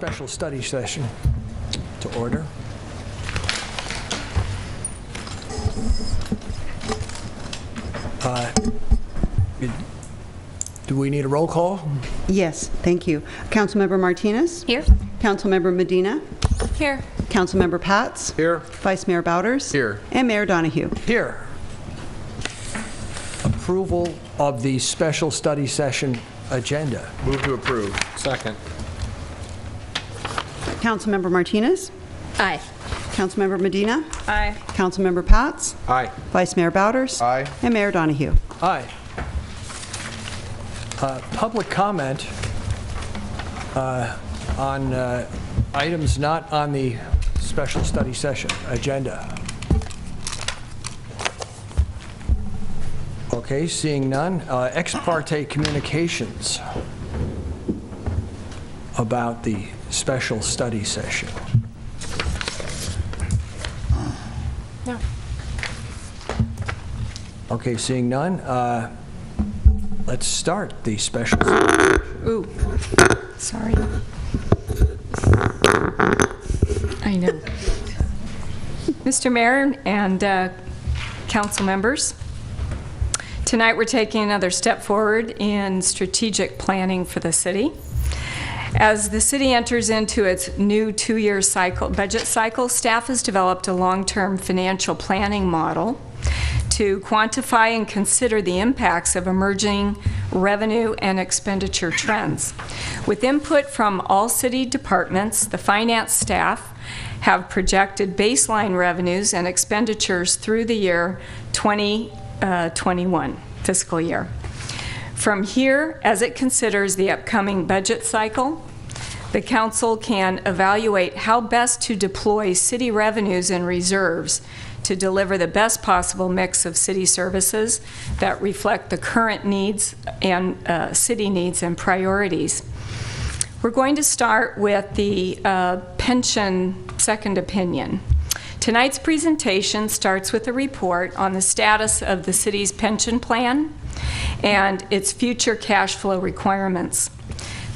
special study session to order. Do we need a roll call? Yes, thank you. Councilmember Martinez? Here. Councilmember Medina? Here. Councilmember Pats? Here. Vice Mayor Bowders? Here. And Mayor Donahue? Here. Approval of the special study session agenda. Move to approve. Second. Councilmember Martinez? Aye. Councilmember Medina? Aye. Councilmember Pats? Aye. Vice Mayor Bowders? Aye. And Mayor Donahue? Aye. Public comment on items not on the special study session agenda. Okay, seeing none. Ex parte communications about the special study session. No. Okay, seeing none. Let's start the special. Ooh. Sorry. I know. Mr. Mayor and council members, tonight we're taking another step forward in strategic planning for the city. As the city enters into its new two-year budget cycle, staff has developed a long-term financial planning model to quantify and consider the impacts of emerging revenue and expenditure trends. With input from all city departments, the finance staff have projected baseline revenues and expenditures through the year 2021 fiscal year. From here, as it considers the upcoming budget cycle, the council can evaluate how best to deploy city revenues and reserves to deliver the best possible mix of city services that reflect the current needs and city needs and priorities. We're going to start with the pension second opinion. Tonight's presentation starts with a report on the status of the city's pension plan and its future cash flow requirements.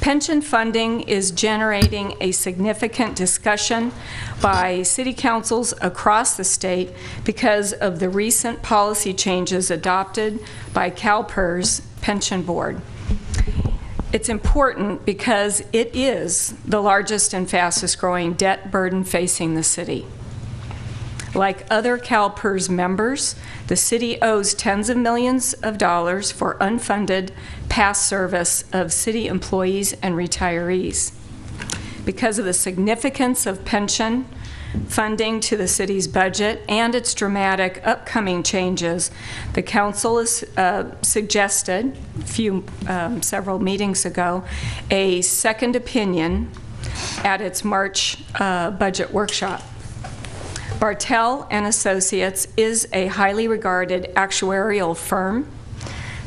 Pension funding is generating a significant discussion by city councils across the state because of the recent policy changes adopted by Calpers Pension Board. It's important because it is the largest and fastest growing debt burden facing the city. Like other CalPERS members, the city owes tens of millions of dollars for unfunded past service of city employees and retirees. Because of the significance of pension funding to the city's budget and its dramatic upcoming changes, the council has suggested several meetings ago a second opinion at its March budget workshop. Bartell and Associates is a highly regarded actuarial firm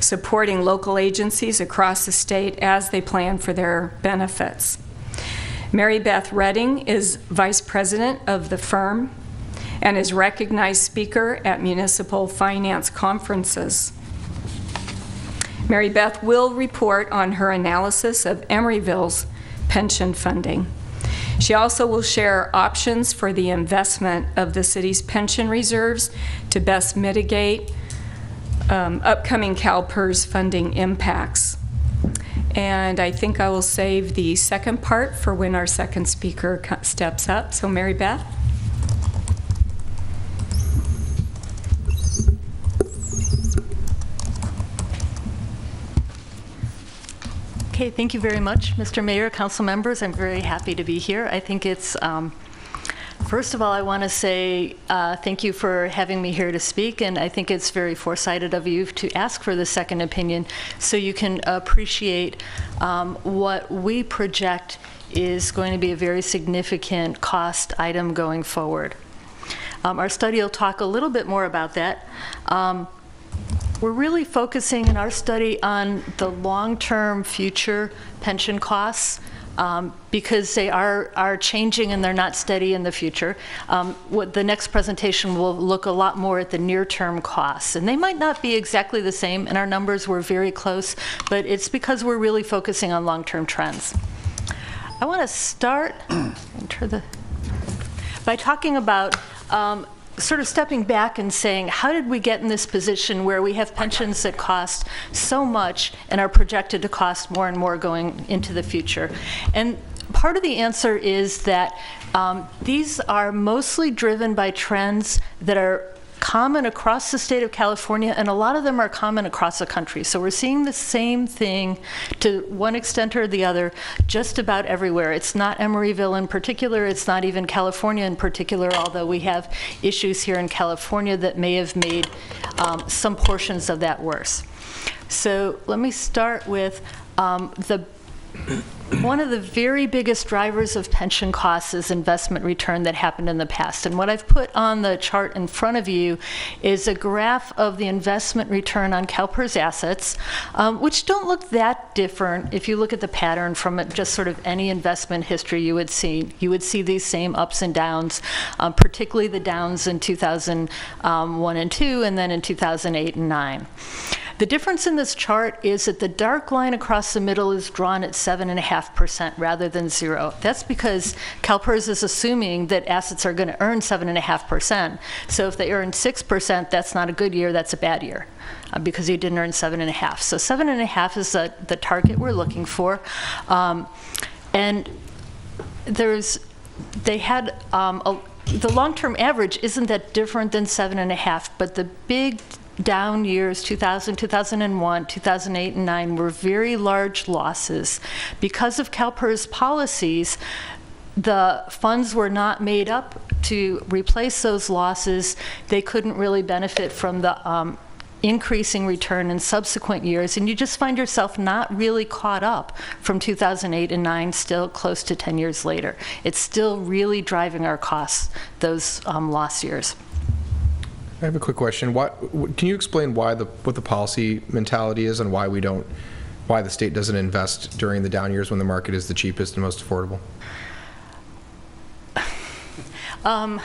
supporting local agencies across the state as they plan for their benefits. Mary Beth Redding is vice president of the firm and is recognized speaker at municipal finance conferences. Mary Beth will report on her analysis of Emeryville's pension funding. She also will share options for the investment of the city's pension reserves to best mitigate upcoming CalPERS funding impacts. And I think I will save the second part for when our second speaker steps up. So Mary Beth. Okay, thank you very much, Mr. Mayor, council members. I'm very happy to be here. I think it's, first of all, I want to say thank you for having me here to speak, and I think it's very foresighted of you to ask for the second opinion so you can appreciate what we project is going to be a very significant cost item going forward. Our study will talk a little bit more about that. We're really focusing in our study on the long-term future pension costs because they are changing and they're not steady in the future. What the next presentation will look a lot more at the near-term costs, and they might not be exactly the same, and our numbers were very close, but it's because we're really focusing on long-term trends. I want to start by talking about sort of stepping back and saying, how did we get in this position where we have pensions that cost so much and are projected to cost more and more going into the future? And part of the answer is that these are mostly driven by trends that are common across the state of California, and a lot of them are common across the country. So we're seeing the same thing to one extent or the other just about everywhere. It's not Emeryville in particular, it's not even California in particular, although we have issues here in California that may have made some portions of that worse. So let me start with one of the very biggest drivers of pension costs is investment return that happened in the past. And what I've put on the chart in front of you is a graph of the investment return on Calpers assets, which don't look that different. If you look at the pattern from just sort of any investment history you would see these same ups and downs, particularly the downs in 2001 and 2, and then in 2008 and 9. The difference in this chart is that the dark line across the middle is drawn at 7.5% rather than 0. That's because Calpers is assuming that assets are going to earn 7.5%. So if they earn 6%, that's not a good year, that's a bad year, because you didn't earn 7.5. So 7.5 is the target we're looking for. And they had the long-term average isn't that different than 7.5, but the big down years, 2000, 2001, 2008, and 9, were very large losses. Because of Calpers' policies, the funds were not made up to replace those losses. They couldn't really benefit from the increasing return in subsequent years, and you just find yourself not really caught up from 2008 and 9, still close to 10 years later. It's still really driving our costs, those lost years. I have a quick question. Can you explain what the policy mentality is and why the state doesn't invest during the down years when the market is the cheapest and most affordable? I'm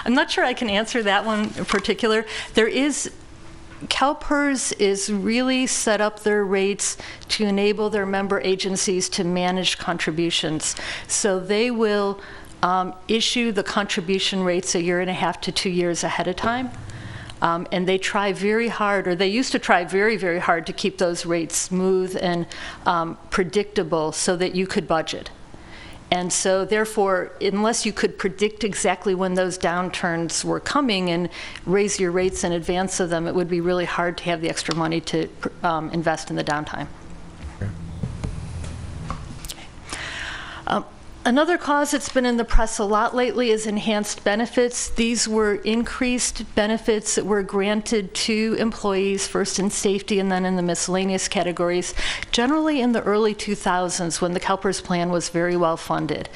not sure I can answer that one in particular. CalPERS is really set up their rates to enable their member agencies to manage contributions. So they will issue the contribution rates 1.5 to 2 years ahead of time. And they try very hard, or they used to try very, very hard to keep those rates smooth and predictable so that you could budget. And so therefore, unless you could predict exactly when those downturns were coming and raise your rates in advance of them, it would be really hard to have the extra money to invest in the downtime. Another cause that's been in the press a lot lately is enhanced benefits. These were increased benefits that were granted to employees, first in safety and then in the miscellaneous categories, generally in the early 2000s when the CalPERS plan was very well funded.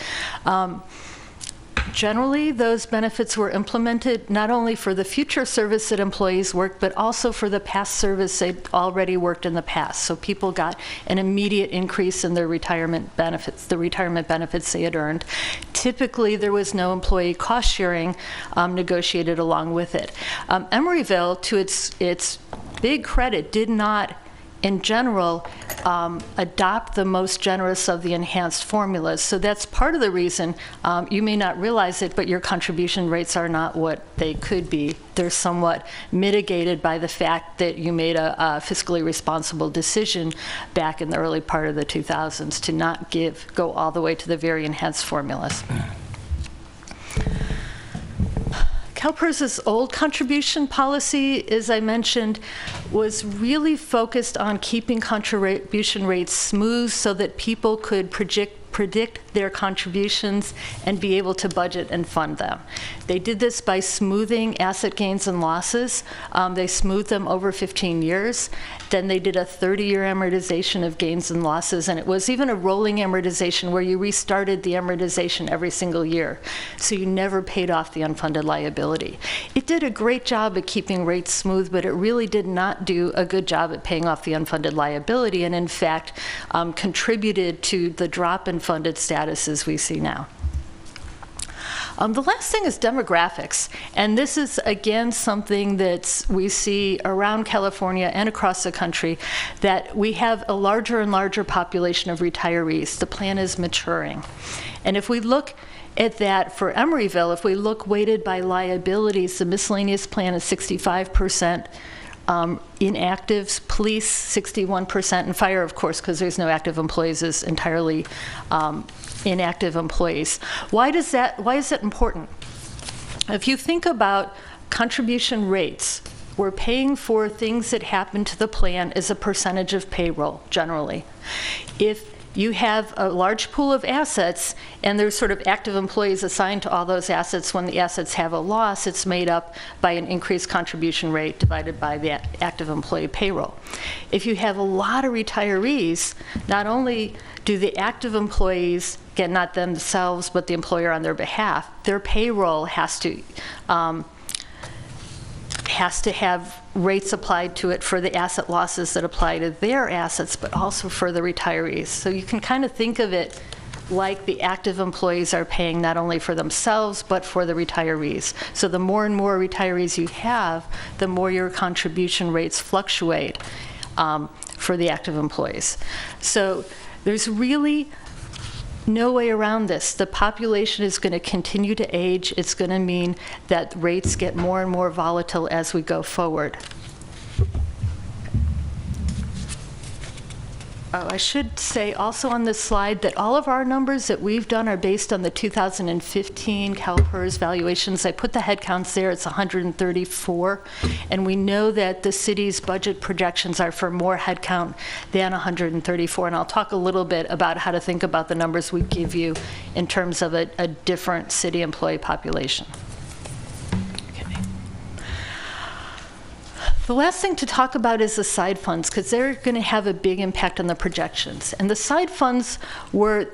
Generally, those benefits were implemented not only for the future service that employees worked, but also for the past service they'd already worked in the past. So people got an immediate increase in their retirement benefits, the retirement benefits they had earned. Typically, there was no employee cost sharing negotiated along with it. Emeryville, to its big credit, did not, in general, adopt the most generous of the enhanced formulas. So that's part of the reason you may not realize it, but your contribution rates are not what they could be. They're somewhat mitigated by the fact that you made a fiscally responsible decision back in the early part of the 2000s to not go all the way to the very enhanced formulas. CalPERS's old contribution policy, as I mentioned, was really focused on keeping contribution rates smooth so that people could predict their contributions and be able to budget and fund them. They did this by smoothing asset gains and losses. They smoothed them over 15 years. Then they did a 30-year amortization of gains and losses, and it was even a rolling amortization where you restarted the amortization every single year. So you never paid off the unfunded liability. It did a great job at keeping rates smooth, but it really did not do a good job at paying off the unfunded liability, and in fact contributed to the drop in funded statuses we see now. The last thing is demographics, and this is again something that we see around California and across the country, that we have a larger and larger population of retirees. The plan is maturing. And if we look at that for Emeryville, if we look weighted by liabilities, the miscellaneous plan is 65%. Inactives, police 61%, and fire, of course, because there's no active employees, is entirely inactive employees. Why is that important? If you think about contribution rates, we're paying for things that happen to the plan as a percentage of payroll, generally. If you have a large pool of assets, and there's sort of active employees assigned to all those assets. When the assets have a loss, it's made up by an increased contribution rate divided by the active employee payroll. If you have a lot of retirees, not only do the active employees get, not themselves, but the employer on their behalf, their payroll has to have rates applied to it for the asset losses that apply to their assets, but also for the retirees. So you can kind of think of it like the active employees are paying not only for themselves, but for the retirees. So the more and more retirees you have, the more your contribution rates fluctuate for the active employees. So there's really no way around this. The population is going to continue to age. It's going to mean that rates get more and more volatile as we go forward. Oh, I should say also on this slide that all of our numbers that we've done are based on the 2015 Calpers Valuations. I put the head counts there. It's 134. And we know that the city's budget projections are for more head count than 134. And I'll talk a little bit about how to think about the numbers we give you in terms of a different city employee population. The last thing to talk about is the side funds, because they're going to have a big impact on the projections. And the side funds were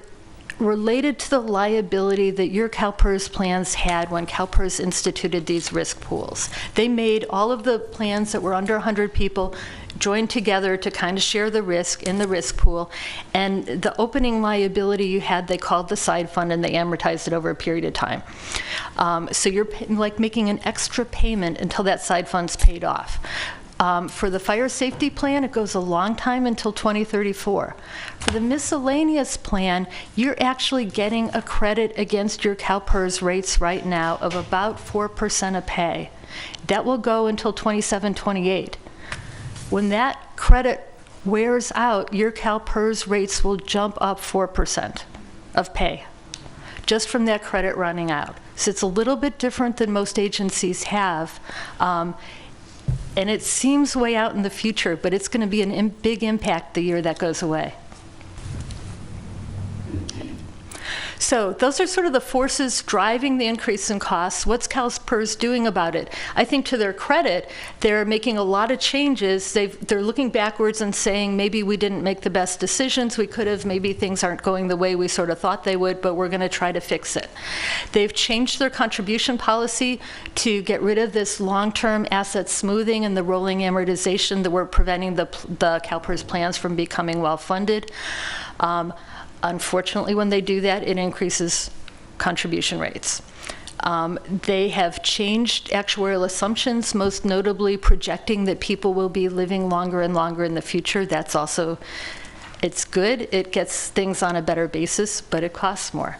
related to the liability that your CalPERS plans had when CalPERS instituted these risk pools. They made all of the plans that were under 100 people join together to kind of share the risk in the risk pool. And the opening liability you had, they called the side fund, and they amortized it over a period of time. So you're like making an extra payment until that side fund's paid off. For the fire safety plan, it goes a long time until 2034. For the miscellaneous plan, you're actually getting a credit against your CalPERS rates right now of about 4% of pay. That will go until 27, 28. When that credit wears out, your CalPERS rates will jump up 4% of pay, just from that credit running out. So it's a little bit different than most agencies have. And it seems way out in the future, but it's going to be a big impact the year that goes away. So those are sort of the forces driving the increase in costs. What's CalPERS doing about it? I think to their credit, they're making a lot of changes. They're looking backwards and saying, maybe we didn't make the best decisions we could have, maybe things aren't going the way we sort of thought they would, but we're going to try to fix it. They've changed their contribution policy to get rid of this long-term asset smoothing and the rolling amortization that were preventing the CalPERS plans from becoming well-funded. Unfortunately, when they do that, it increases contribution rates. They have changed actuarial assumptions, most notably projecting that people will be living longer and longer in the future. That's also, it's good. It gets things on a better basis, but it costs more.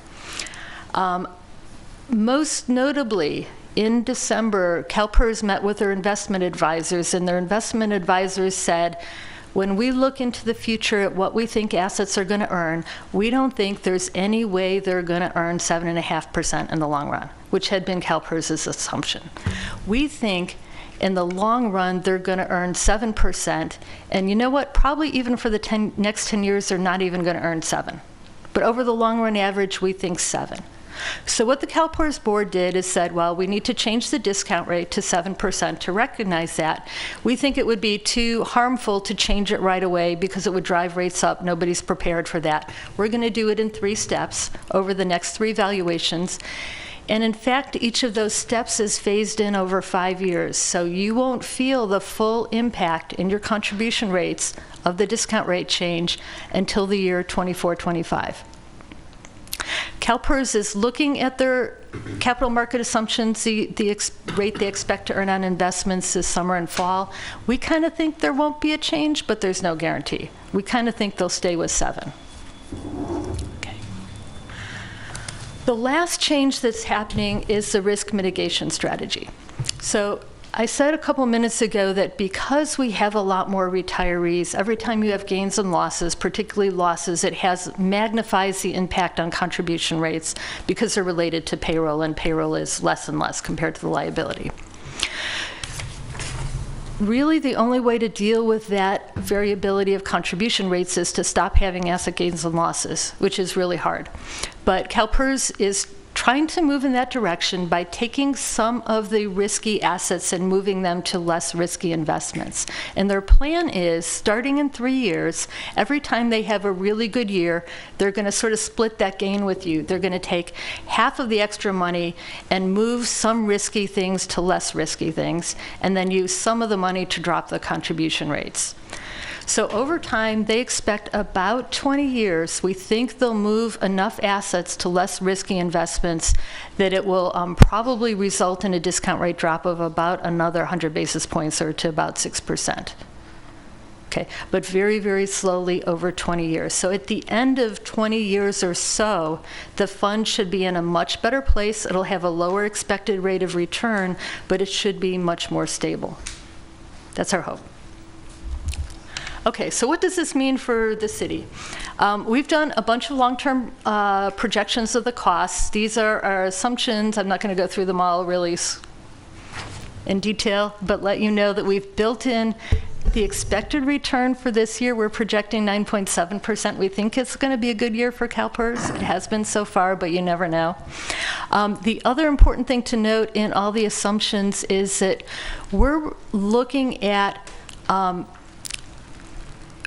Most notably, in December, CalPERS met with their investment advisors, and their investment advisors said, when we look into the future at what we think assets are going to earn, we don't think there's any way they're going to earn 7.5% in the long run, which had been CalPERS's assumption. We think in the long run they're going to earn 7%, and you know what? Probably even for the next 10 years they're not even going to earn 7. But over the long run average, we think 7. So what the CalPERS board did is said, well, we need to change the discount rate to 7% to recognize that. We think it would be too harmful to change it right away because it would drive rates up. Nobody's prepared for that. We're going to do it in 3 steps over the next 3 valuations. And in fact, each of those steps is phased in over 5 years. So you won't feel the full impact in your contribution rates of the discount rate change until the year 24-25. CalPERS is looking at their capital market assumptions, the rate they expect to earn on investments this summer and fall. We kind of think there won't be a change, but there's no guarantee. We kind of think they'll stay with 7. Okay. The last change that's happening is the risk mitigation strategy. So I said a couple minutes ago that because we have a lot more retirees, every time you have gains and losses, particularly losses, it magnifies the impact on contribution rates because they're related to payroll, and payroll is less and less compared to the liability. Really, the only way to deal with that variability of contribution rates is to stop having asset gains and losses, which is really hard. But CalPERS is trying to move in that direction by taking some of the risky assets and moving them to less risky investments. And their plan is, starting in 3 years, every time they have a really good year, they're going to sort of split that gain with you. They're going to take half of the extra money and move some risky things to less risky things, and then use some of the money to drop the contribution rates. So over time, they expect about 20 years, we think they'll move enough assets to less risky investments that it will probably result in a discount rate drop of about another 100 basis points, or to about 6%. Okay, but very, very slowly over 20 years. So at the end of 20 years or so, the fund should be in a much better place. It'll have a lower expected rate of return, but it should be much more stable. That's our hope. Okay, so what does this mean for the city? We've done a bunch of long-term projections of the costs. These are our assumptions. I'm not going to go through them all really in detail, but let you know that we've built in the expected return for this year. We're projecting 9.7%. We think it's going to be a good year for CalPERS. It has been so far, but you never know. The other important thing to note in all the assumptions is that we're looking at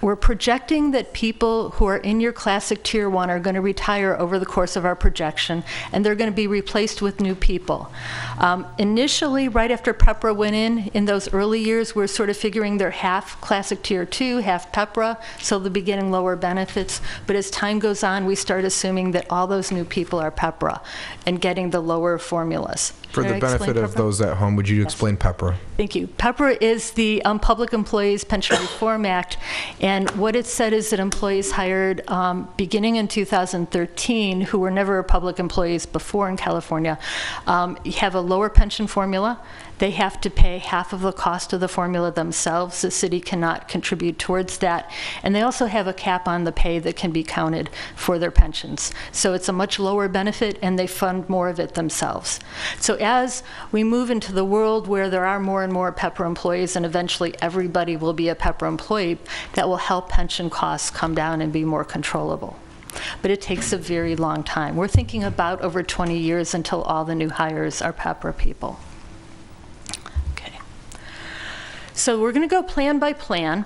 we're projecting that people who are in your classic tier 1 are going to retire over the course of our projection, and they're going to be replaced with new people. Initially, right after PEPRA went in those early years, we're sort of figuring they're half classic tier 2, half PEPRA, so they'll be getting lower benefits. But as time goes on, we start assuming that all those new people are PEPRA and getting the lower formulas. For the benefit of those at home, would you explain PEPRA? Thank you. PEPRA is the Public Employees Pension Reform Act, and what it said is that employees hired beginning in 2013, who were never public employees before in California, have a lower pension formula. They have to pay half of the cost of the formula themselves. The city cannot contribute towards that. And they also have a cap on the pay that can be counted for their pensions. So it's a much lower benefit, and they fund more of it themselves. So as we move into the world where there are more and more PEPRA employees, and eventually everybody will be a PEPRA employee, that will help pension costs come down and be more controllable. But it takes a very long time. We're thinking about over 20 years until all the new hires are PEPRA people. So we're going to go plan by plan.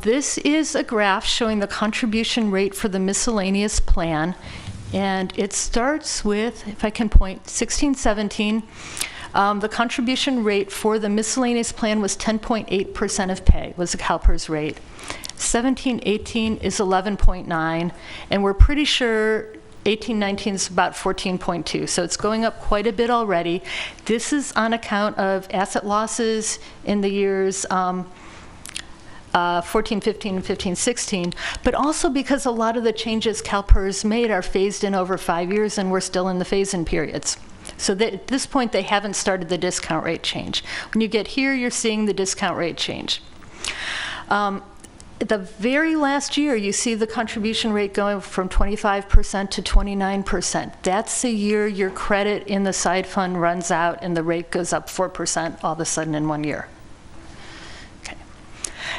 This is a graph showing the contribution rate for the miscellaneous plan. And it starts with, if I can point, 16, 17. The contribution rate for the miscellaneous plan was 10.8% of pay, was the CalPERS rate. 17, 18 is 11.9, and we're pretty sure 18-19 is about 14.2, so it's going up quite a bit already. This is on account of asset losses in the years 14, 15, and 15, 16, but also because a lot of the changes CalPERS made are phased in over 5 years, and we're still in the phase-in periods. So at this point, they haven't started the discount rate change. When you get here, you're seeing the discount rate change. The very last year, you see the contribution rate going from 25% to 29%. That's the year your credit in the side fund runs out and the rate goes up 4% all of a sudden in 1 year. Okay.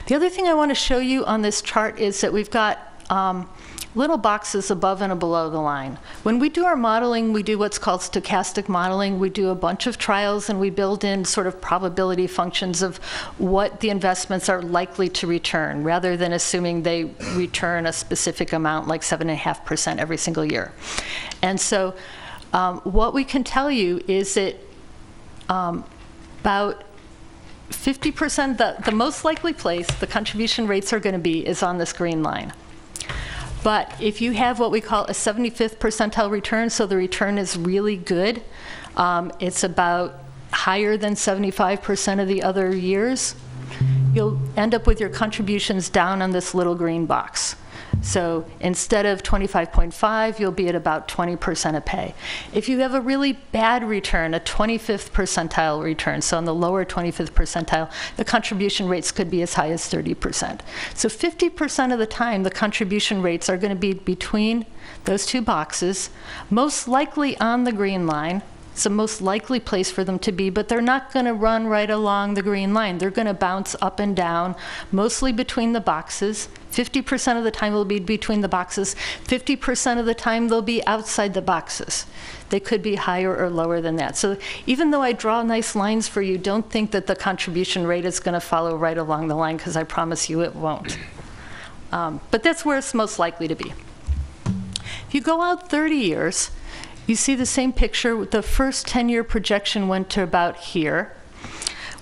The other thing I want to show you on this chart is that we've got little boxes above and below the line. When we do our modeling, we do what's called stochastic modeling. We do a bunch of trials, and we build in sort of probability functions of what the investments are likely to return, rather than assuming they return a specific amount, like 7.5% every single year. And so what we can tell you is that about 50%, the most likely place the contribution rates are going to be is on this green line. But if you have what we call a 75th percentile return, so the return is really good, it's about higher than 75% of the other years, you'll end up with your contributions down on this little green box. So instead of 25.5, you'll be at about 20% of pay. If you have a really bad return, a 25th percentile return, so on the lower 25th percentile, the contribution rates could be as high as 30%. So 50% of the time, the contribution rates are going to be between those two boxes, most likely on the green line. It's the most likely place for them to be, but they're not going to run right along the green line. They're going to bounce up and down, mostly between the boxes. 50% of the time will be between the boxes. 50% of the time they'll be outside the boxes. They could be higher or lower than that. So even though I draw nice lines for you, don't think that the contribution rate is going to follow right along the line, because I promise you it won't. But that's where it's most likely to be. If you go out 30 years, you see the same picture. The first 10-year projection went to about here.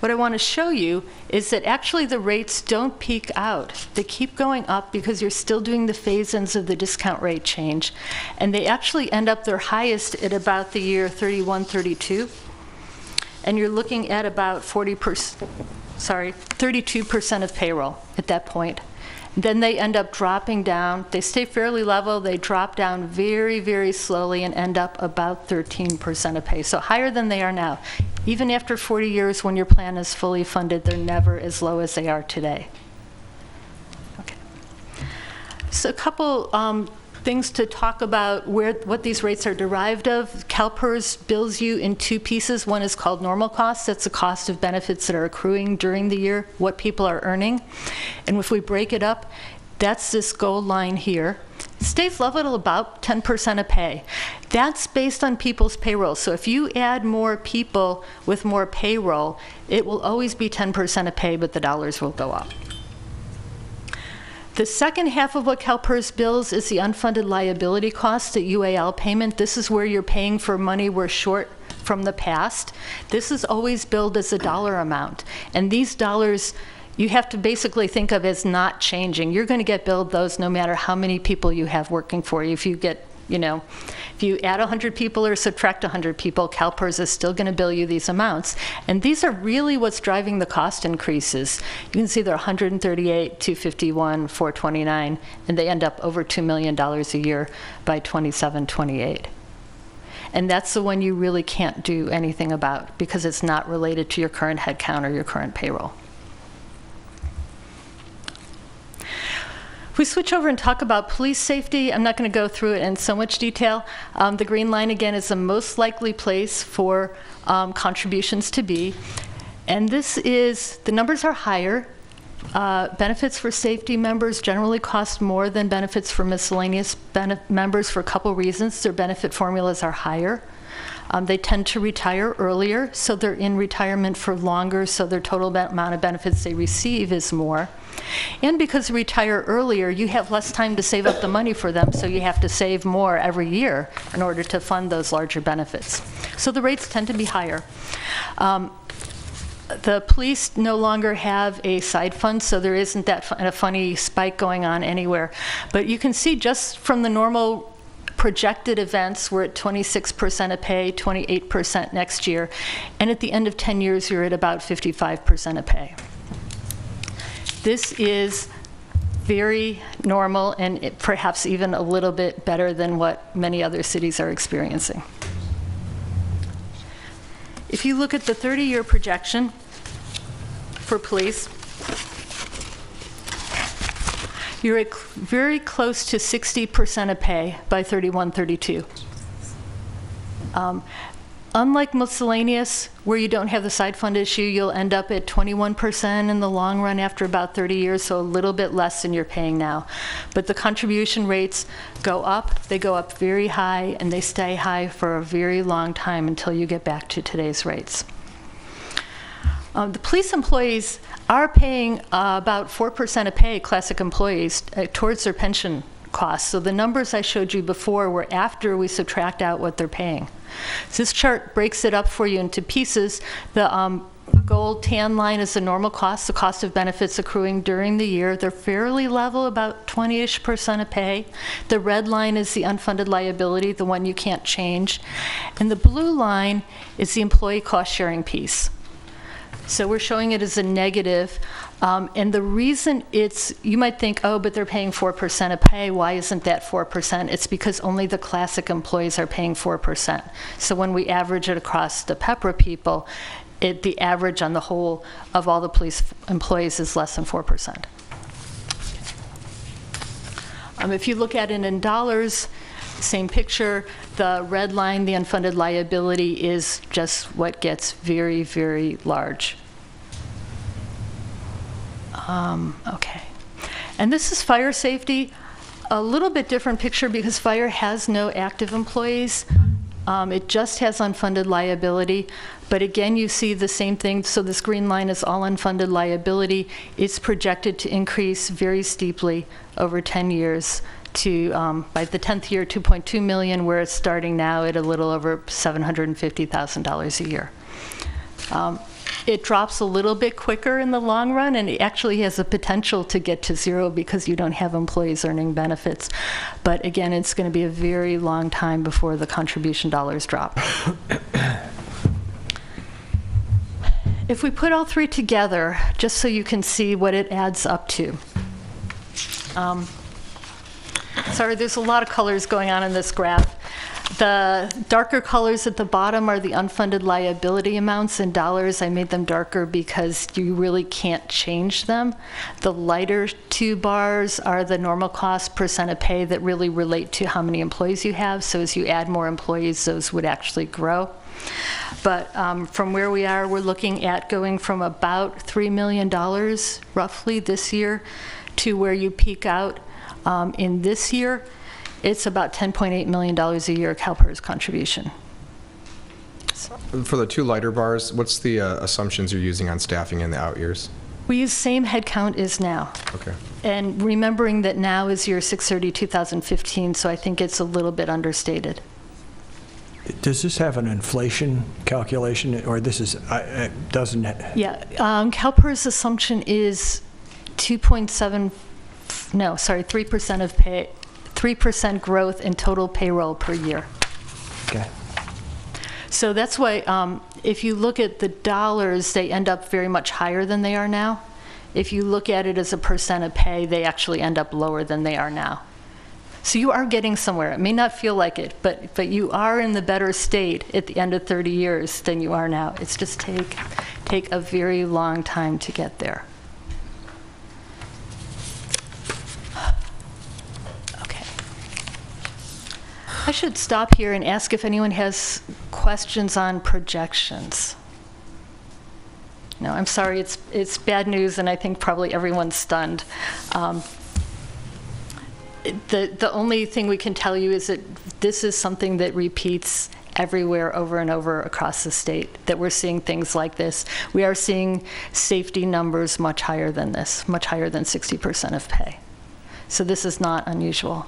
What I want to show you is that actually the rates don't peak out. They keep going up because you're still doing the phase-ins of the discount rate change. And they actually end up their highest at about the year 31, 32. And you're looking at about 32% of payroll at that point. Then they end up dropping down. They stay fairly level. They drop down very, very slowly and end up about 13% of pay. So higher than they are now. Even after 40 years, when your plan is fully funded, they're never as low as they are today. Okay. So a couple things to talk about what these rates are derived of. Calpers bills you in two pieces. One is called normal costs. That's the cost of benefits that are accruing during the year, what people are earning. And if we break it up, that's this gold line here. It stays level at about 10% of pay. That's based on people's payroll. So if you add more people with more payroll, it will always be 10% of pay, but the dollars will go up. The second half of what CalPERS bills is the unfunded liability cost, the UAL payment. This is where you're paying for money we're short from the past. This is always billed as a dollar amount. And these dollars you have to basically think of as not changing. You're going to get billed those no matter how many people you have working for you. If you get, if you add 100 people or subtract 100 people, CalPERS is still going to bill you these amounts. And these are really what's driving the cost increases. You can see they're 138, 251, 429, and they end up over $2 million a year by 27, 28. And that's the one you really can't do anything about because it's not related to your current headcount or your current payroll. If we switch over and talk about police safety, I'm not going to go through it in so much detail. The green line, again, is the most likely place for contributions to be. And this is, the numbers are higher. Benefits for safety members generally cost more than benefits for miscellaneous members for a couple reasons. Their benefit formulas are higher. They tend to retire earlier, so they're in retirement for longer, so their total amount of benefits they receive is more. And because they retire earlier, you have less time to save up the money for them, so you have to save more every year in order to fund those larger benefits. So the rates tend to be higher. The police no longer have a side fund, so there isn't that a funny spike going on anywhere. But you can see just from the normal projected events, we're at 26% of pay, 28% next year, and at the end of 10 years, you're at about 55% of pay. This is very normal and perhaps even a little bit better than what many other cities are experiencing. If you look at the 30-year projection for police, you're at very close to 60% of pay by 31, 32. Unlike miscellaneous, where you don't have the side fund issue, you'll end up at 21% in the long run after about 30 years, so a little bit less than you're paying now. But the contribution rates go up, they go up very high, and they stay high for a very long time until you get back to today's rates. The police employees are paying about 4% of pay, classic employees, towards their pension costs. So the numbers I showed you before were after we subtract out what they're paying. So this chart breaks it up for you into pieces. The gold tan line is the normal cost, the cost of benefits accruing during the year. They're fairly level, about 20-ish% of pay. The red line is the unfunded liability, the one you can't change. And the blue line is the employee cost sharing piece. So we're showing it as a negative. And the reason you might think, oh, but they're paying 4% of pay. Why isn't that 4%? It's because only the classic employees are paying 4%. So when we average it across the PEPRA people, the average on the whole of all the police employees is less than 4%. If you look at it in dollars, same picture. The red line, the unfunded liability, is just what gets very, very large. Okay. And this is fire safety. A little bit different picture because fire has no active employees. It just has unfunded liability. But again, you see the same thing. So this green line is all unfunded liability. It's projected to increase very steeply over 10 years to, by the 10th year, 2.2 million, where it's starting now at a little over $750,000 a year. It drops a little bit quicker in the long run, and it actually has the potential to get to zero because you don't have employees earning benefits. But again, it's going to be a very long time before the contribution dollars drop. If we put all three together, just so you can see what it adds up to. Sorry, there's a lot of colors going on in this graph. The darker colors at the bottom are the unfunded liability amounts in dollars. I made them darker because you really can't change them. The lighter two bars are the normal cost percent of pay that really relate to how many employees you have. So as you add more employees, those would actually grow. But from where we are, we're looking at going from about $3 million roughly this year to where you peak out in this year. It's about $10.8 million a year Calpers contribution. For the two lighter bars, what's the assumptions you're using on staffing in the out years? We use same headcount as now. Okay. And remembering that now is year 6/30/2015, so I think it's a little bit understated. Does this have an inflation calculation, or this is, it doesn't? Yeah, Calpers' assumption is 3% of pay, 3% growth in total payroll per year. Okay. So that's why if you look at the dollars, they end up very much higher than they are now. If you look at it as a percent of pay, they actually end up lower than they are now. So you are getting somewhere. It may not feel like it, but you are in the better state at the end of 30 years than you are now. It's just take a very long time to get there. I should stop here and ask if anyone has questions on projections. No, I'm sorry, it's bad news, and I think probably everyone's stunned. The only thing we can tell you is that this is something that repeats everywhere over and over across the state, that we're seeing things like this. We are seeing safety numbers much higher than this, much higher than 60% of pay. So this is not unusual.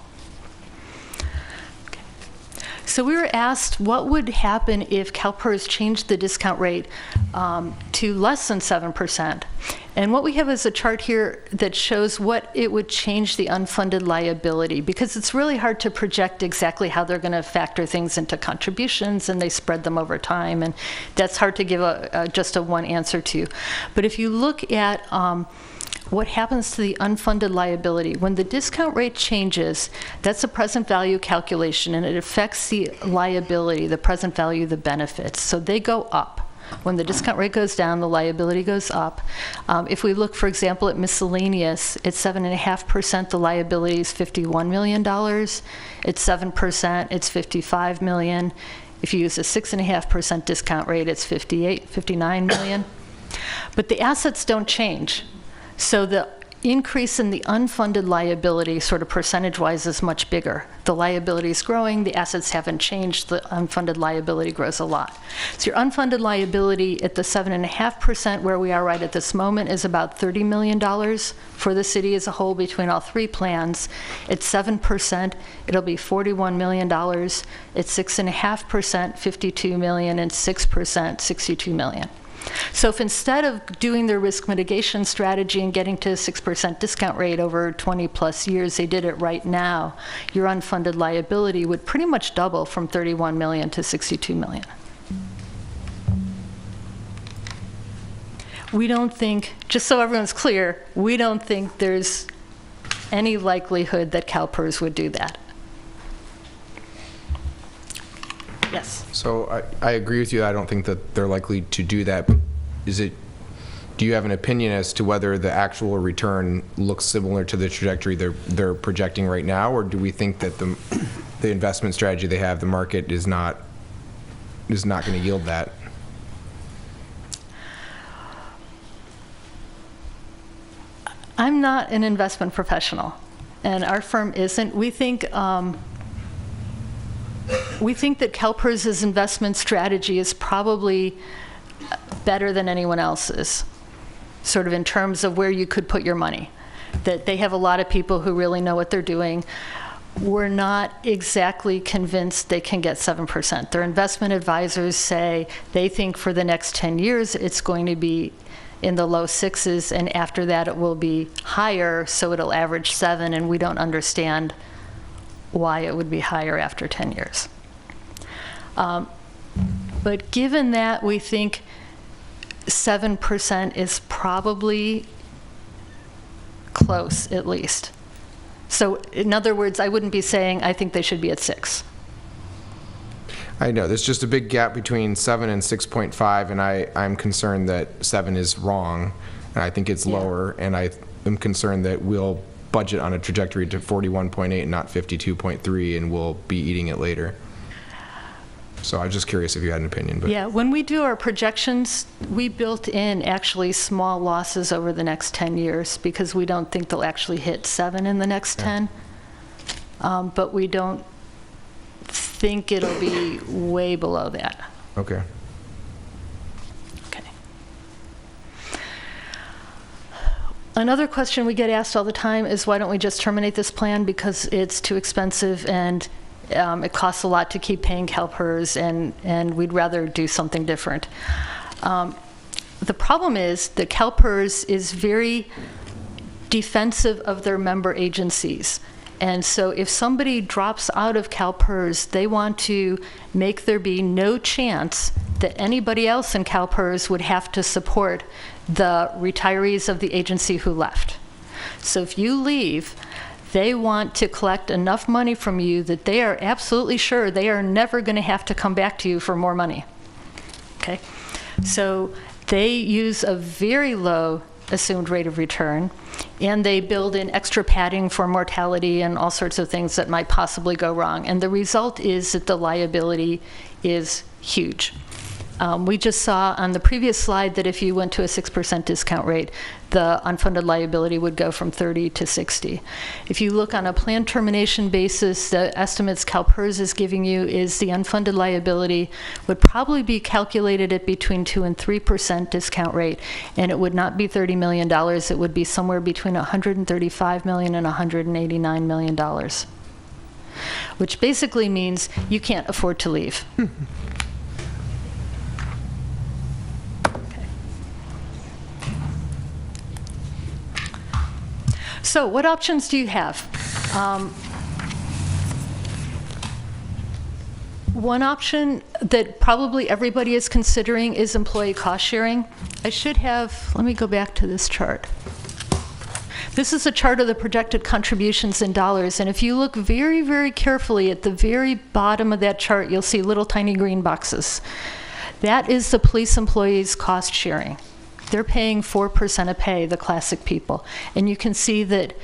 So we were asked what would happen if Calpers changed the discount rate to less than 7%. And what we have is a chart here that shows what it would change the unfunded liability, because it's really hard to project exactly how they're going to factor things into contributions, and they spread them over time, and that's hard to give just a one answer to. But if you look at what happens to the unfunded liability, when the discount rate changes, that's a present value calculation, and it affects the liability, the present value of the benefits. So they go up. When the discount rate goes down, the liability goes up. If we look, for example, at miscellaneous, at 7.5%, the liability is $51 million. At 7%, it's $55 million. If you use a 6.5% discount rate, it's $59 million. But the assets don't change. So the increase in the unfunded liability, sort of percentage-wise, is much bigger. The liability is growing, the assets haven't changed, the unfunded liability grows a lot. So your unfunded liability at the 7.5%, where we are right at this moment, is about $30 million for the city as a whole between all three plans. At 7%, it'll be $41 million. At 6.5%, $52 million, and 6%, $62 million. So if instead of doing their risk mitigation strategy and getting to a 6% discount rate over 20 plus years, they did it right now, your unfunded liability would pretty much double from 31 million to 62 million. We don't think, just so everyone's clear, we don't think there's any likelihood that Calpers would do that. Yes. So I agree with you. I don't think that they're likely to do that. But do you have an opinion as to whether the actual return looks similar to the trajectory they're projecting right now, or do we think that the investment strategy they have, the market is not going to yield that? I'm not an investment professional, and our firm isn't. We think that Calpers' investment strategy is probably better than anyone else's, sort of in terms of where you could put your money. That they have a lot of people who really know what they're doing. We're not exactly convinced they can get 7%. Their investment advisors say they think for the next 10 years it's going to be in the low 6s, and after that it will be higher, so it'll average 7, and we don't understand why it would be higher after 10 years. But given that, we think 7% is probably close, at least. So in other words, I wouldn't be saying I think they should be at 6. I know there's just a big gap between 7 and 6.5, and I'm concerned that 7 is wrong, and I think it's lower, and I am concerned that we'll budget on a trajectory to 41.8 and not 52.3, and we'll be eating it later. So I was just curious if you had an opinion. But yeah, when we do our projections, we built in actually small losses over the next 10 years because we don't think they'll actually hit 7 in the next 10. But we don't think it'll be way below that. Okay. Okay. Another question we get asked all the time is why don't we just terminate this plan because it's too expensive and it costs a lot to keep paying Calpers, and we'd rather do something different. The problem is that Calpers is very defensive of their member agencies. And so if somebody drops out of Calpers, they want to make there be no chance that anybody else in Calpers would have to support the retirees of the agency who left. So if you leave, they want to collect enough money from you that they are absolutely sure they are never going to have to come back to you for more money. Okay? So they use a very low assumed rate of return, and they build in extra padding for mortality and all sorts of things that might possibly go wrong. And the result is that the liability is huge. We just saw on the previous slide that if you went to a 6% discount rate, the unfunded liability would go from 30 to 60. If you look on a plan termination basis, the estimates Calpers is giving you is the unfunded liability would probably be calculated at between 2 and 3% discount rate, and it would not be $30 million. It would be somewhere between $135 million and $189 million, which basically means you can't afford to leave. So what options do you have? One option that probably everybody is considering is employee cost sharing. I should have, let me go back to this chart. This is a chart of the projected contributions in dollars, and if you look very, very carefully at the very bottom of that chart, you'll see little tiny green boxes. That is the police employees' cost sharing. They're paying 4% of pay, the classic people. And you can see that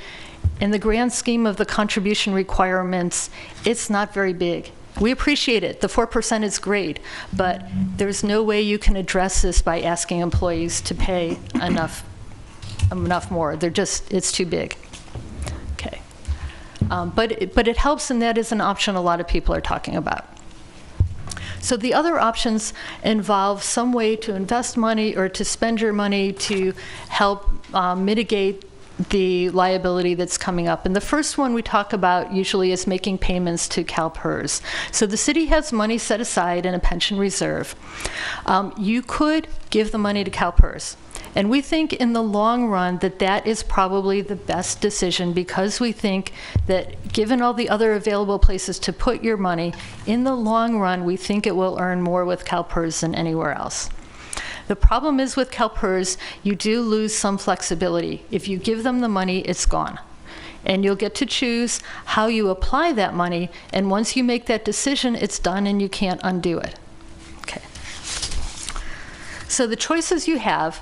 in the grand scheme of the contribution requirements, it's not very big. We appreciate it. The 4% is great, but there's no way you can address this by asking employees to pay enough more. It's too big. Okay. But it helps, and that is an option a lot of people are talking about. So the other options involve some way to invest money or to spend your money to help mitigate the liability that's coming up. And the first one we talk about usually is making payments to Calpers. So the city has money set aside in a pension reserve. You could give the money to Calpers. And we think in the long run that that is probably the best decision, because we think that given all the other available places to put your money, in the long run, we think it will earn more with Calpers than anywhere else. The problem is with Calpers, you do lose some flexibility. If you give them the money, it's gone. And you'll get to choose how you apply that money, and once you make that decision, it's done and you can't undo it. Okay. So the choices you have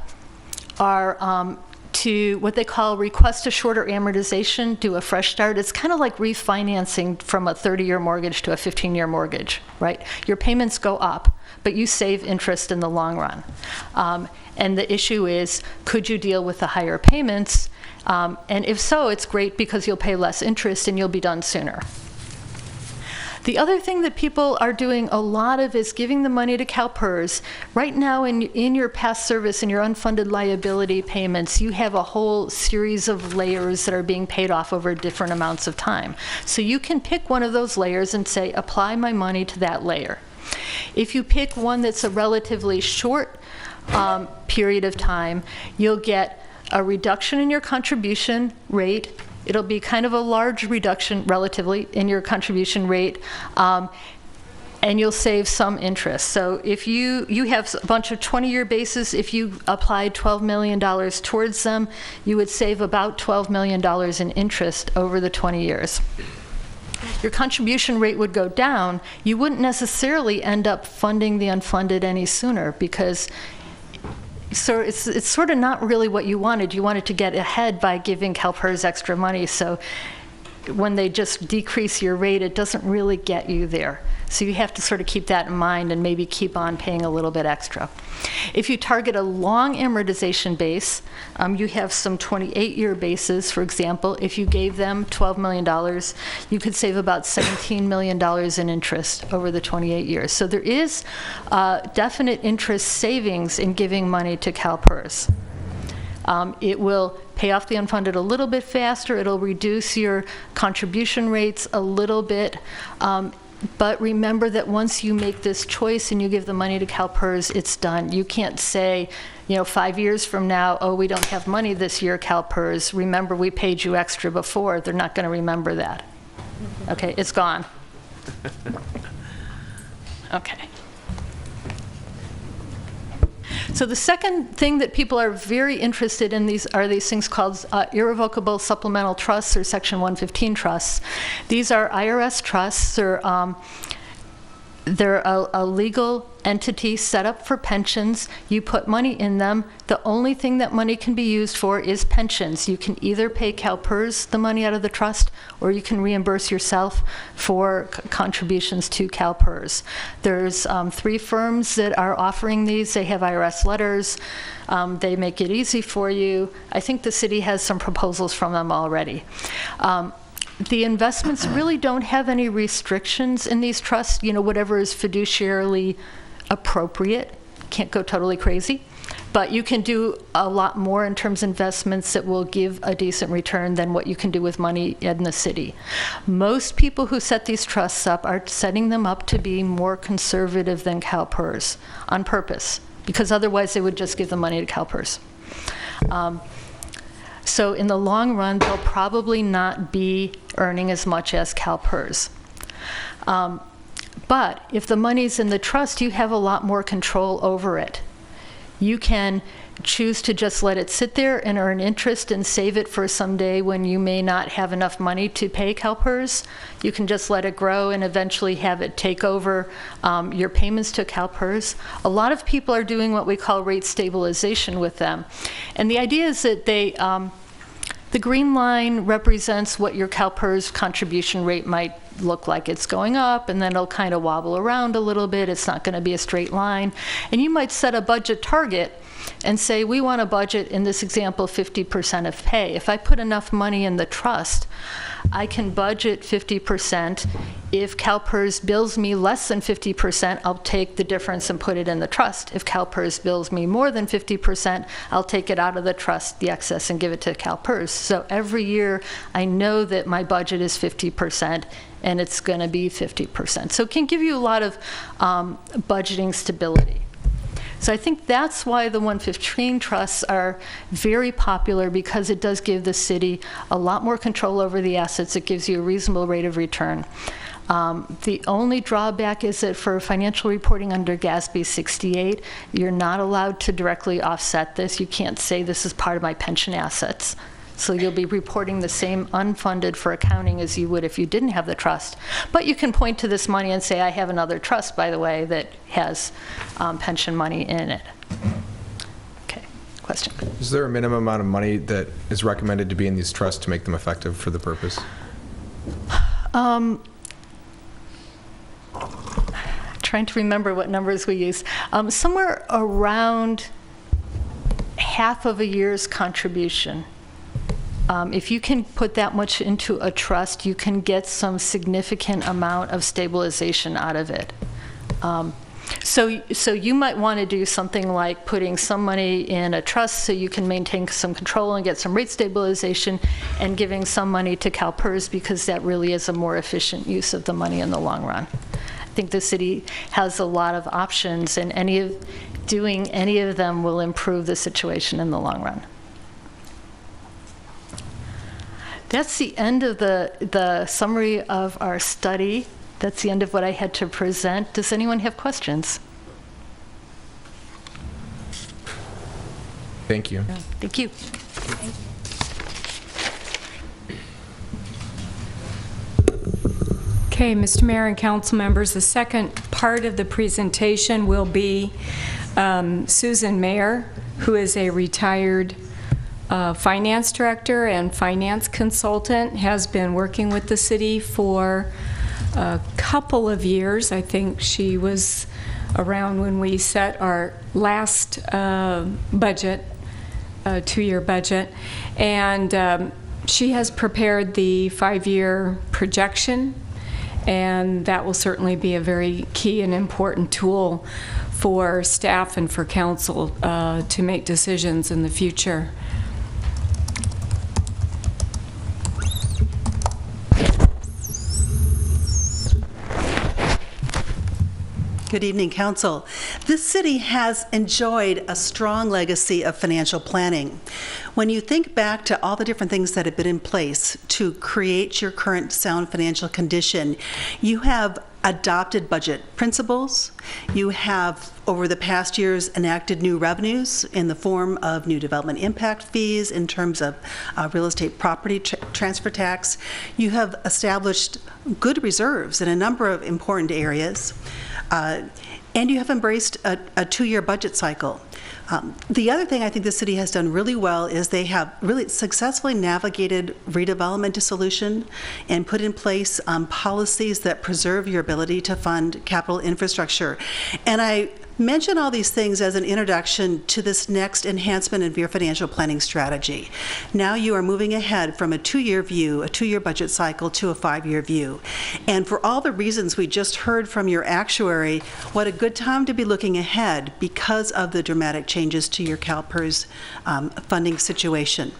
are to what they call request a shorter amortization, do a fresh start. It's kind of like refinancing from a 30-year mortgage to a 15-year mortgage, right? Your payments go up, but you save interest in the long run. And the issue is, could you deal with the higher payments? And if so, it's great because you'll pay less interest and you'll be done sooner. The other thing that people are doing a lot of is giving the money to Calpers. Right now in your past service and your unfunded liability payments, you have a whole series of layers that are being paid off over different amounts of time. So you can pick one of those layers and say, apply my money to that layer. If you pick one that's a relatively short period of time, you'll get a reduction in your contribution rate. It'll be kind of a large reduction relatively in your contribution rate, and you'll save some interest. So if you have a bunch of 20-year bases, if you applied $12 million towards them, you would save about $12 million in interest over the 20 years. Your contribution rate would go down. You wouldn't necessarily end up funding the unfunded any sooner, because so it's sort of not really what you wanted. You wanted to get ahead by giving Calpers extra money. So when they just decrease your rate, it doesn't really get you there. So you have to sort of keep that in mind and maybe keep on paying a little bit extra. If you target a long amortization base, you have some 28-year bases, for example. If you gave them $12 million, you could save about $17 million in interest over the 28 years. So there is definite interest savings in giving money to Calpers. It will pay off the unfunded a little bit faster. It'll reduce your contribution rates a little bit. But remember that once you make this choice and you give the money to Calpers, it's done. You can't say, 5 years from now, oh, we don't have money this year, Calpers. Remember, we paid you extra before. They're not going to remember that. Okay, it's gone. Okay. So the second thing that people are very interested in are these things called irrevocable supplemental trusts, or Section 115 trusts. These are IRS trusts. They're a legal entity set up for pensions. You put money in them. The only thing that money can be used for is pensions. You can either pay Calpers the money out of the trust, or you can reimburse yourself for contributions to Calpers. There's 3 firms that are offering these. They have IRS letters. They make it easy for you. I think the city has some proposals from them already. The investments really don't have any restrictions in these trusts, whatever is fiduciarily appropriate. Can't go totally crazy. But you can do a lot more in terms of investments that will give a decent return than what you can do with money in the city. Most people who set these trusts up are setting them up to be more conservative than Calpers on purpose, because otherwise they would just give the money to Calpers. So in the long run, they'll probably not be earning as much as Calpers. But if the money's in the trust, you have a lot more control over it. You can choose to just let it sit there and earn interest and save it for someday when you may not have enough money to pay Calpers. You can just let it grow and eventually have it take over your payments to Calpers. A lot of people are doing what we call rate stabilization with them. And the idea is that the green line represents what your Calpers contribution rate might look like it's going up, and then it'll kind of wobble around a little bit. It's not going to be a straight line. And you might set a budget target and say, we want to budget, in this example, 50% of pay. If I put enough money in the trust, I can budget 50%. If CalPERS bills me less than 50%, I'll take the difference and put it in the trust. If CalPERS bills me more than 50%, I'll take it out of the trust, the excess, and give it to CalPERS. So every year, I know that my budget is 50%, and it's going to be 50%. So it can give you a lot of budgeting stability. So I think that's why the 115 trusts are very popular, because it does give the city a lot more control over the assets. It gives you a reasonable rate of return. The only drawback is that for financial reporting under GASB 68, you're not allowed to directly offset this. You can't say this is part of my pension assets. So you'll be reporting the same unfunded for accounting as you would if you didn't have the trust. But you can point to this money and say, I have another trust, by the way, that has pension money in it. Okay, question. Is there a minimum amount of money that is recommended to be in these trusts to make them effective for the purpose? Trying to remember what numbers we use. Somewhere around half of a year's contribution. If you can put that much into a trust, you can get some significant amount of stabilization out of it. So you might want to do something like putting some money in a trust so you can maintain some control and get some rate stabilization, and giving some money to CalPERS, because that really is a more efficient use of the money in the long run. I think the city has a lot of options, and doing any of them will improve the situation in the long run. That's the end of the summary of our study. That's the end of what I had to present. Does anyone have questions? Thank you. Thank you. Okay, Mr. Mayor and council members, the second part of the presentation will be Susan Mayer, who is a retired finance director and finance consultant, has been working with the city for a couple of years. I think she was around when we set our last budget, two-year budget, and she has prepared the 5-year projection, and that will certainly be a very key and important tool for staff and for council to make decisions in the future. Good evening, Council. This city has enjoyed a strong legacy of financial planning. When you think back to all the different things that have been in place to create your current sound financial condition, you have adopted budget principles. You have, over the past years, enacted new revenues in the form of new development impact fees, in terms of real estate property transfer tax. You have established good reserves in a number of important areas. And you have embraced a 2-year budget cycle. The other thing I think the city has done really well is they have really successfully navigated redevelopment dissolution and put in place policies that preserve your ability to fund capital infrastructure. And I mention all these things as an introduction to this next enhancement of your financial planning strategy. Now you are moving ahead from a 2-year view, a 2-year budget cycle, to a 5-year view. And for all the reasons we just heard from your actuary, what a good time to be looking ahead because of the dramatic changes to your CalPERS funding situation.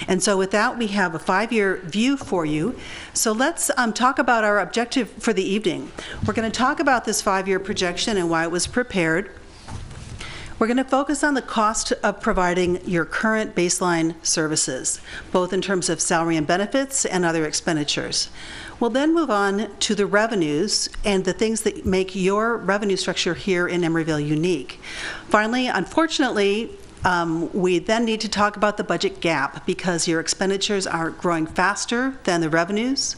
And so with that, we have a 5-year view for you. So let's talk about our objective for the evening. We're going to talk about this 5-year projection and why it was prepared. We're going to focus on the cost of providing your current baseline services, both in terms of salary and benefits and other expenditures. We'll then move on to the revenues and the things that make your revenue structure here in Emeryville unique. Finally, unfortunately, we then need to talk about the budget gap, because your expenditures are growing faster than the revenues.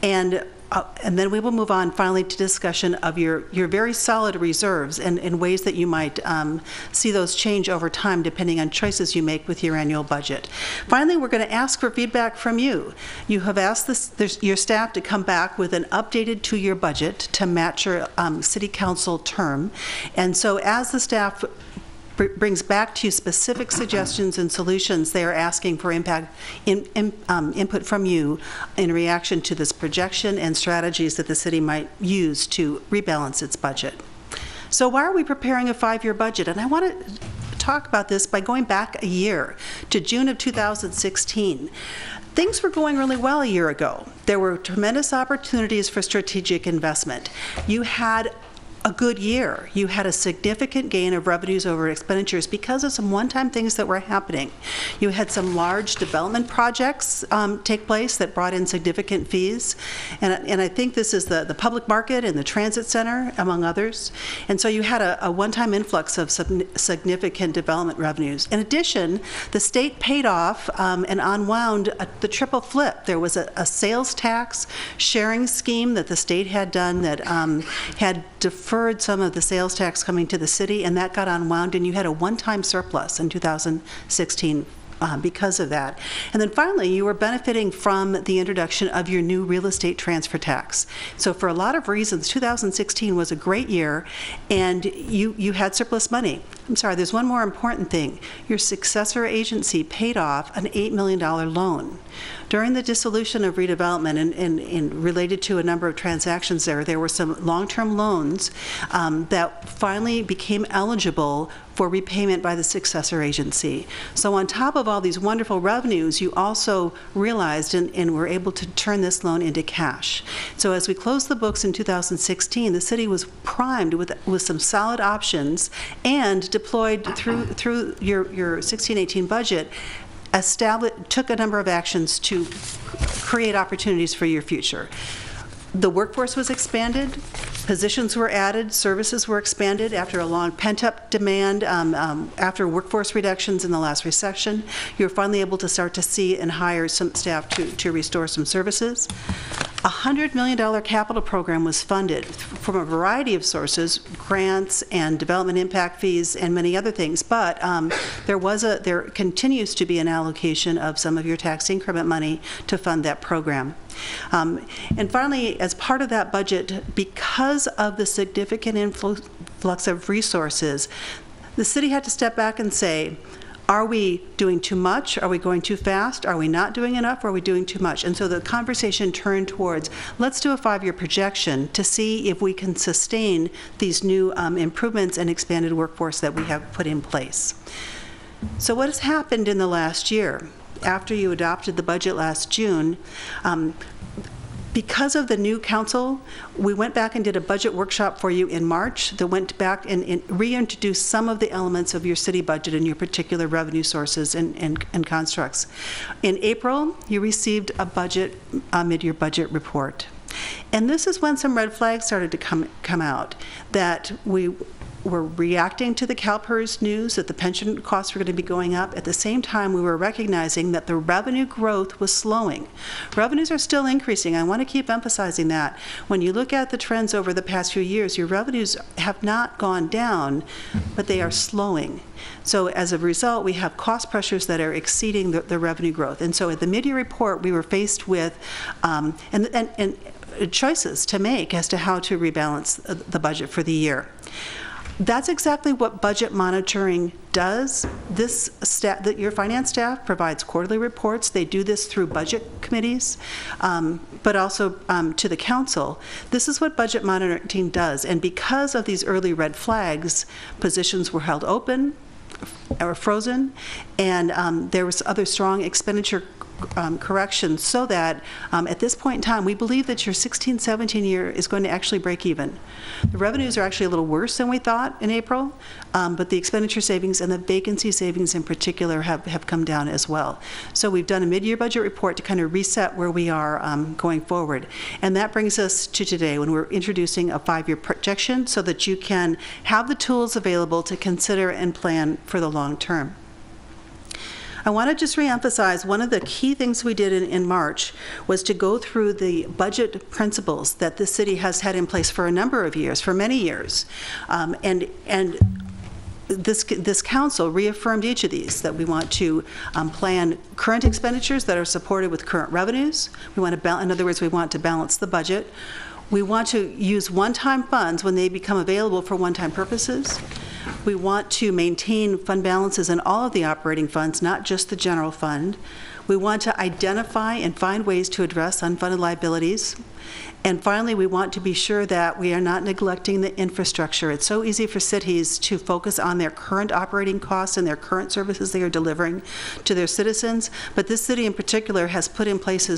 And And then we will move on finally to discussion of your very solid reserves and ways that you might see those change over time depending on choices you make with your annual budget. Finally, we're going to ask for feedback from you. You have asked your staff to come back with an updated two-year budget to match your city council term. And so as the staff brings back to you specific suggestions and solutions, they are asking for input from you in reaction to this projection and strategies that the city might use to rebalance its budget. So why are we preparing a 5-year budget? And I want to talk about this by going back a year to June of 2016. Things were going really well a year ago. There were tremendous opportunities for strategic investment. You had a good year. You had a significant gain of revenues over expenditures because of some one-time things that were happening. You had some large development projects take place that brought in significant fees, and I think this is the public market and the transit center, among others. And so you had a one-time influx of significant development revenues. In addition, the state paid off and unwound the triple flip. There was a sales tax sharing scheme that the state had done that had deferred some of the sales tax coming to the city, and that got unwound, and you had a one-time surplus in 2016 because of that. And then finally, you were benefiting from the introduction of your new real estate transfer tax. So for a lot of reasons, 2016 was a great year, and you had surplus money. I'm sorry, there's one more important thing. Your successor agency paid off an $8 million loan. During the dissolution of redevelopment and related to a number of transactions there were some long-term loans that finally became eligible for repayment by the successor agency. So on top of all these wonderful revenues, you also realized and were able to turn this loan into cash. So as we closed the books in 2016, the city was primed with some solid options and deployed through your 16-18 budget, took a number of actions to create opportunities for your future. The workforce was expanded, positions were added, services were expanded after a long pent-up demand after workforce reductions in the last recession. You were finally able to start to see and hire some staff to restore some services. A $100 million capital program was funded from a variety of sources, grants and development impact fees and many other things, but there continues to be an allocation of some of your tax increment money to fund that program. And finally, as part of that budget, because of the significant influx of resources, the city had to step back and say, are we doing too much? Are we going too fast? Are we not doing enough? Are we doing too much? And so the conversation turned towards, let's do a 5-year projection to see if we can sustain these new improvements and expanded workforce that we have put in place. So what has happened in the last year? After you adopted the budget last June, because of the new council, we went back and did a budget workshop for you in March that went back and reintroduced some of the elements of your city budget and your particular revenue sources and constructs. In April, you received a mid-year budget report. And this is when some red flags started to come out, that we were reacting to the Calpers news that the pension costs were going to be going up. At the same time, we were recognizing that the revenue growth was slowing. Revenues are still increasing. I want to keep emphasizing that. When you look at the trends over the past few years, your revenues have not gone down, but they are slowing. So as a result, we have cost pressures that are exceeding the revenue growth. And so at the mid-year report, we were faced with choices to make as to how to rebalance the budget for the year. That's exactly what budget monitoring does. Your finance staff provides quarterly reports. They do this through budget committees, but also to the council. This is what budget monitoring does. And because of these early red flags, positions were held open or frozen, and there was other strong expenditure corrections, so that at this point in time, we believe that your 16-17 year is going to actually break even. The revenues are actually a little worse than we thought in April, but the expenditure savings and the vacancy savings in particular have come down as well. So we've done a mid-year budget report to kind of reset where we are going forward. And that brings us to today, when we're introducing a 5-year projection so that you can have the tools available to consider and plan for the long term. I want to just reemphasize, one of the key things we did in March was to go through the budget principles that the city has had in place for a number of years, for many years. And this council reaffirmed each of these, that we want to plan current expenditures that are supported with current revenues. We want to, in other words, we want to balance the budget. We want to use one-time funds when they become available for one-time purposes. We want to maintain fund balances in all of the operating funds, not just the general fund. We want to identify and find ways to address unfunded liabilities. And finally, we want to be sure that we are not neglecting the infrastructure. It's so easy for cities to focus on their current operating costs and their current services they are delivering to their citizens, but this city in particular has put in place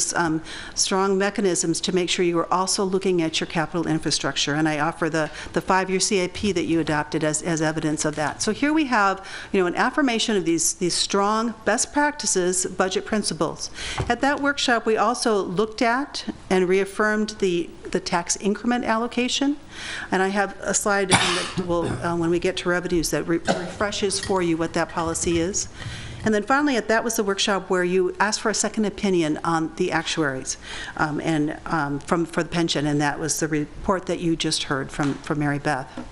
strong mechanisms to make sure you are also looking at your capital infrastructure, and I offer the 5-year CIP that you adopted as evidence of that. So here we have, an affirmation of these strong best practices, budget principles. At that workshop, we also looked at and reaffirmed the tax increment allocation, and I have a slide that will, when we get to revenues, that refreshes for you what that policy is. And then finally, that was the workshop where you asked for a second opinion on the actuaries for the pension, and that was the report that you just heard from Mary Beth.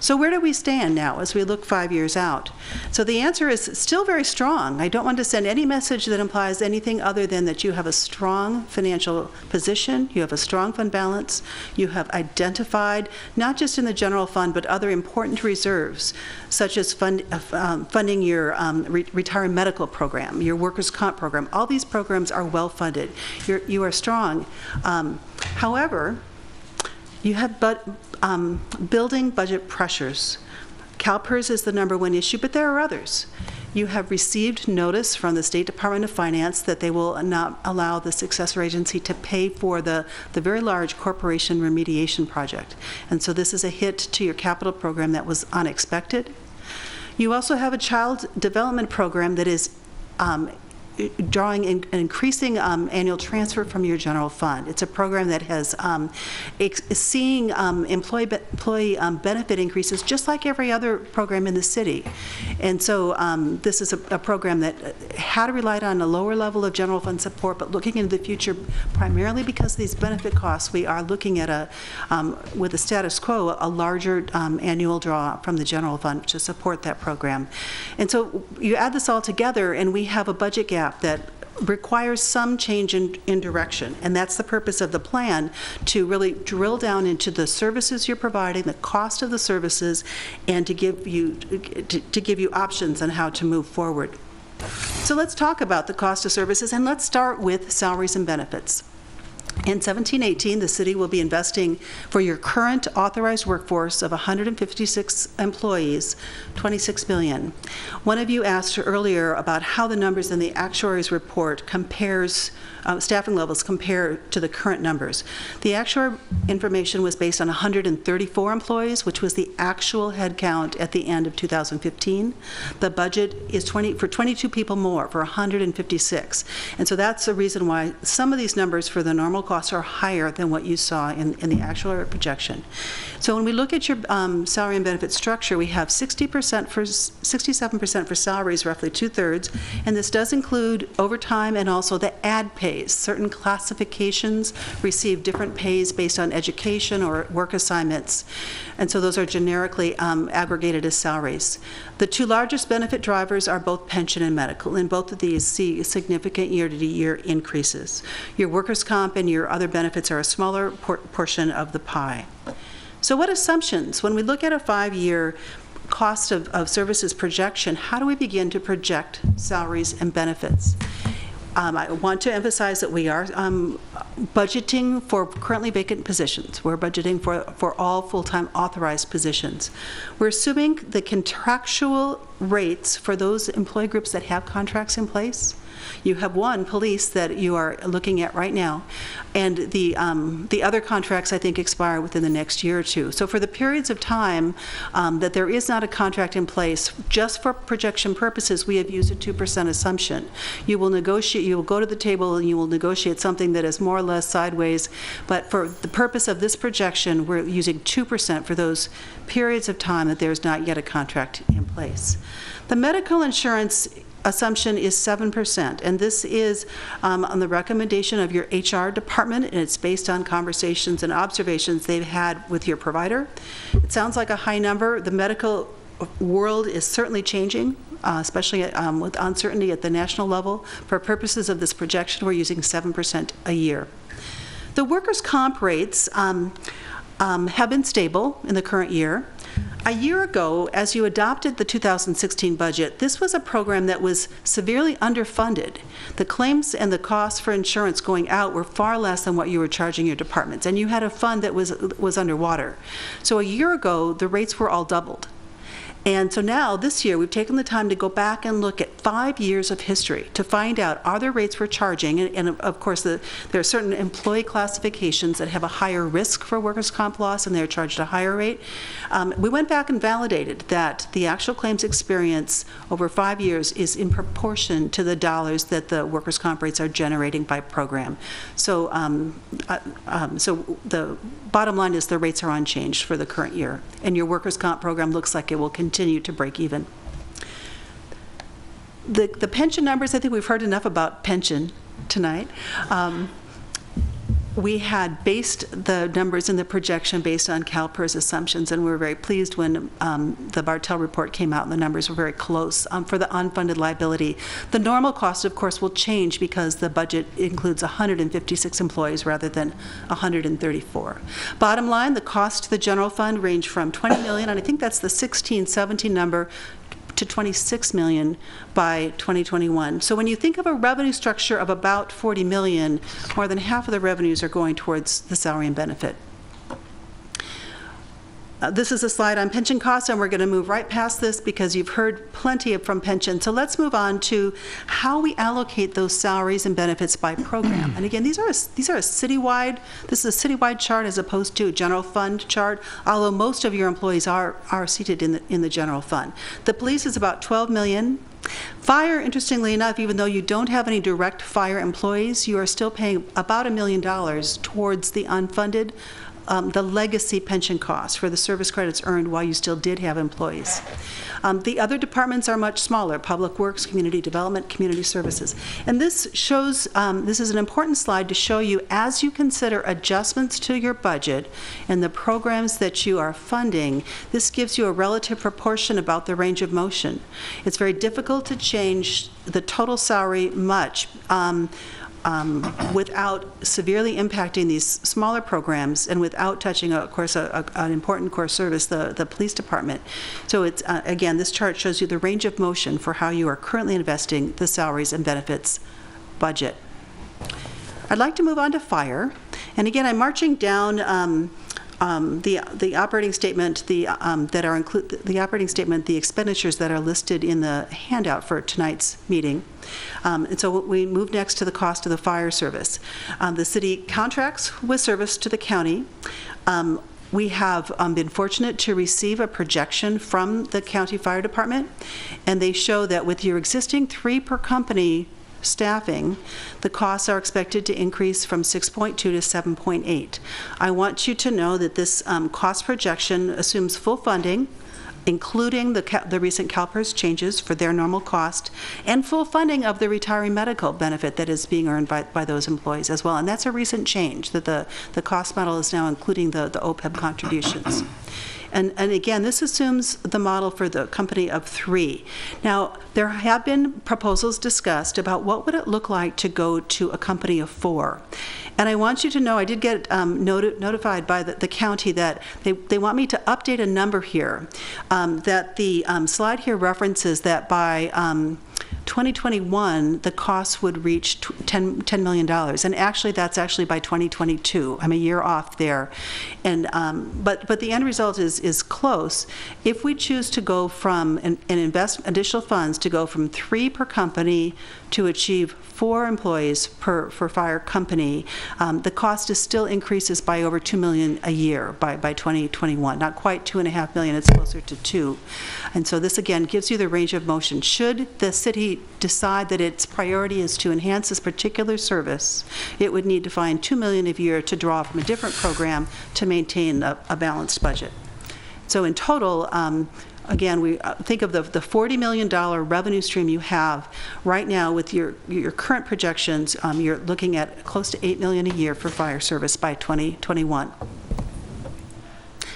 So where do we stand now as we look 5 years out? So the answer is still very strong. I don't want to send any message that implies anything other than that you have a strong financial position, you have a strong fund balance, you have identified, not just in the general fund, but other important reserves, such as funding your retirement medical program, your workers' comp program. All these programs are well funded. You are strong. However, you have building budget pressures. Calpers is the #1 issue, but there are others. You have received notice from the State Department of Finance that they will not allow the successor agency to pay for the very large corporation remediation project. And so this is a hit to your capital program that was unexpected. You also have a child development program that is drawing an increasing annual transfer from your general fund. It's a program that has seeing employee benefit increases just like every other program in the city. And so this is a program that had relied on a lower level of general fund support, but looking into the future, primarily because of these benefit costs, we are looking at with the status quo, a larger annual draw from the general fund to support that program. And so you add this all together, and we have a budget gap that requires some change in direction, and that's the purpose of the plan, to really drill down into the services you're providing, the cost of the services, and to give you options on how to move forward. So let's talk about the cost of services, and let's start with salaries and benefits. In 17-18, the city will be investing for your current authorized workforce of 156 employees, $26 million. One of you asked earlier about how the numbers in the actuary's report staffing levels compare to the current numbers. The actual information was based on 134 employees, which was the actual headcount at the end of 2015. The budget is for 22 people more, for 156. And so that's the reason why some of these numbers for the normal costs are higher than what you saw in the actual projection. So when we look at your salary and benefit structure, we have 67% for salaries, roughly 2/3, and this does include overtime and also the ad pays. Certain classifications receive different pays based on education or work assignments, and so those are generically aggregated as salaries. The two largest benefit drivers are both pension and medical, and both of these see significant year-to-year increases. Your workers' comp and your other benefits are a smaller portion of the pie. So what assumptions? When we look at a 5-year cost of services projection, how do we begin to project salaries and benefits? I want to emphasize that we are budgeting for currently vacant positions. We're budgeting for all full-time authorized positions. We're assuming the contractual rates for those employee groups that have contracts in place. You have one, police, that you are looking at right now, and the other contracts, I think, expire within the next year or two. So for the periods of time that there is not a contract in place, just for projection purposes, we have used a 2% assumption. You will negotiate, you will go to the table and you will negotiate something that is more or less sideways, but for the purpose of this projection, we're using 2% for those periods of time that there's not yet a contract in place. The medical insurance assumption is 7%, and this is on the recommendation of your HR department, and it's based on conversations and observations they've had with your provider. It sounds like a high number. The medical world is certainly changing, especially with uncertainty at the national level. For purposes of this projection, we're using 7% a year. The workers' comp rates have been stable in the current year. A year ago, as you adopted the 2016 budget, this was a program that was severely underfunded. The claims and the costs for insurance going out were far less than what you were charging your departments, and you had a fund that was underwater. So a year ago, the rates were all doubled. And so now, this year, we've taken the time to go back and look at 5 years of history to find out, are there rates we're charging? And of course, there are certain employee classifications that have a higher risk for workers' comp loss, and they're charged a higher rate. We went back and validated that the actual claims experience over 5 years is in proportion to the dollars that the workers' comp rates are generating by program. So, so the bottom line is the rates are unchanged for the current year, and your workers' comp program looks like it will continue to break even. The pension numbers, I think we've heard enough about pension tonight. We had based the numbers in the projection based on Calpers assumptions, and we were very pleased when the Bartell report came out and the numbers were very close for the unfunded liability. The normal cost, of course, will change because the budget includes 156 employees rather than 134. Bottom line, the cost to the general fund range from $20 million, and I think that's the 16-17 number, to $26 million by 2021. So when you think of a revenue structure of about $40 million, more than half of the revenues are going towards the salary and benefit. This is a slide on pension costs, and we're going to move right past this because you've heard plenty from pension. So let's move on to how we allocate those salaries and benefits by program. And again, these are a citywide. This is a citywide chart as opposed to a general fund chart. Although most of your employees are seated in the general fund. The police is about $12 million. Fire, interestingly enough, even though you don't have any direct fire employees, you are still paying about $1 million towards the unfunded. The legacy pension costs for the service credits earned while you still did have employees. The other departments are much smaller: Public Works, Community Development, Community Services. And this shows, this is an important slide to show you, as you consider adjustments to your budget and the programs that you are funding, this gives you a relative proportion about the range of motion. It's very difficult to change the total salary much without severely impacting these smaller programs and without touching, of course, an important core service, the police department. So it's, again, this chart shows you the range of motion for how you are currently investing the salaries and benefits budget. I'd like to move on to fire. And again, I'm marching down the operating statement, the operating statement, the expenditures that are listed in the handout for tonight's meeting. And so we move next to the cost of the fire service. The city contracts with service to the county. We have been fortunate to receive a projection from the county fire department, and they show that with your existing 3 per company staffing, the costs are expected to increase from 6.2 to 7.8. I want you to know that this cost projection assumes full funding, including the recent Calpers changes for their normal cost, and full funding of the retiree medical benefit that is being earned by those employees as well. And that's a recent change, that the cost model is now including the OPEB contributions. And again, this assumes the model for the company of 3. Now, there have been proposals discussed about what would it look like to go to a company of 4. And I want you to know, I did get notified by the county that they want me to update a number here, that the slide here references that by 2021, the costs would reach $10 million. And actually, that's actually by 2022. I'm a year off there. And but the end result is close. If we choose to go from and invest additional funds to go from 3 per company to achieve 4 employees per fire company, the cost still increases by over $2 million a year by 2021. Not quite $2.5 million, it's closer to 2. And so this again gives you the range of motion. Should the city decide that its priority is to enhance this particular service, it would need to find $2 million a year to draw from a different program to maintain a balanced budget. So in total, Again, we think of the $40 million revenue stream you have right now with your current projections. You're looking at close to $8 million a year for fire service by 2021.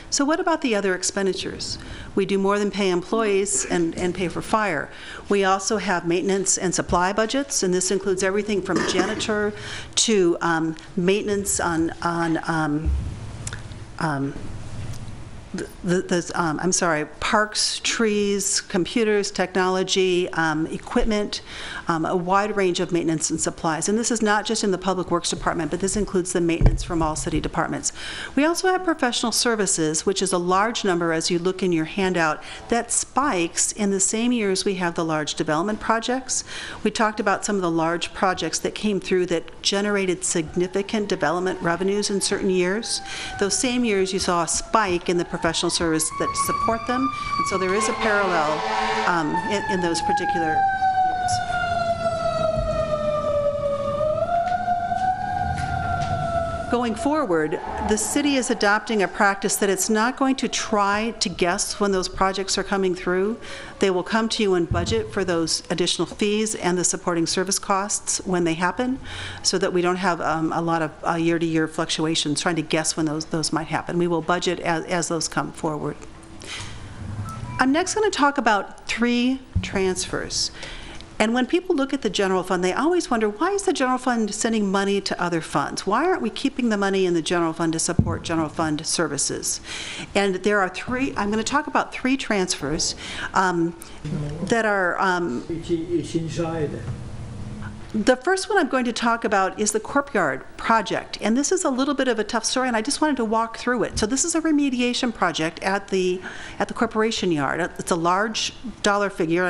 So what about the other expenditures? We do more than pay employees and pay for fire. We also have maintenance and supply budgets, and this includes everything from janitor to maintenance on parks, trees, computers, technology, equipment, a wide range of maintenance and supplies. And this is not just in the Public Works Department, but this includes the maintenance from all city departments. We also have professional services, which is a large number as you look in your handout, that spikes in the same years we have the large development projects. We talked about some of the large projects that came through that generated significant development revenues in certain years. Those same years you saw a spike in the professional service that support them, and so there is a parallel in those particular years. Going forward, the city is adopting a practice that it's not going to try to guess when those projects are coming through. They will come to you and budget for those additional fees and the supporting service costs when they happen, so that we don't have a lot of year-to-year fluctuations trying to guess when those might happen. We will budget as those come forward. I'm next going to talk about 3 transfers. And when people look at the general fund, they always wonder, why is the general fund sending money to other funds? Why aren't we keeping the money in the general fund to support general fund services? And there are 3, I'm going to talk about 3 transfers that are... It's inside. The first one I'm going to talk about is the Courtyard Project, and this is a little bit of a tough story, and I just wanted to walk through it. So this is a remediation project at the Corporation Yard. It's a large dollar figure.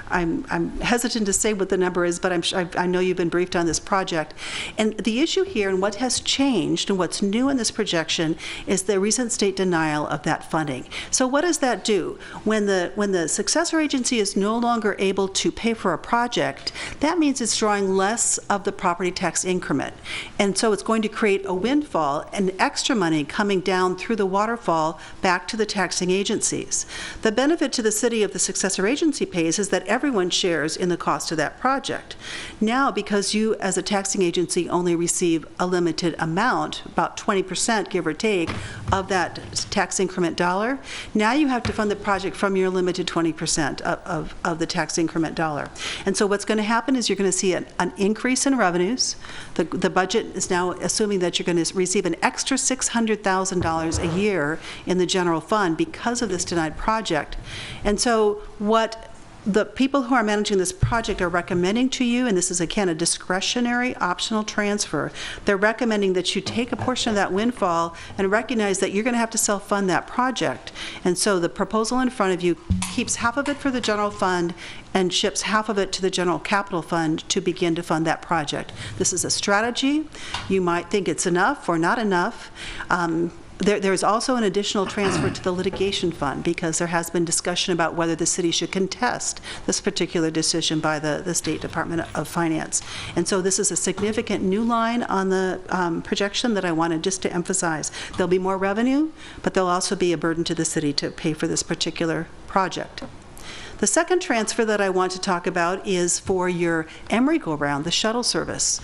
I'm hesitant to say what the number is, but I know you've been briefed on this project. And the issue here and what has changed and what's new in this projection is the recent state denial of that funding. So what does that do? When the successor agency is no longer able to pay for a project, that means it's drawing less of the property tax increment. And so it's going to create a windfall and extra money coming down through the waterfall back to the taxing agencies. The benefit to the city of the successor agency pays is that everyone shares in the cost of that project. Now, because you as a taxing agency only receive a limited amount, about 20%, give or take, of that tax increment dollar, now you have to fund the project from your limited 20% of the tax increment dollar. And so what's going to happen is you're going to see an increase in revenues. The budget is now assuming that you're going to receive an extra $600,000 a year in the general fund because of this denied project. And so what the people who are managing this project are recommending to you, and this is again a discretionary optional transfer, they're recommending that you take a portion of that windfall and recognize that you're going to have to self-fund that project. And so the proposal in front of you keeps half of it for the general fund and ships half of it to the general capital fund to begin to fund that project. This is a strategy. You might think it's enough or not enough. There's also an additional transfer to the litigation fund because there has been discussion about whether the city should contest this particular decision by the State Department of Finance. And so this is a significant new line on the projection that I wanted just to emphasize. There'll be more revenue, but there'll also be a burden to the city to pay for this particular project. The second transfer that I want to talk about is for your Emeryville round, the shuttle service.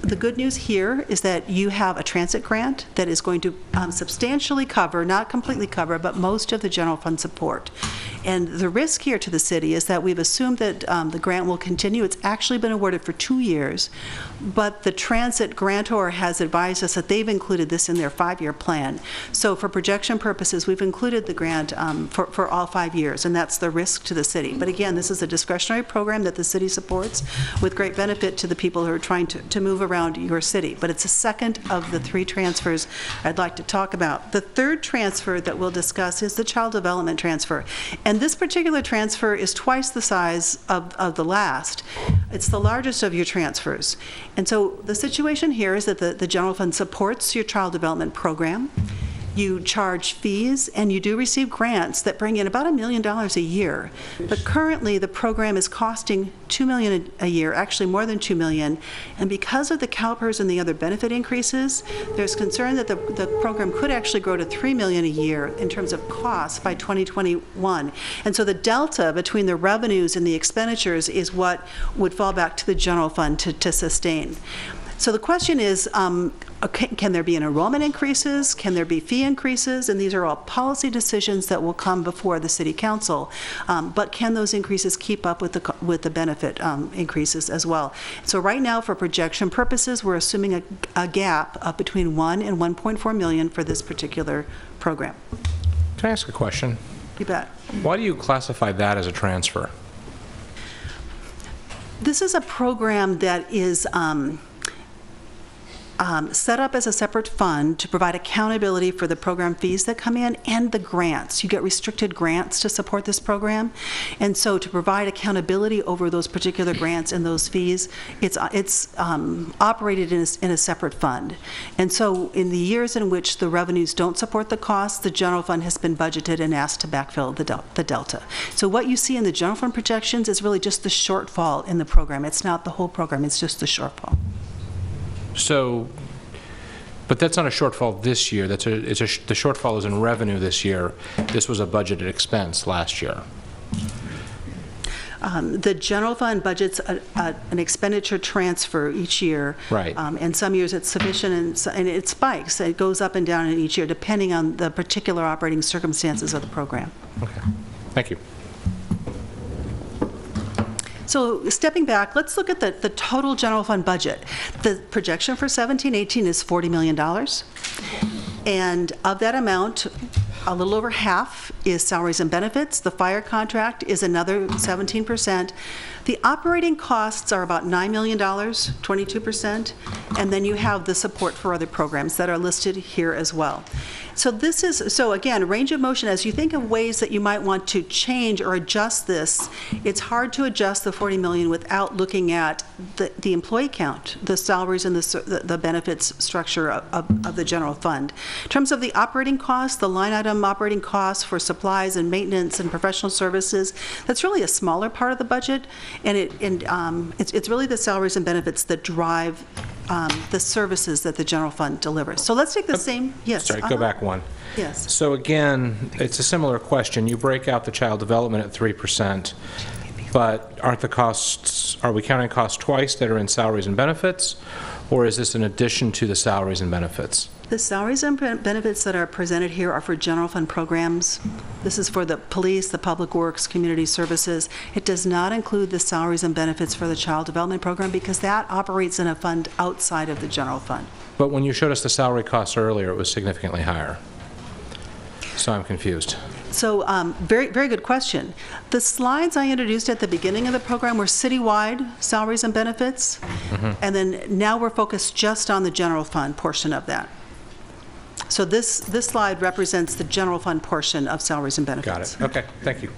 The good news here is that you have a transit grant that is going to substantially cover, not completely cover, but most of the general fund support. And the risk here to the city is that we've assumed that the grant will continue. It's actually been awarded for 2 years, but the transit grantor has advised us that they've included this in their 5-year plan. So for projection purposes, we've included the grant for all 5 years, and that's the risk to the city. But again, this is a discretionary program that the city supports with great benefit to the people who are trying to move around your city. But it's the second of the 3 transfers I'd like to talk about. The third transfer that we'll discuss is the child development transfer. And this particular transfer is twice the size of the last. It's the largest of your transfers. And so the situation here is that the general fund supports your child development program. You charge fees, and you do receive grants that bring in about $1 million a year. But currently, the program is costing $2 million a year, actually more than $2 million. And because of the CalPERS and the other benefit increases, there's concern that the program could actually grow to $3 million a year in terms of costs by 2021. And so the delta between the revenues and the expenditures is what would fall back to the general fund to sustain. So the question is, can there be enrollment increases? Can there be fee increases? And these are all policy decisions that will come before the City Council. But can those increases keep up with the benefit increases as well? So right now, for projection purposes, we're assuming a gap of between 1 and 1.4 million for this particular program. Can I ask a question? You bet. Why do you classify that as a transfer? This is a program that is set up as a separate fund to provide accountability for the program fees that come in and the grants. You get restricted grants to support this program. And so to provide accountability over those particular grants and those fees, it's operated in a separate fund. And so in the years in which the revenues don't support the costs, the general fund has been budgeted and asked to backfill the delta. So what you see in the general fund projections is really just the shortfall in the program. It's not the whole program, it's just the shortfall. So, but that's not a shortfall this year. The shortfall is in revenue this year. This was a budgeted expense last year. The general fund budgets an expenditure transfer each year. Right. And some years it's sufficient and it spikes. It goes up and down in each year depending on the particular operating circumstances of the program. Okay. Thank you. So stepping back, let's look at the total general fund budget. The projection for 17-18 is $40 million. And of that amount, a little over half is salaries and benefits. The fire contract is another 17%. The operating costs are about $9 million, 22%. And then you have the support for other programs that are listed here as well. So again, range of motion, as you think of ways that you might want to change or adjust this, it's hard to adjust the $40 million without looking at the employee count, the salaries and the benefits structure of the general fund. In terms of the operating costs, the line item operating costs for supplies and maintenance and professional services, that's really a smaller part of the budget, and it's really the salaries and benefits that drive the services that the general fund delivers. So let's take the same, yes. Sorry, go back one. Yes. So again, it's a similar question. You break out the child development at 3%, but aren't the costs, are we counting costs twice that are in salaries and benefits, or is this in addition to the salaries and benefits? The salaries and benefits that are presented here are for general fund programs. This is for the police, the public works, community services. It does not include the salaries and benefits for the child development program because that operates in a fund outside of the general fund. But when you showed us the salary costs earlier, it was significantly higher. So I'm confused. So very, very good question. The slides I introduced at the beginning of the program were citywide salaries and benefits, and then now we're focused just on the general fund portion of that. So this slide represents the general fund portion of salaries and benefits. Got it. Okay, thank you.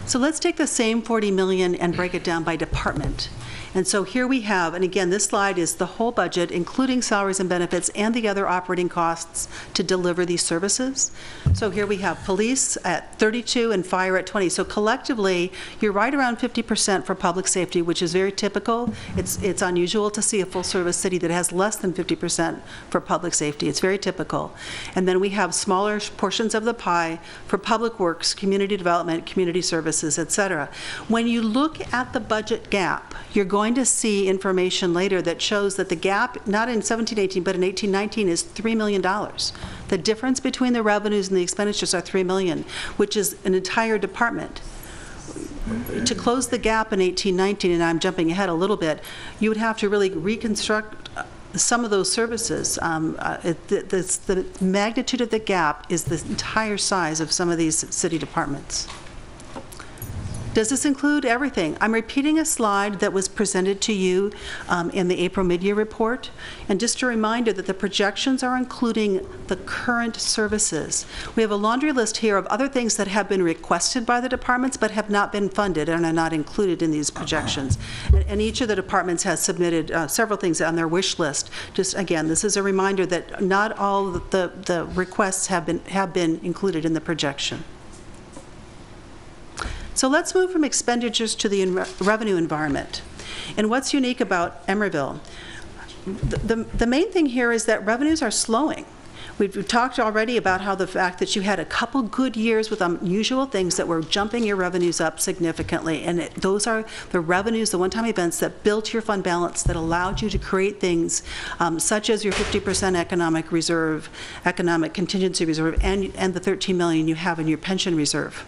So let's take the same 40 million and break it down by department. And so here we have, and again, this slide is the whole budget, including salaries and benefits and the other operating costs to deliver these services. So here we have police at 32 and fire at 20. So collectively, you're right around 50% for public safety, which is very typical. It's unusual to see a full-service city that has less than 50% for public safety. It's very typical. And then we have smaller portions of the pie for public works, community development, community services, et cetera. When you look at the budget gap, you're going to see information later that shows that the gap, not in 17-18, but in 18-19, is $3 million. The difference between the revenues and the expenditures are $3 million, which is an entire department. To close the gap in 18-19, and I'm jumping ahead a little bit, you would have to really reconstruct some of those services. The magnitude of the gap is the entire size of some of these city departments. Does this include everything? I'm repeating a slide that was presented to you in the April mid-year report. And just a reminder that the projections are including the current services. We have a laundry list here of other things that have been requested by the departments but have not been funded and are not included in these projections. And each of the departments has submitted several things on their wish list. Just again, this is a reminder that not all the requests have been included in the projection. So let's move from expenditures to the revenue environment. And what's unique about Emeryville? The main thing here is that revenues are slowing. We've talked already about how the fact that you had a couple good years with unusual things that were jumping your revenues up significantly. And those are the revenues, the one-time events that built your fund balance, that allowed you to create things such as your 50% economic reserve, economic contingency reserve, and the $13 million you have in your pension reserve.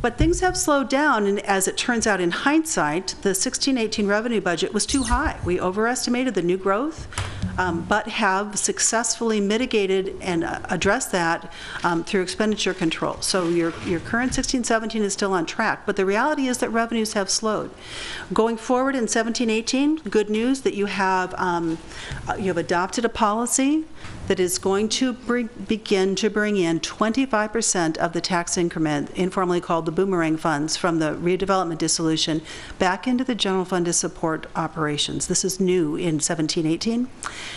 But things have slowed down, and as it turns out in hindsight, the 16-18 revenue budget was too high. We overestimated the new growth, but have successfully mitigated and addressed that through expenditure control. So your current 16-17 is still on track, but the reality is that revenues have slowed. Going forward in 17-18, good news that you have adopted a policy that is going to begin to bring in 25% of the tax increment, informally called the Boomerang funds, from the redevelopment dissolution back into the general fund to support operations. This is new in 17-18. And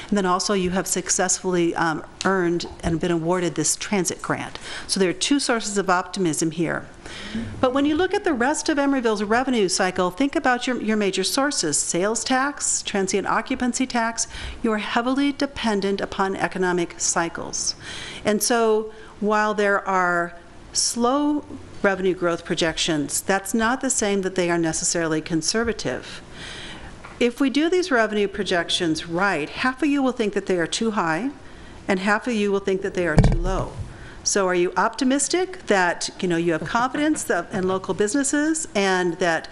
then also you have successfully earned and been awarded this transit grant. So there are two sources of optimism here. But when you look at the rest of Emeryville's revenue cycle, think about your major sources: sales tax, transient occupancy tax. You are heavily dependent upon economic cycles. And so while there are slow revenue growth projections, that's not the same that they are necessarily conservative. If we do these revenue projections right, half of you will think that they are too high, and half of you will think that they are too low. So are you optimistic that you have confidence in local businesses and that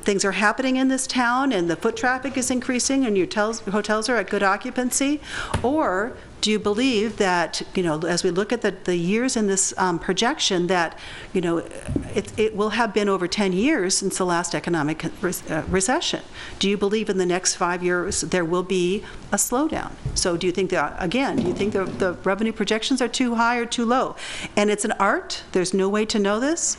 things are happening in this town and the foot traffic is increasing and your hotels are at good occupancy? Or do you believe that, as we look at the years in this projection, that, it will have been over 10 years since the last economic recession? Do you believe in the next 5 years there will be a slowdown? So do you think that, again, do you think the revenue projections are too high or too low? And it's an art. There's no way to know this.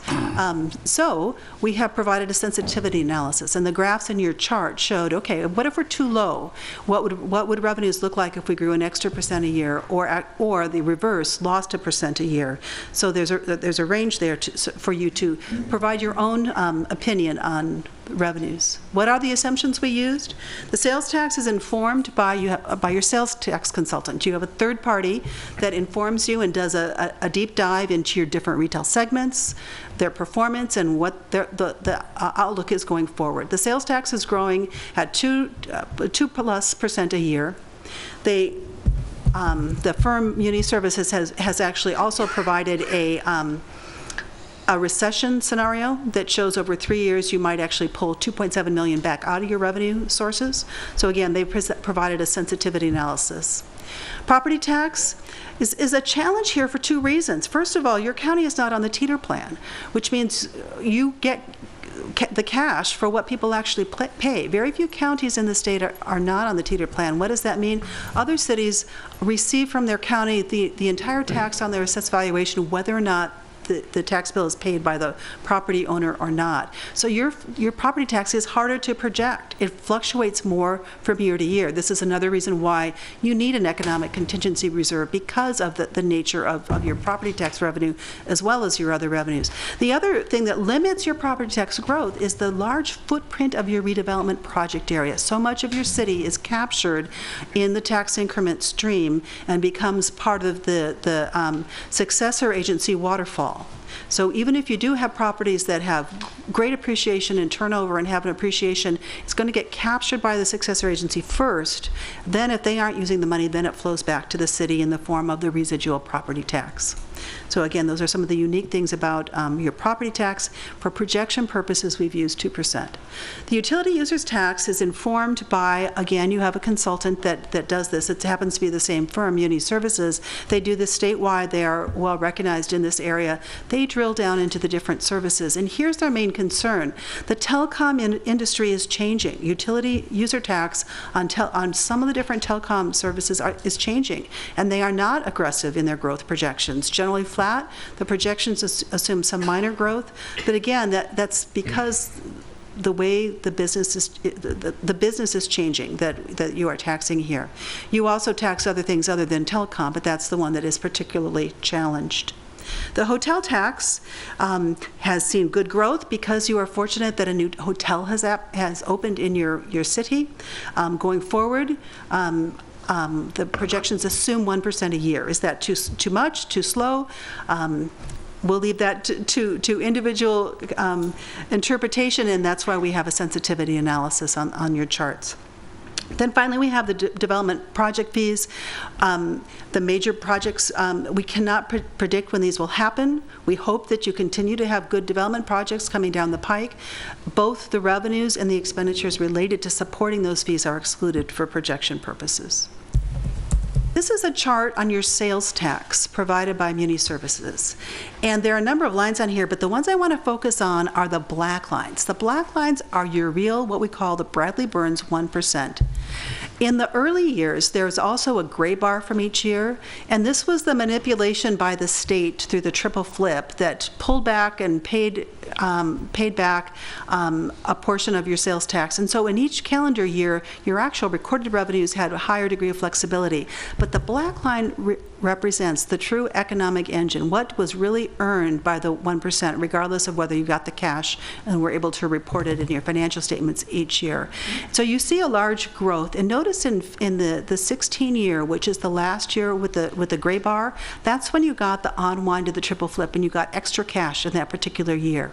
So we have provided a sensitivity analysis, and the graphs in your chart showed, okay, what if we're too low? What would revenues look like if we grew an extra % a year, or the reverse, lost a % a year? So there's a range there for you to provide your own opinion on revenues. What are the assumptions we used? The sales tax is informed by your sales tax consultant. You have a third party that informs you and does a deep dive into your different retail segments, their performance, and what the outlook is going forward. The sales tax is growing at 2+% a year. The firm Muni Services has actually also provided a recession scenario that shows over 3 years you might actually pull $2.7 million back out of your revenue sources. So again, they provided a sensitivity analysis. Property tax is a challenge here for 2 reasons. First of all, your county is not on the teeter plan, which means you get the cash for what people actually pay. Very few counties in the state are not on the teeter plan. What does that mean? Other cities receive from their county the entire tax on their assessed valuation, whether or not the tax bill is paid by the property owner or not. So your property tax is harder to project. It fluctuates more from year to year. This is another reason why you need an economic contingency reserve, because of the nature of your property tax revenue as well as your other revenues. The other thing that limits your property tax growth is the large footprint of your redevelopment project area. So much of your city is captured in the tax increment stream and becomes part of the successor agency waterfall. So even if you do have properties that have great appreciation and turnover and have an appreciation, it's going to get captured by the successor agency first. Then if they aren't using the money, then it flows back to the city in the form of the residual property tax. So again, those are some of the unique things about your property tax. For projection purposes, we've used 2%. The utility users tax is informed by, again, you have a consultant that does this. It happens to be the same firm, Uni Services. They do this statewide. They are well recognized in this area. They drill down into the different services. And here's their main concern. The telecom industry is changing. Utility user tax on some of the different telecom services is changing. And they are not aggressive in their growth projections. Generally flat. The projections assume some minor growth. But again, that's because the way the business is changing that you are taxing here. You also tax other things other than telecom, but that's the one that is particularly challenged. The hotel tax has seen good growth because you are fortunate that a new hotel has opened in your city. Going forward, the projections assume 1% a year. Is that too much, too slow? We'll leave that to individual interpretation, and that's why we have a sensitivity analysis on your charts. Then finally, we have the development project fees. The major projects, we cannot predict when these will happen. We hope that you continue to have good development projects coming down the pike. Both the revenues and the expenditures related to supporting those fees are excluded for projection purposes. This is a chart on your sales tax provided by Muni Services. And there are a number of lines on here, but the ones I want to focus on are the black lines. The black lines are your real, what we call the Bradley Burns 1%. In the early years, there's also a gray bar from each year, and this was the manipulation by the state through the triple flip that pulled back and paid back a portion of your sales tax. And so in each calendar year, your actual recorded revenues had a higher degree of flexibility. But the black line represents the true economic engine, what was really earned by the 1%, regardless of whether you got the cash and were able to report it in your financial statements each year. So you see a large growth. And notice in the 16 year, which is the last year with the gray bar, that's when you got the unwind of the triple flip and you got extra cash in that particular year.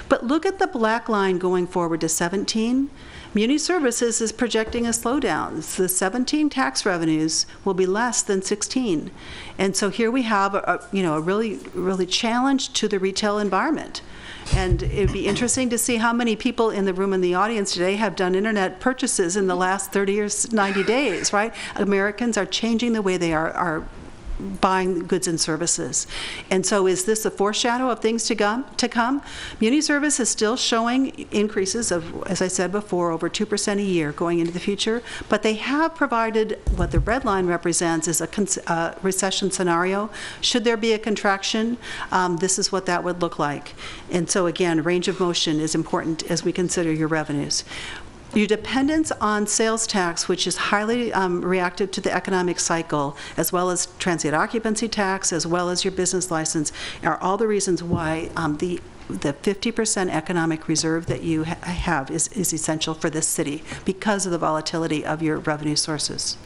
But look at the black line going forward to 17. Muni Services is projecting a slowdown. The 17 tax revenues will be less than 16. And so here we have a really challenge to the retail environment. And it'd be interesting to see how many people in the room in the audience today have done internet purchases in the last 30 or 90 days, right? Americans are changing the way they are buying goods and services. And so is this a foreshadow of things to come? Muni Service is still showing increases of, as I said before, over 2% a year going into the future, but they have provided what the red line represents is a recession scenario. Should there be a contraction, this is what that would look like. And so again, range of motion is important as we consider your revenues. Your dependence on sales tax, which is highly reactive to the economic cycle, as well as transient occupancy tax, as well as your business license, are all the reasons why the 50% economic reserve that you have is essential for this city because of the volatility of your revenue sources.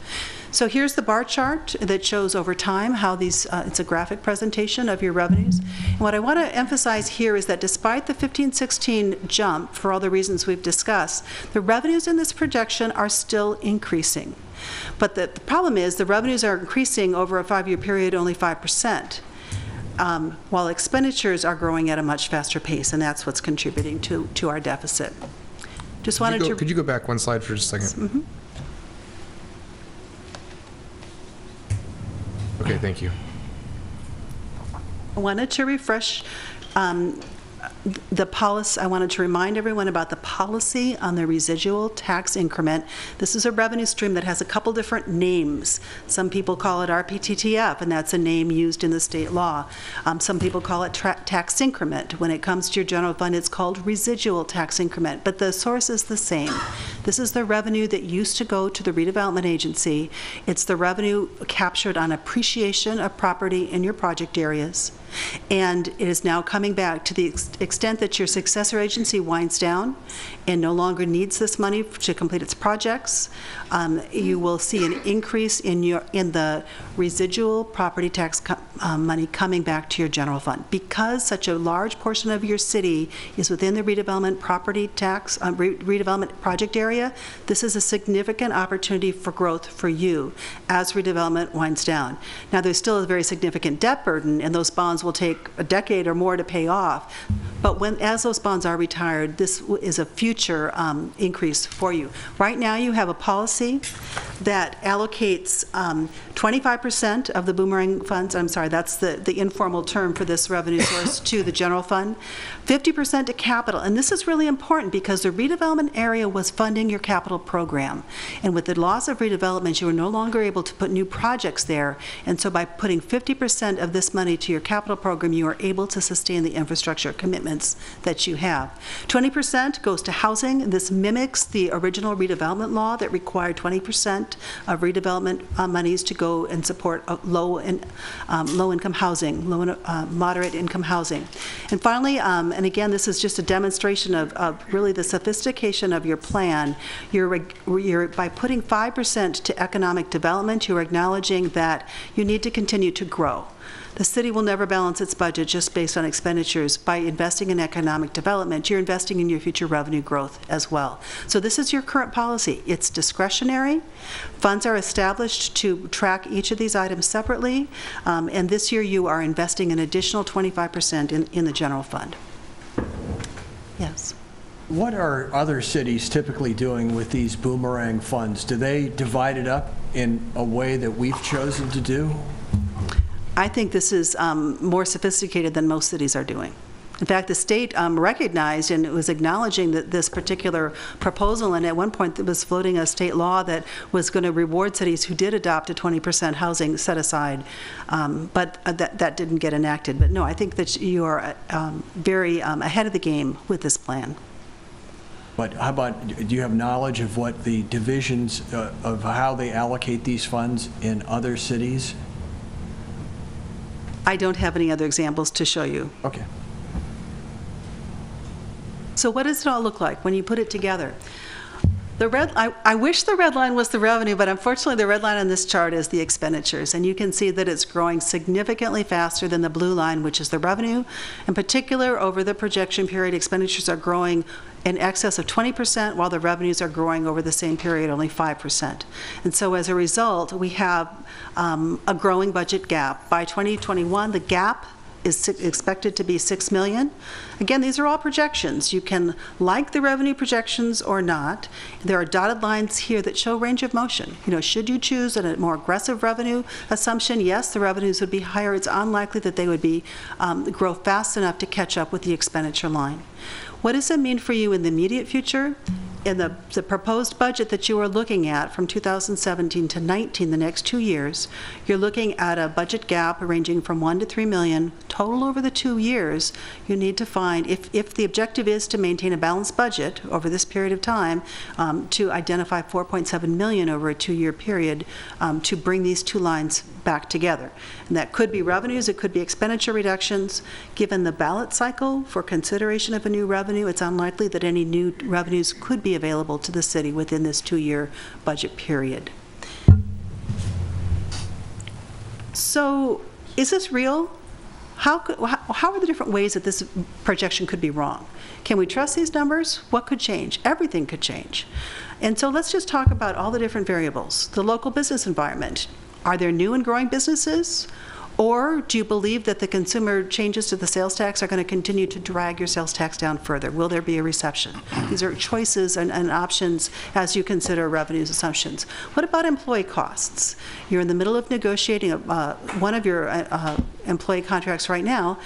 So here's the bar chart that shows over time how these, it's a graphic presentation of your revenues. And what I want to emphasize here is that despite the 15-16 jump, for all the reasons we've discussed, the revenues in this projection are still increasing. But the problem is the revenues are increasing over a 5-year period only 5%. While expenditures are growing at a much faster pace, and that's what's contributing to our deficit. Just wanted to... Could you go back one slide for just a second? Mm-hmm. Okay, thank you. I wanted to refresh the policy. I wanted to remind everyone about the policy on the residual tax increment. This is a revenue stream that has a couple different names. Some people call it RPTTF, and that's a name used in the state law. Some people call it tax increment. When it comes to your general fund, it's called residual tax increment, but the source is the same. This is the revenue that used to go to the redevelopment agency. It's the revenue captured on appreciation of property in your project areas. And it is now coming back to the extent that your successor agency winds down and no longer needs this money to complete its projects. You will see an increase in the residual property tax money coming back to your general fund. Because such a large portion of your city is within the redevelopment property tax, redevelopment project area, this is a significant opportunity for growth for you as redevelopment winds down. Now, there's still a very significant debt burden, and those bonds will take a decade or more to pay off. But as those bonds are retired, this is a future increase for you. Right now, you have a policy that allocates 25% of the Boomerang funds, I'm sorry, that's the informal term for this revenue source, to the general fund, 50% to capital. And this is really important because the redevelopment area was funding your capital program. And with the loss of redevelopment, you were no longer able to put new projects there. And so by putting 50% of this money to your capital program, you are able to sustain the infrastructure commitments that you have. 20% goes to housing. This mimics the original redevelopment law that required 20% of redevelopment monies to go and support low-income housing, moderate income housing. And finally, and again, this is just a demonstration of really the sophistication of your plan. By putting 5% to economic development, you're acknowledging that you need to continue to grow. The city will never balance its budget just based on expenditures. By investing in economic development, you're investing in your future revenue growth as well. So this is your current policy. It's discretionary. Funds are established to track each of these items separately. And this year you are investing an additional 25% in the general fund. Yes. What are other cities typically doing with these Boomerang funds? Do they divide it up in a way that we've chosen to do? I think this is more sophisticated than most cities are doing. In fact, the state recognized and was acknowledging that this particular proposal, and at one point it was floating a state law that was going to reward cities who did adopt a 20% housing set aside, but that didn't get enacted. But no, I think that you are very ahead of the game with this plan. But how about, do you have knowledge of what the divisions of how they allocate these funds in other cities? I don't have any other examples to show you. Okay. So what does it all look like when you put it together? I wish the red line was the revenue, but unfortunately the red line on this chart is the expenditures, and you can see that it's growing significantly faster than the blue line, which is the revenue. In particular, over the projection period, expenditures are growing in excess of 20%, while the revenues are growing over the same period only 5%. And so as a result, we have a growing budget gap. By 2021, the gap is expected to be $6 million. Again, these are all projections. You can like the revenue projections or not. There are dotted lines here that show range of motion. You know, should you choose a more aggressive revenue assumption, yes, the revenues would be higher. It's unlikely that they would be grow fast enough to catch up with the expenditure line. What does it mean for you in the immediate future? In the proposed budget that you are looking at from 2017 to 19, the next 2 years, you're looking at a budget gap ranging from $1 to $3 million. Total over the 2 years, you need to find, if the objective is to maintain a balanced budget over this period of time, to identify $4.7 million over a 2-year period to bring these two lines back together. And that could be revenues, it could be expenditure reductions. Given the ballot cycle for consideration of a new revenue, it's unlikely that any new revenues could be available to the city within this 2-year budget period. So, is this real? How are the different ways that this projection could be wrong? Can we trust these numbers? What could change? Everything could change. And so let's just talk about all the different variables. The local business environment. Are there new and growing businesses? Or do you believe that the consumer changes to the sales tax are going to continue to drag your sales tax down further? Will there be a recession? These are choices and options as you consider revenues assumptions. What about employee costs? You're in the middle of negotiating one of your employee contracts right now.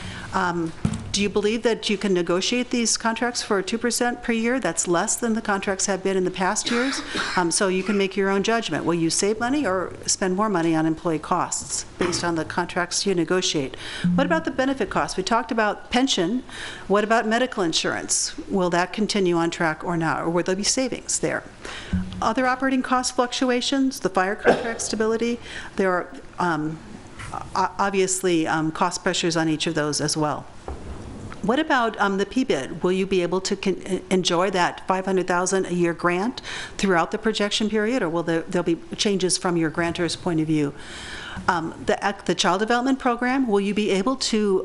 Do you believe that you can negotiate these contracts for 2% per year? That's less than the contracts have been in the past years. So you can make your own judgment. Will you save money or spend more money on employee costs based on the contracts you negotiate? What about the benefit costs? We talked about pension. What about medical insurance? Will that continue on track or not? Or will there be savings there? Other operating cost fluctuations, the fire contract stability. There are obviously cost pressures on each of those as well. What about the PBID? Will you be able to enjoy that $500,000 a year grant throughout the projection period, or will there'll be changes from your grantor's point of view? The Child Development Program, will you be able to,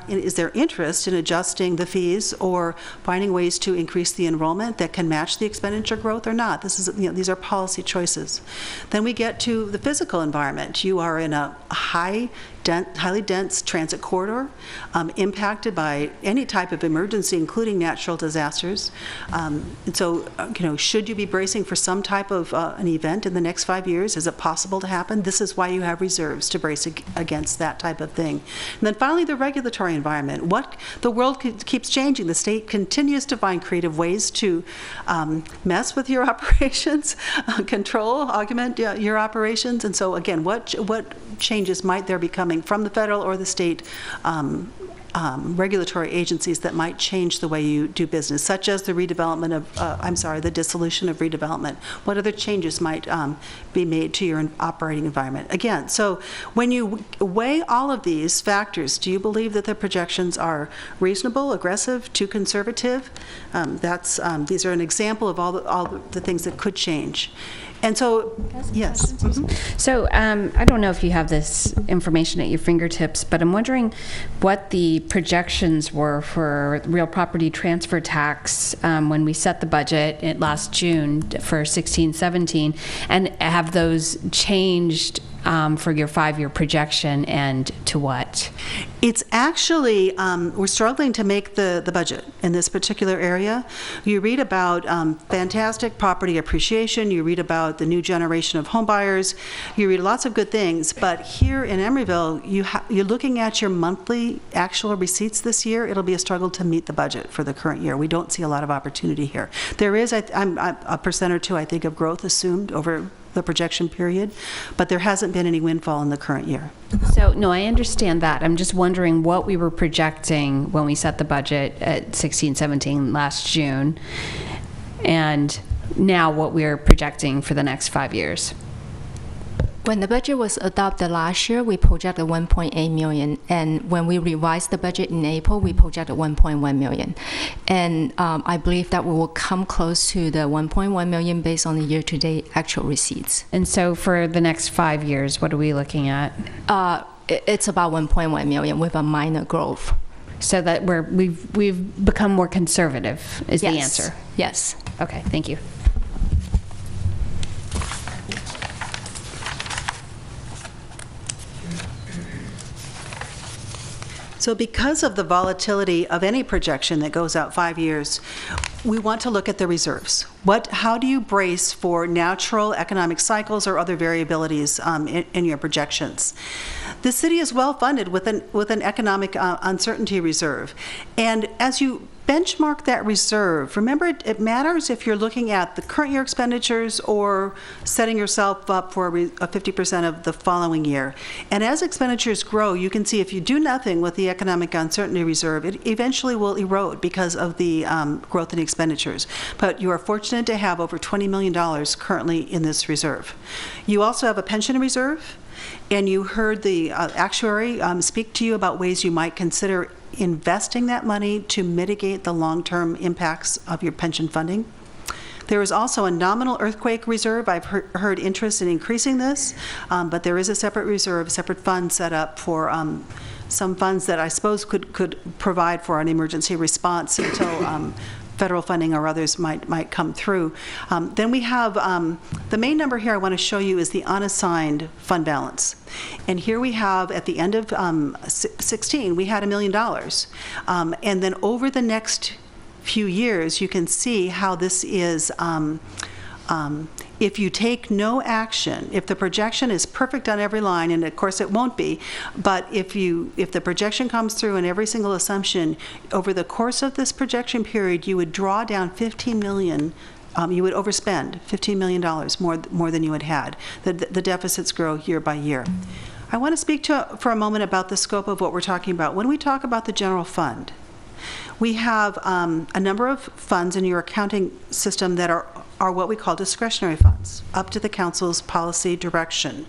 is there interest in adjusting the fees or finding ways to increase the enrollment that can match the expenditure growth or not? This is, these are policy choices. Then we get to the physical environment. You are in a highly dense transit corridor, impacted by any type of emergency, including natural disasters. And so, should you be bracing for some type of an event in the next 5 years? Is it possible to happen? This is why you have reserves, to brace against that type of thing. And then finally, the regulatory environment. The world keeps changing. The state continues to find creative ways to mess with your operations, control, augment your operations. And so again, what changes might there be coming from the federal or the state regulatory agencies that might change the way you do business, such as the redevelopment of, the dissolution of redevelopment? What other changes might be made to your operating environment? Again, so when you weigh all of these factors, do you believe that the projections are reasonable, aggressive, too conservative? These are an example of all the things that could change. And so, yes. Mm-hmm. So I don't know if you have this information at your fingertips, but I'm wondering what the projections were for real property transfer tax when we set the budget last June for 16-17, and have those changed for your 5-year projection, and to what? It's actually, we're struggling to make the budget in this particular area. You read about fantastic property appreciation, you read about the new generation of home buyers, you read lots of good things, but here in Emeryville, you're looking at your monthly actual receipts this year. It'll be a struggle to meet the budget for the current year. We don't see a lot of opportunity here. There is, I'm a percent or two, I think, of growth assumed over the projection period, but there hasn't been any windfall in the current year. So, no, I understand that. I'm just wondering what we were projecting when we set the budget at 16-17 last June, and now what we're projecting for the next 5 years. When the budget was adopted last year, we projected 1.8 million, and when we revised the budget in April, we projected 1.1 million. And I believe that we will come close to the 1.1 million based on the year-to-date actual receipts. And so for the next 5 years, what are we looking at? It's about 1.1 million with a minor growth. So that we've become more conservative is the answer? Yes. Okay, thank you. So because of the volatility of any projection that goes out 5 years, we want to look at the reserves. How do you brace for natural economic cycles or other variabilities in your projections? The city is well funded with an economic uncertainty reserve. And as you benchmark that reserve, remember it matters if you're looking at the current year expenditures or setting yourself up for 50% of the following year. And as expenditures grow, you can see if you do nothing with the economic uncertainty reserve, it eventually will erode because of the growth in expenditures. But you are fortunate to have over $20 million currently in this reserve. You also have a pension reserve, and you heard the actuary speak to you about ways you might consider investing that money to mitigate the long-term impacts of your pension funding. There is also a nominal earthquake reserve. I've heard interest in increasing this, but there is a separate reserve, separate fund set up for some funds that I suppose could provide for an emergency response until federal funding or others might come through. Then we have, the main number here I want to show you is the unassigned fund balance. And here we have, at the end of 16, we had $1 million. And then over the next few years, you can see how this is, if you take no action, if the projection is perfect on every line, and of course it won't be, but if the projection comes through in every single assumption, over the course of this projection period, you would draw down $15 million. You would overspend $15 million more than you had. The deficits grow year by year. I want to speak for a moment about the scope of what we're talking about. When we talk about the general fund, we have a number of funds in your accounting system that are what we call discretionary funds, up to the council's policy direction.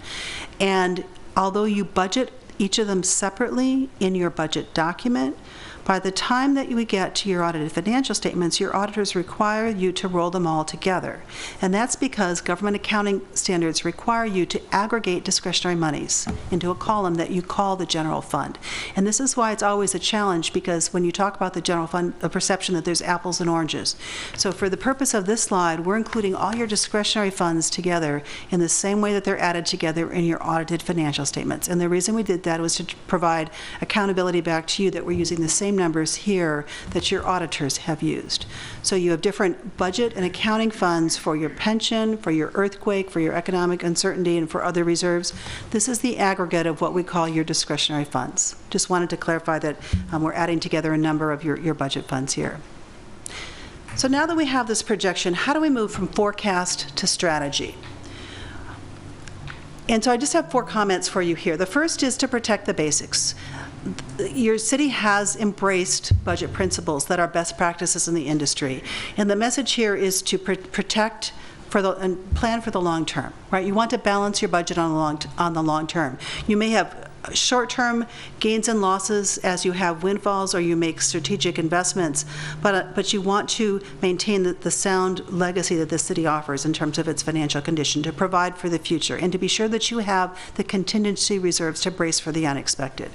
And although you budget each of them separately in your budget document, by the time that you get to your audited financial statements, your auditors require you to roll them all together. And that's because government accounting standards require you to aggregate discretionary monies into a column that you call the general fund. And this is why it's always a challenge, because when you talk about the general fund, a perception that there's apples and oranges. So for the purpose of this slide, we're including all your discretionary funds together in the same way that they're added together in your audited financial statements. And the reason we did that was to provide accountability back to you that we're using the same numbers here that your auditors have used. So you have different budget and accounting funds for your pension, for your earthquake, for your economic uncertainty, and for other reserves. This is the aggregate of what we call your discretionary funds. Just wanted to clarify that we're adding together a number of your budget funds here. So now that we have this projection, how do we move from forecast to strategy? And so I just have 4 comments for you here. The first is to protect the basics. Your city has embraced budget principles that are best practices in the industry. And the message here is to protect and plan for the long term, right? You want to balance your budget on the long term. You may have short-term gains and losses as you have windfalls or you make strategic investments, but you want to maintain the sound legacy that the city offers in terms of its financial condition, to provide for the future, and to be sure that you have the contingency reserves to brace for the unexpected.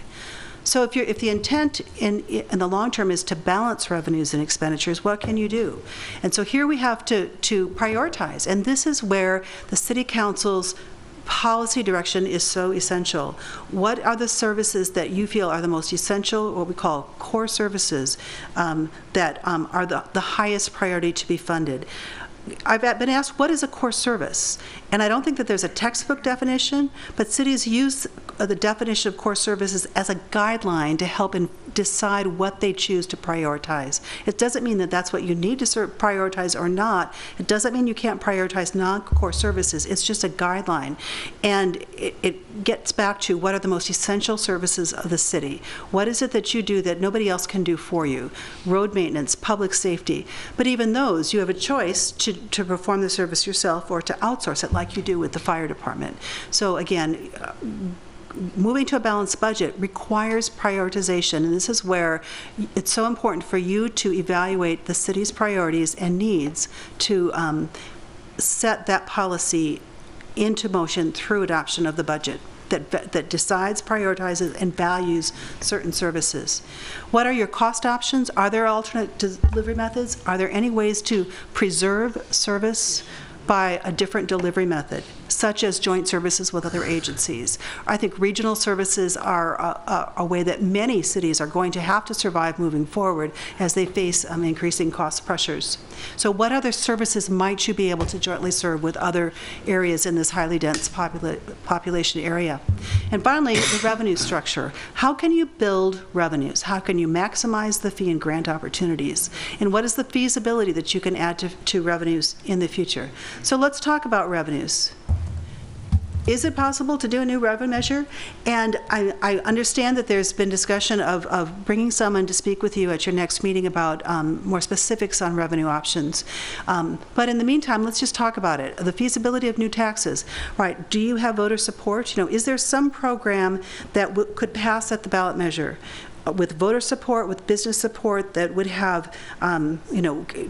So if the intent in the long term is to balance revenues and expenditures, what can you do? And so here we have to prioritize, and this is where the City Council's policy direction is so essential. What are the services that you feel are the most essential, what we call core services, that are the highest priority to be funded? I've been asked, what is a core service? And I don't think that there's a textbook definition, but cities use the definition of core services as a guideline to help decide what they choose to prioritize. It doesn't mean that that's what you need to prioritize or not. It doesn't mean you can't prioritize non-core services. It's just a guideline. And it gets back to what are the most essential services of the city. What is it that you do that nobody else can do for you? Road maintenance, public safety. But even those, you have a choice to perform the service yourself or to outsource it like you do with the fire department. So again, moving to a balanced budget requires prioritization, and this is where it's so important for you to evaluate the city's priorities and needs to set that policy into motion through adoption of the budget that decides, prioritizes, and values certain services. What are your cost options? Are there alternate delivery methods? Are there any ways to preserve service by a different delivery method, such as joint services with other agencies? I think regional services are a way that many cities are going to have to survive moving forward as they face increasing cost pressures. So what other services might you be able to jointly serve with other areas in this highly dense population area? And finally, the revenue structure. How can you build revenues? How can you maximize the fee and grant opportunities? And what is the feasibility that you can add to revenues in the future? So let's talk about revenues. Is it possible to do a new revenue measure? And I understand that there's been discussion of bringing someone to speak with you at your next meeting about more specifics on revenue options. But in the meantime, let's just talk about it. The feasibility of new taxes, right? Do you have voter support? You know, is there some program that could pass at the ballot measure with voter support, with business support, that would have,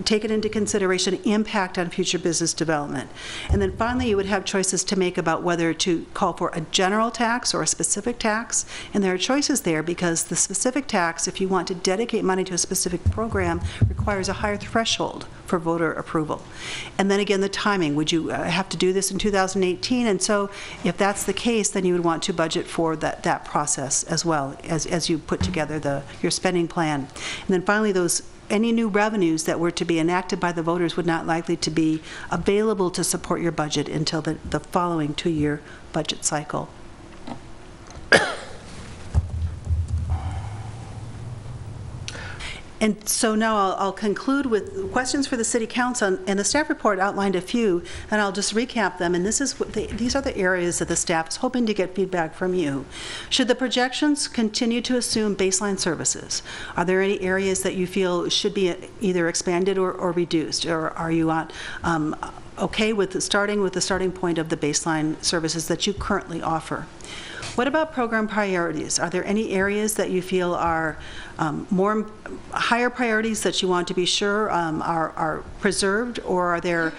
taken into consideration impact on future business development? And then finally, you would have choices to make about whether to call for a general tax or a specific tax. And there are choices there because the specific tax, if you want to dedicate money to a specific program, requires a higher threshold for voter approval. And then again, the timing. Would you have to do this in 2018? And so if that's the case, then you would want to budget for that process as well as you put together your spending plan. And then finally, any new revenues that were to be enacted by the voters would not likely to be available to support your budget until the following 2-year budget cycle. And so now I'll conclude with questions for the City Council, and the staff report outlined a few, and I'll just recap them. And these are the areas that the staff is hoping to get feedback from you. Should the projections continue to assume baseline services? Are there any areas that you feel should be either expanded or reduced? Or are you okay with starting with the starting point of the baseline services that you currently offer? What about program priorities? Are there any areas that you feel are higher priorities that you want to be sure are preserved, or are there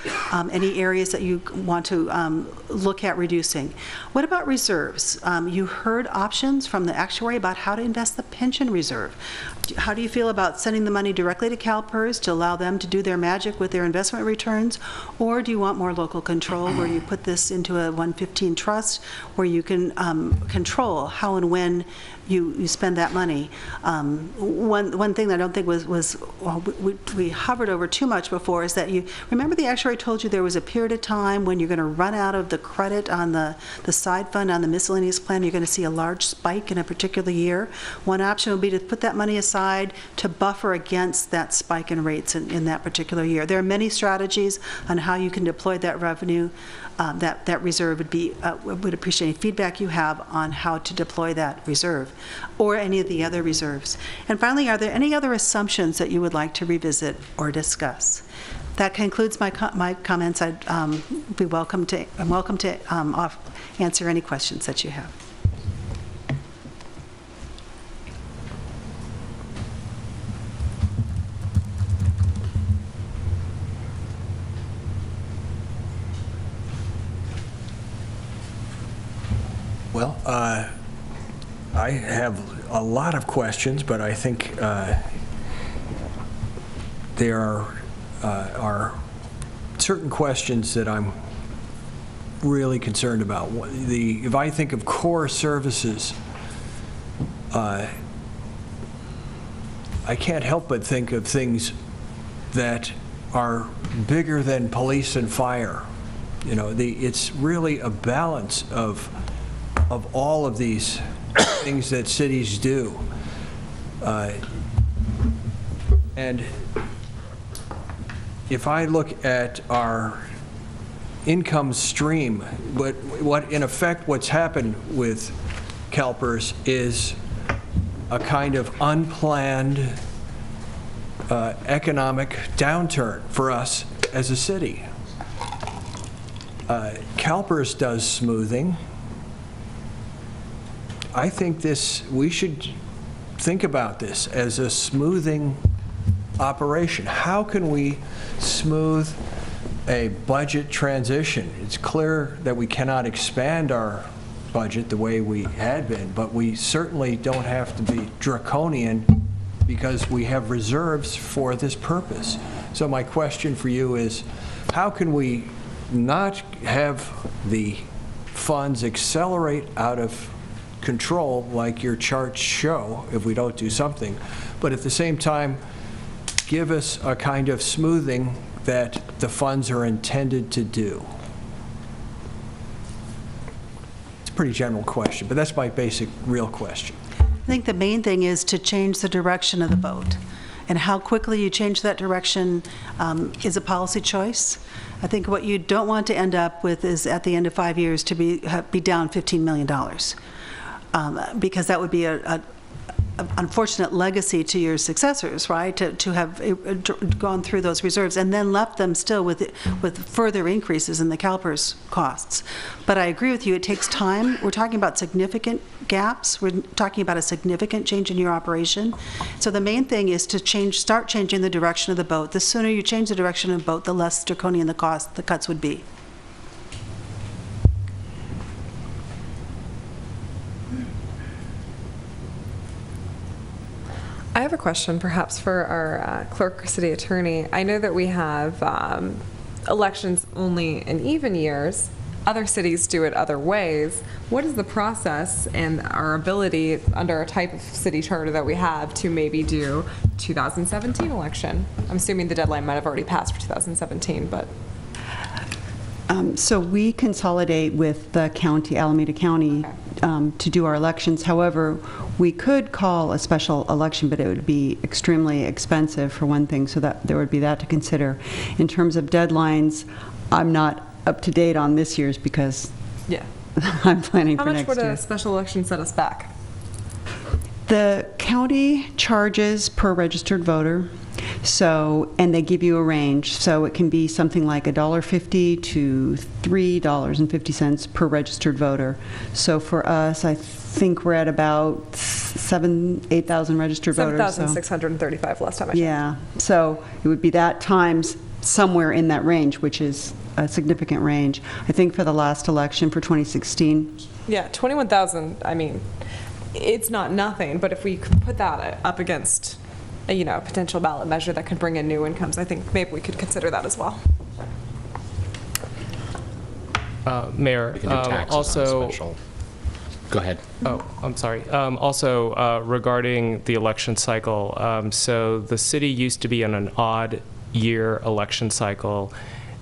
any areas that you want to look at reducing? What about reserves? You heard options from the actuary about how to invest the pension reserve. How do you feel about sending the money directly to Calpers to allow them to do their magic with their investment returns, or do you want more local control where you put this into a 115 trust where you can control how and when you spend that money? One thing that I don't think we hovered over too much before is that you remember the actuary told you there was a period of time when you're going to run out of the credit on the side fund on the miscellaneous plan. You're going to see a large spike in a particular year. One option would be to put that money aside to buffer against that spike in rates in that particular year. There are many strategies on how you can deploy that revenue. That reserve would appreciate any feedback you have on how to deploy that reserve or any of the other reserves. And finally, are there any other assumptions that you would like to revisit or discuss? That concludes my comments. I'm welcome to answer any questions that you have. Well, I have a lot of questions, but I think there are certain questions that I'm really concerned about. If I think of core services, I can't help but think of things that are bigger than police and fire. You know, it's really a balance of all of these things that cities do. And if I look at our income stream, what in effect what's happened with Calpers is a kind of unplanned economic downturn for us as a city. Calpers does smoothing. I think we should think about this as a smoothing operation. How can we smooth a budget transition? It's clear that we cannot expand our budget the way we had been, but we certainly don't have to be draconian because we have reserves for this purpose. So my question for you is, how can we not have the funds accelerate out of control like your charts show if we don't do something, but at the same time give us a kind of smoothing that the funds are intended to do? It's a pretty general question, but that's my basic real question. I think the main thing is to change the direction of the boat. And how quickly you change that direction is a policy choice. I think what you don't want to end up with is at the end of 5 years to be down $15 million. Because that would be an unfortunate legacy to your successors, right? To have gone through those reserves and then left them still with further increases in the Calpers costs. But I agree with you, it takes time. We're talking about significant gaps. We're talking about a significant change in your operation. So the main thing is to start changing the direction of the boat. The sooner you change the direction of the boat, the less draconian the cuts would be. I have a question perhaps for our clerk or city attorney. I know that we have elections only in even years. Other cities do it other ways. What is the process and our ability under a type of city charter that we have to maybe do 2017 election? I'm assuming the deadline might have already passed for 2017, but. So we consolidate with the county, Alameda County, to do our elections. However, we could call a special election, but it would be extremely expensive for one thing, so that there would be that to consider. In terms of deadlines, I'm not up to date on this year's because yeah, I'm planning for next year. How much would a special election set us back? The county charges per registered voter, so, and they give you a range, so it can be something like $1.50 to $3.50 per registered voter. So for us, I think we're at about 8,000 registered voters. 7,635 last time I checked. Yeah, so it would be that times somewhere in that range, which is a significant range. I think for the last election for 2016. Yeah, 21,000, I mean, it's not nothing, but if we could put that up against a, potential ballot measure that could bring in new incomes, I think maybe we could consider that as well. Mayor, We can do taxes also... on special. Go ahead. Oh, I'm sorry. Also, regarding the election cycle, so the city used to be in an odd year election cycle,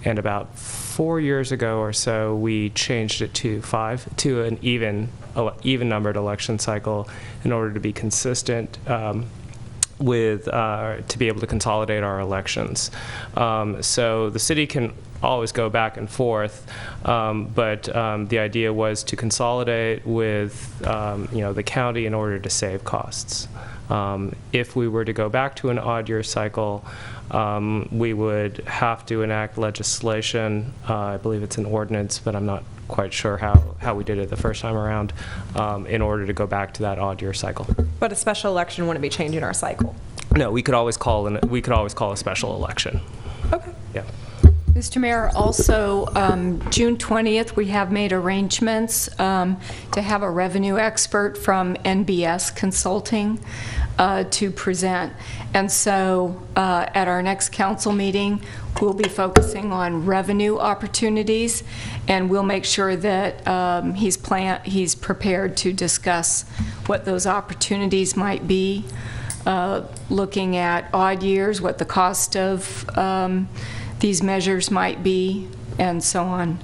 and about 4 years ago or so, we changed it to an even numbered election cycle in order to be consistent with to be able to consolidate our elections. So the city can always go back and forth, but the idea was to consolidate with the county in order to save costs. If we were to go back to an odd year cycle, we would have to enact legislation. I believe it's an ordinance, but I'm not quite sure how we did it the first time around, in order to go back to that odd year cycle. But a special election wouldn't be changing our cycle. No, we could always call a special election. Okay. Yeah. Mr. Mayor, also, June 20th, we have made arrangements to have a revenue expert from NBS Consulting to present. And so at our next council meeting, we'll be focusing on revenue opportunities, and we'll make sure that he's prepared to discuss what those opportunities might be, looking at odd years, what the cost of these measures might be, and so on.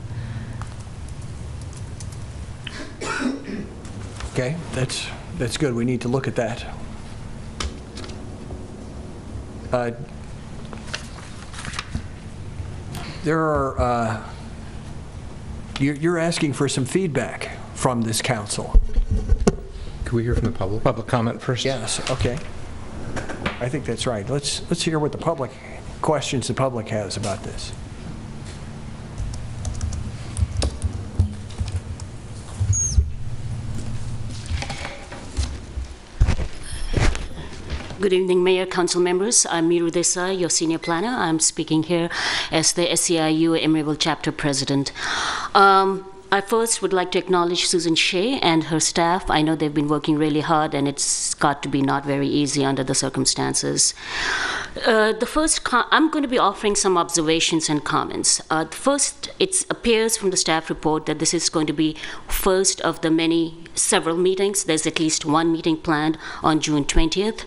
Okay, that's good. We need to look at that. There are, you're asking for some feedback from this council. Could we hear from the public? Public comment first. Yes, okay. I think that's right. Let's hear what the public, questions the public has about this. Good evening, Mayor, Council members. I'm Miru Desai, your senior planner. I'm speaking here as the SEIU Emeryville Chapter President. I first would like to acknowledge Susan Shea and her staff. I know they've been working really hard, and it's got to be not very easy under the circumstances. I'm going to be offering some observations and comments. First, it appears from the staff report that this is going to be first of the several meetings. There's at least one meeting planned on June 20th.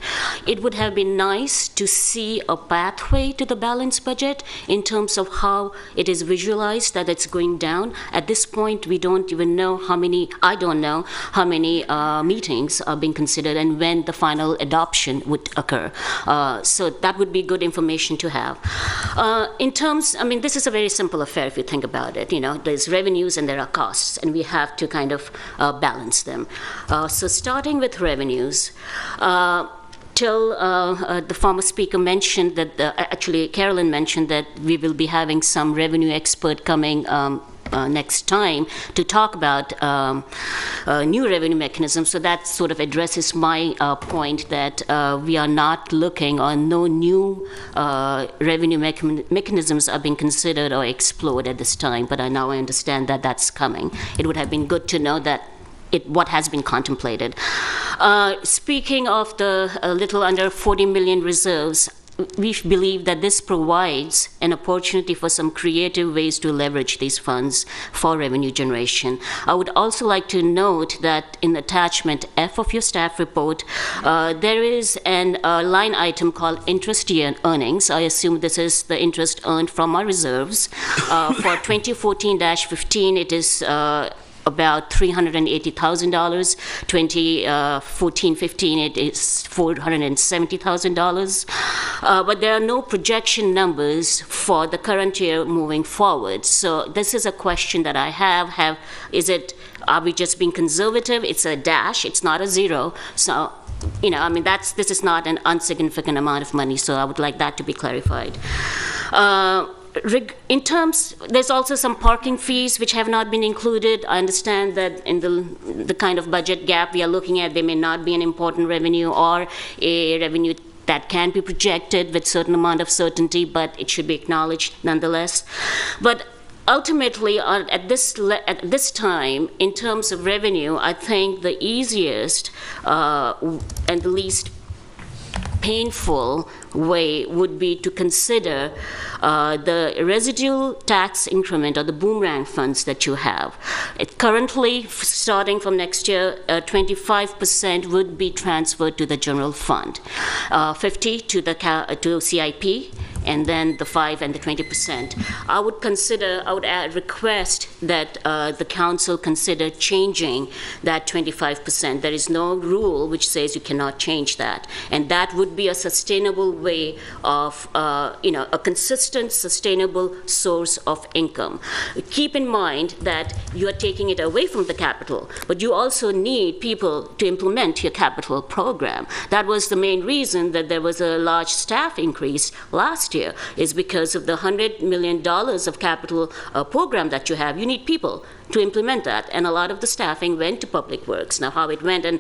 It would have been nice to see a pathway to the balanced budget in terms of how it is visualized that it's going down. At this point, we don't even know I don't know how many meetings are being considered and when the final adoption would occur. So that would be good information to have. This is a very simple affair if you think about it. There's revenues and there are costs, and we have to kind of balance them. So starting with revenues, till the former speaker mentioned that, actually Carolyn mentioned that we will be having some revenue expert coming next time to talk about new revenue mechanisms. So that sort of addresses my point that we are not looking, or no new revenue mechanisms are being considered or explored at this time, but now I understand that that's coming. It would have been good to know that what has been contemplated. Speaking of the little under 40 million reserves, we believe that this provides an opportunity for some creative ways to leverage these funds for revenue generation. I would also like to note that in attachment F of your staff report, there is an line item called interest earnings. I assume this is the interest earned from our reserves. For 2014-15, it is about $380,000. 2014-15, it is $470,000. But there are no projection numbers for the current year moving forward. So this is a question that I have. Are we just being conservative? It's a dash, it's not a zero. So you know, I mean, this is not an insignificant amount of money, so I would like that to be clarified. In terms, there's also some parking fees which have not been included. I understand that in the kind of budget gap we are looking at, they may not be an important revenue or a revenue that can be projected with certain amount of certainty, but it should be acknowledged nonetheless. But ultimately, at this time, in terms of revenue, I think the easiest and the least painful way would be to consider the residual tax increment or the Boomerang funds that you have. Currently, starting from next year, 25% would be transferred to the general fund, 50% to CIP, and then the 5% and the 20%. I would request that the council consider changing that 25%. There is no rule which says you cannot change that, and that would be a sustainable way of, a consistent, sustainable source of income. Keep in mind that you are taking it away from the capital, but you also need people to implement your capital program. That was the main reason that there was a large staff increase last year, is because of the $100 million of capital program that you have. You need people to implement that, and a lot of the staffing went to public works. Now, how it went, and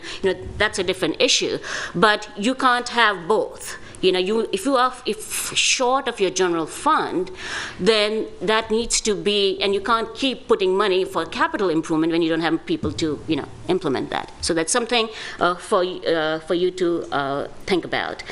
that's a different issue, but you can't have both. If short of your general fund, then that needs to be, and you can't keep putting money for capital improvement when you don't have people to, implement that. So that's something for you to think about.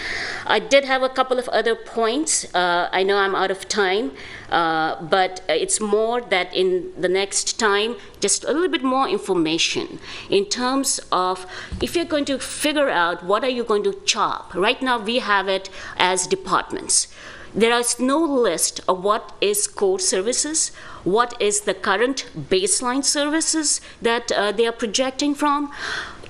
I did have a couple of other points. I know I'm out of time, but it's more that in the next time, just a little bit more information in terms of if you're going to figure out what are you going to chop. Right now we have it as departments. There is no list of what is core services, what is the current baseline services that they are projecting from.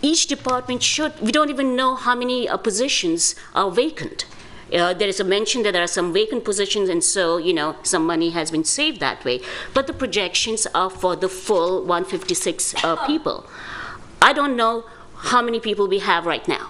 Each department we don't even know how many positions are vacant. There is a mention that there are some vacant positions, and so, some money has been saved that way. But the projections are for the full 156 people. I don't know how many people we have right now.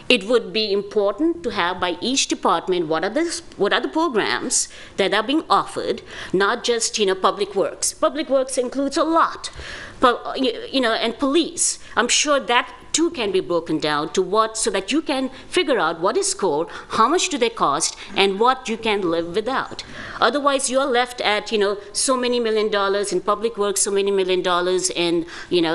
It would be important to have by each department what are the programs that are being offered, not just public works. Public works includes a lot, but and police. I'm sure that too can be broken down to what, so that you can figure out what is core, how much do they cost, and what you can live without. Otherwise, you're left at so many $1 million in public works, so many $1 million in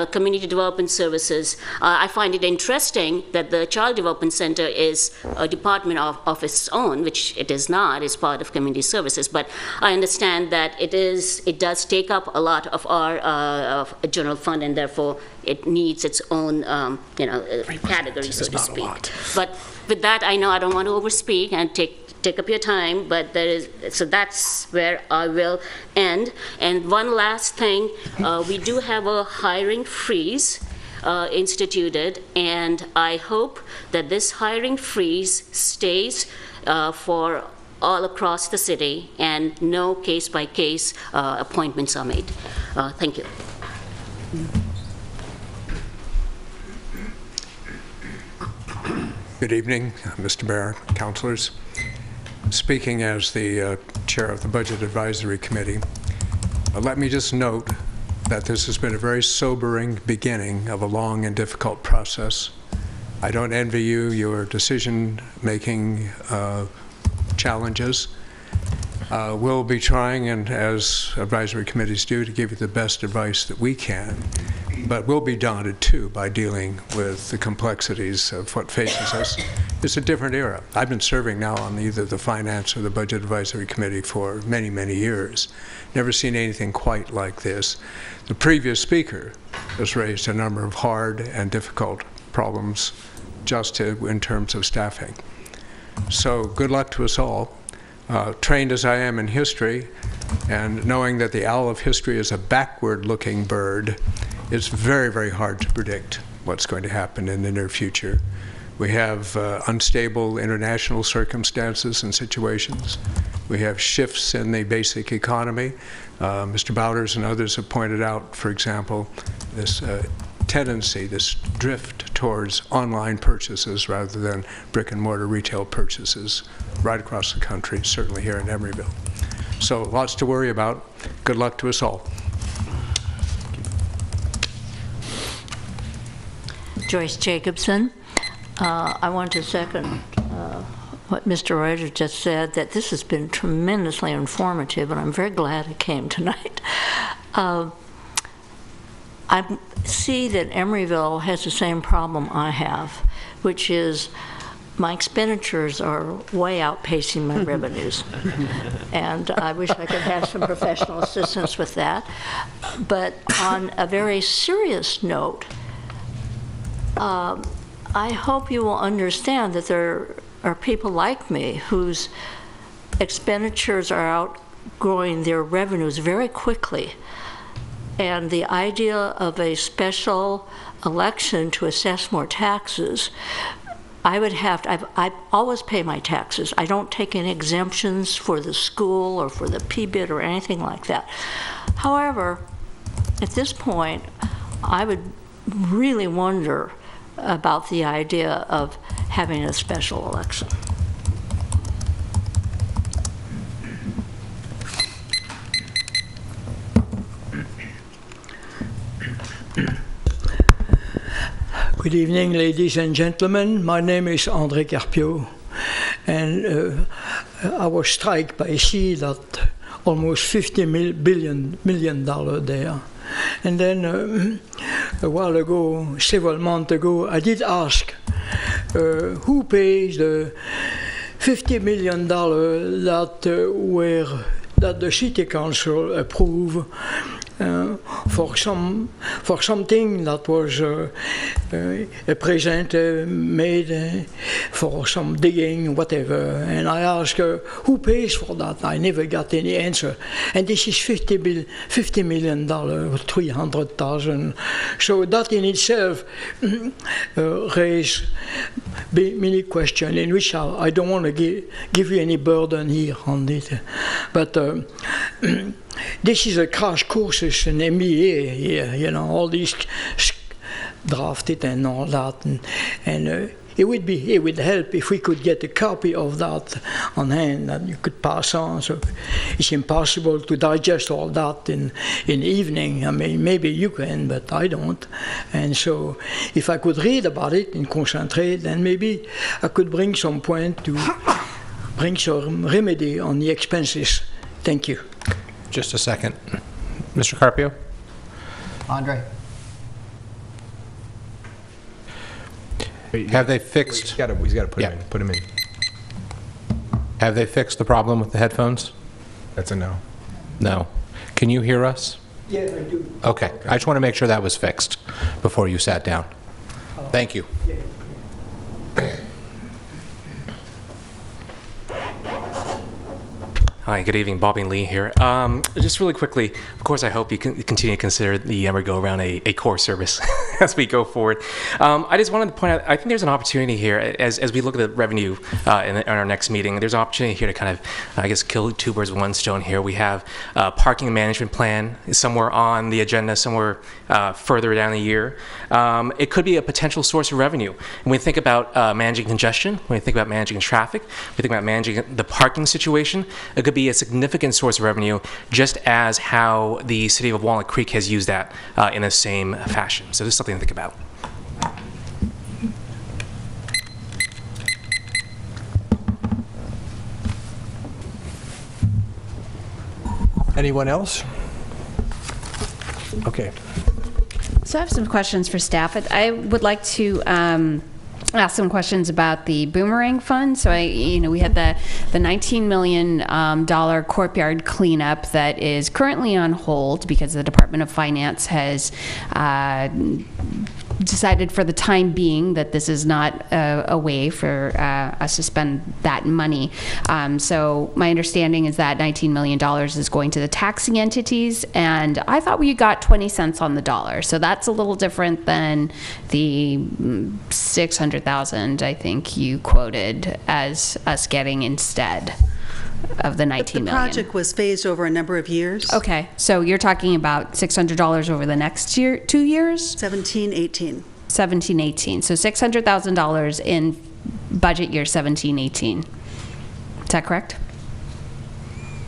community development services. I find it interesting that the Child Development Center is a department of its own, which it is not. It's part of community services. But I understand that it does take up a lot of our general fund, and therefore it needs its own category, so to speak. But with that, I know I don't want to overspeak and take up your time, but so that's where I will end. And one last thing, we do have a hiring freeze instituted, and I hope that this hiring freeze stays for all across the city, and no case-by-case appointments are made. Thank you. Good evening, Mr. Mayor, councilors. Speaking as the chair of the Budget Advisory Committee, let me just note that this has been a very sobering beginning of a long and difficult process. I don't envy you your decision-making challenges. We'll be trying, and as advisory committees do, to give you the best advice that we can. But we'll be daunted, too, by dealing with the complexities of what faces us. It's a different era. I've been serving now on either the Finance or the Budget Advisory Committee for many, many years. Never seen anything quite like this. The previous speaker has raised a number of hard and difficult problems just in terms of staffing. So good luck to us all. Trained as I am in history, and knowing that the owl of history is a backward-looking bird, it's very, very hard to predict what's going to happen in the near future. We have unstable international circumstances and situations. We have shifts in the basic economy. Mr. Bowders and others have pointed out, for example, this tendency, this drift towards online purchases rather than brick-and-mortar retail purchases right across the country, certainly here in Emeryville. So lots to worry about. Good luck to us all. Joyce Jacobson. I want to second what Mr. Rogers just said, that this has been tremendously informative, and I'm very glad it came tonight. I see that Emeryville has the same problem I have, which is my expenditures are way outpacing my revenues. And I wish I could have some professional assistance with that. But on a very serious note, I hope you will understand that there are people like me whose expenditures are outgrowing their revenues very quickly. And the idea of a special election to assess more taxes, I would have to, I always pay my taxes. I don't take any exemptions for the school or for the PBIT or anything like that. However, at this point, I would really wonder about the idea of having a special election. Good evening, ladies and gentlemen. My name is André Carpio, and I was struck by see that almost $50 million there. And then a while ago, several months ago, I did ask who pays the $50 million that the city council approved for something that was a present made for some digging, whatever. And I asked who pays for that? I never got any answer. And this is $50 million, 300,000. So that in itself raised many questions, in which I don't want to give you any burden here on it. But this is a crash courses in MBA here, you know, all these drafted and all that, and it would help if we could get a copy of that on hand that you could pass on. So it's impossible to digest all that in evening. I mean, maybe you can, but I don't. And so if I could read about it and concentrate, then maybe I could bring some point to bring some remedy on the expenses. Thank you. Just a second. Mr. Carpio? Andre? Have they fixed? He's got to put him in. Have they fixed the problem with the headphones? That's a no. No. Can you hear us? Yeah, I do. Okay. I just want to make sure that was fixed before you sat down. Thank you. Hi, good evening. Bobby Lee here. Just really quickly, of course, I hope you can continue to consider the Emery Go Around a core service as we go forward. I just wanted to point out, I think there's an opportunity here, as we look at the revenue in our next meeting, there's an opportunity here to kind of, I guess, kill two birds with one stone here. We have a parking management plan somewhere on the agenda, somewhere further down the year. It could be a potential source of revenue. When we think about managing congestion, when we think about managing traffic, we think about managing the parking situation, it could be a significant source of revenue, just as how the city of Walnut Creek has used that in the same fashion. So this is something to think about. Anyone else? Okay. So I have some questions for staff. I would like to ask some questions about the Boomerang Fund. So we had the $19 million Courtyard cleanup that is currently on hold because the Department of Finance has decided for the time being that this is not a way for us to spend that money. So my understanding is that $19 million is going to the taxing entities, and I thought we got 20 cents on the dollar. So that's a little different than the 600,000 I think you quoted as us getting instead of the 19 million. The project was phased over a number of years. Okay, so you're talking about $600 over the next year, 2 years? 17, 18. 17-18. So $600,000 in budget year 17-18. Is that correct?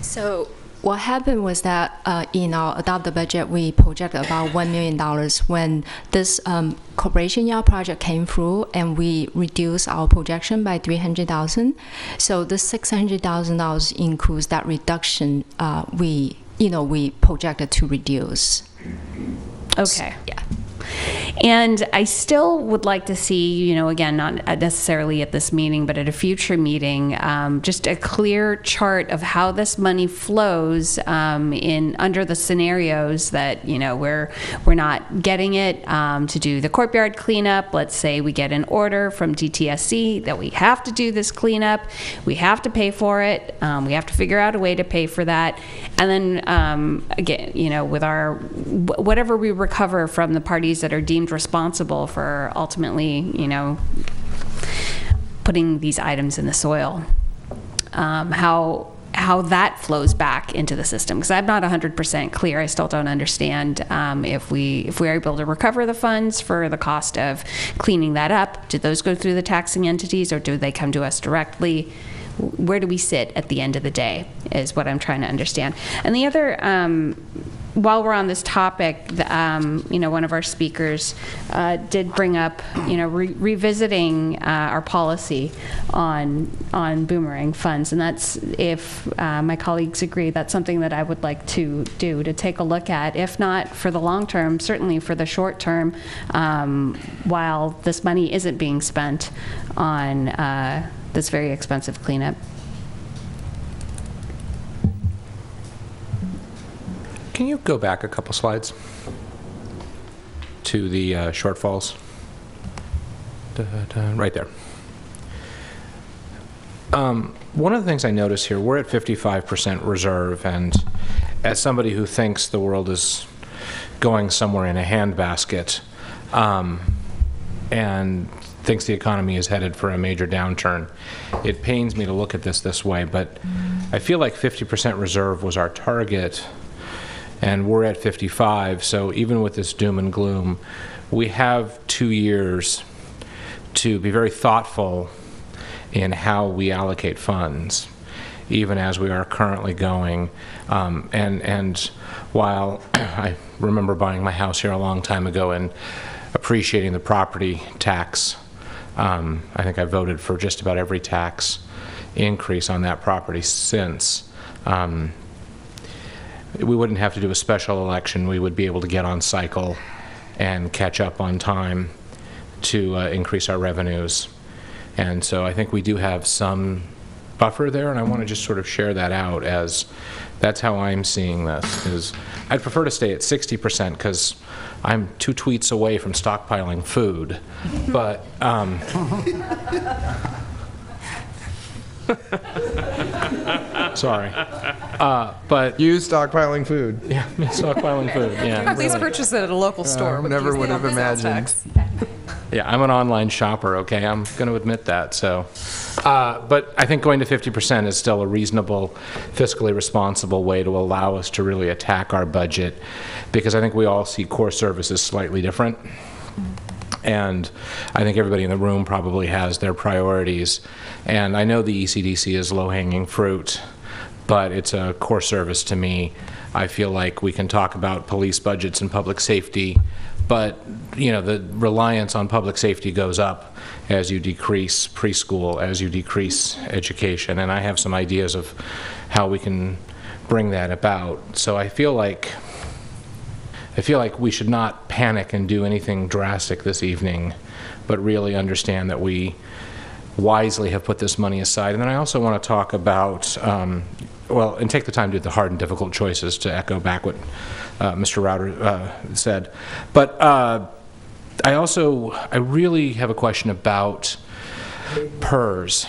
So what happened was that in our adopted budget, we projected about $1 million when this corporation yard project came through, and we reduced our projection by $300,000. So the $600,000 includes that reduction we projected to reduce. Okay. Yeah. And I still would like to see, again, not necessarily at this meeting, but at a future meeting, just a clear chart of how this money flows under the scenarios that, we're not getting it to do the courtyard cleanup. Let's say we get an order from DTSC that we have to do this cleanup. We have to pay for it. We have to figure out a way to pay for that. And then, again, with our whatever we recover from the parties that are deemed responsible for ultimately, putting these items in the soil, how that flows back into the system. Because I'm not 100% clear. I still don't understand if we are able to recover the funds for the cost of cleaning that up. Do those go through the taxing entities, or do they come to us directly? Where do we sit at the end of the day is what I'm trying to understand. And the other, while we're on this topic, one of our speakers did bring up, revisiting our policy on Boomerang funds, and that's, if my colleagues agree, that's something that I would like to take a look at, if not for the long term, certainly for the short term, while this money isn't being spent on this very expensive cleanup. Can you go back a couple slides to the shortfalls? Right there. One of the things I notice here, we're at 55% reserve, and as somebody who thinks the world is going somewhere in a handbasket, and thinks the economy is headed for a major downturn, it pains me to look at this way, but I feel like 50% reserve was our target, and we're at 55, so even with this doom and gloom, we have 2 years to be very thoughtful in how we allocate funds, even as we are currently going. And while I remember buying my house here a long time ago and appreciating the property tax, I think I voted for just about every tax increase on that property since. We wouldn't have to do a special election. We would be able to get on cycle and catch up on time to increase our revenues. And so I think we do have some buffer there, and I want to just sort of share that out, as that's how I'm seeing this. Is I'd prefer to stay at 60% because I'm 2 tweets away from stockpiling food, but sorry. But you stockpiling food. Yeah, stockpiling food. Yeah. Please purchase it at a local store. Never would have imagined. Yeah, I'm an online shopper, okay? I'm going to admit that. So, but I think going to 50% is still a reasonable, fiscally responsible way to allow us to really attack our budget, because I think we all see core services slightly different. And I think everybody in the room probably has their priorities. And I know the ECDC is low-hanging fruit, but it's a core service to me. I feel like we can talk about police budgets and public safety, but the reliance on public safety goes up as you decrease preschool, as you decrease education, and I have some ideas of how we can bring that about. So I feel like we should not panic and do anything drastic this evening, but really understand that we wisely have put this money aside. And then I also want to talk about, and take the time to do the hard and difficult choices, to echo back what Mr. Rauter said. But I really have a question about PERS.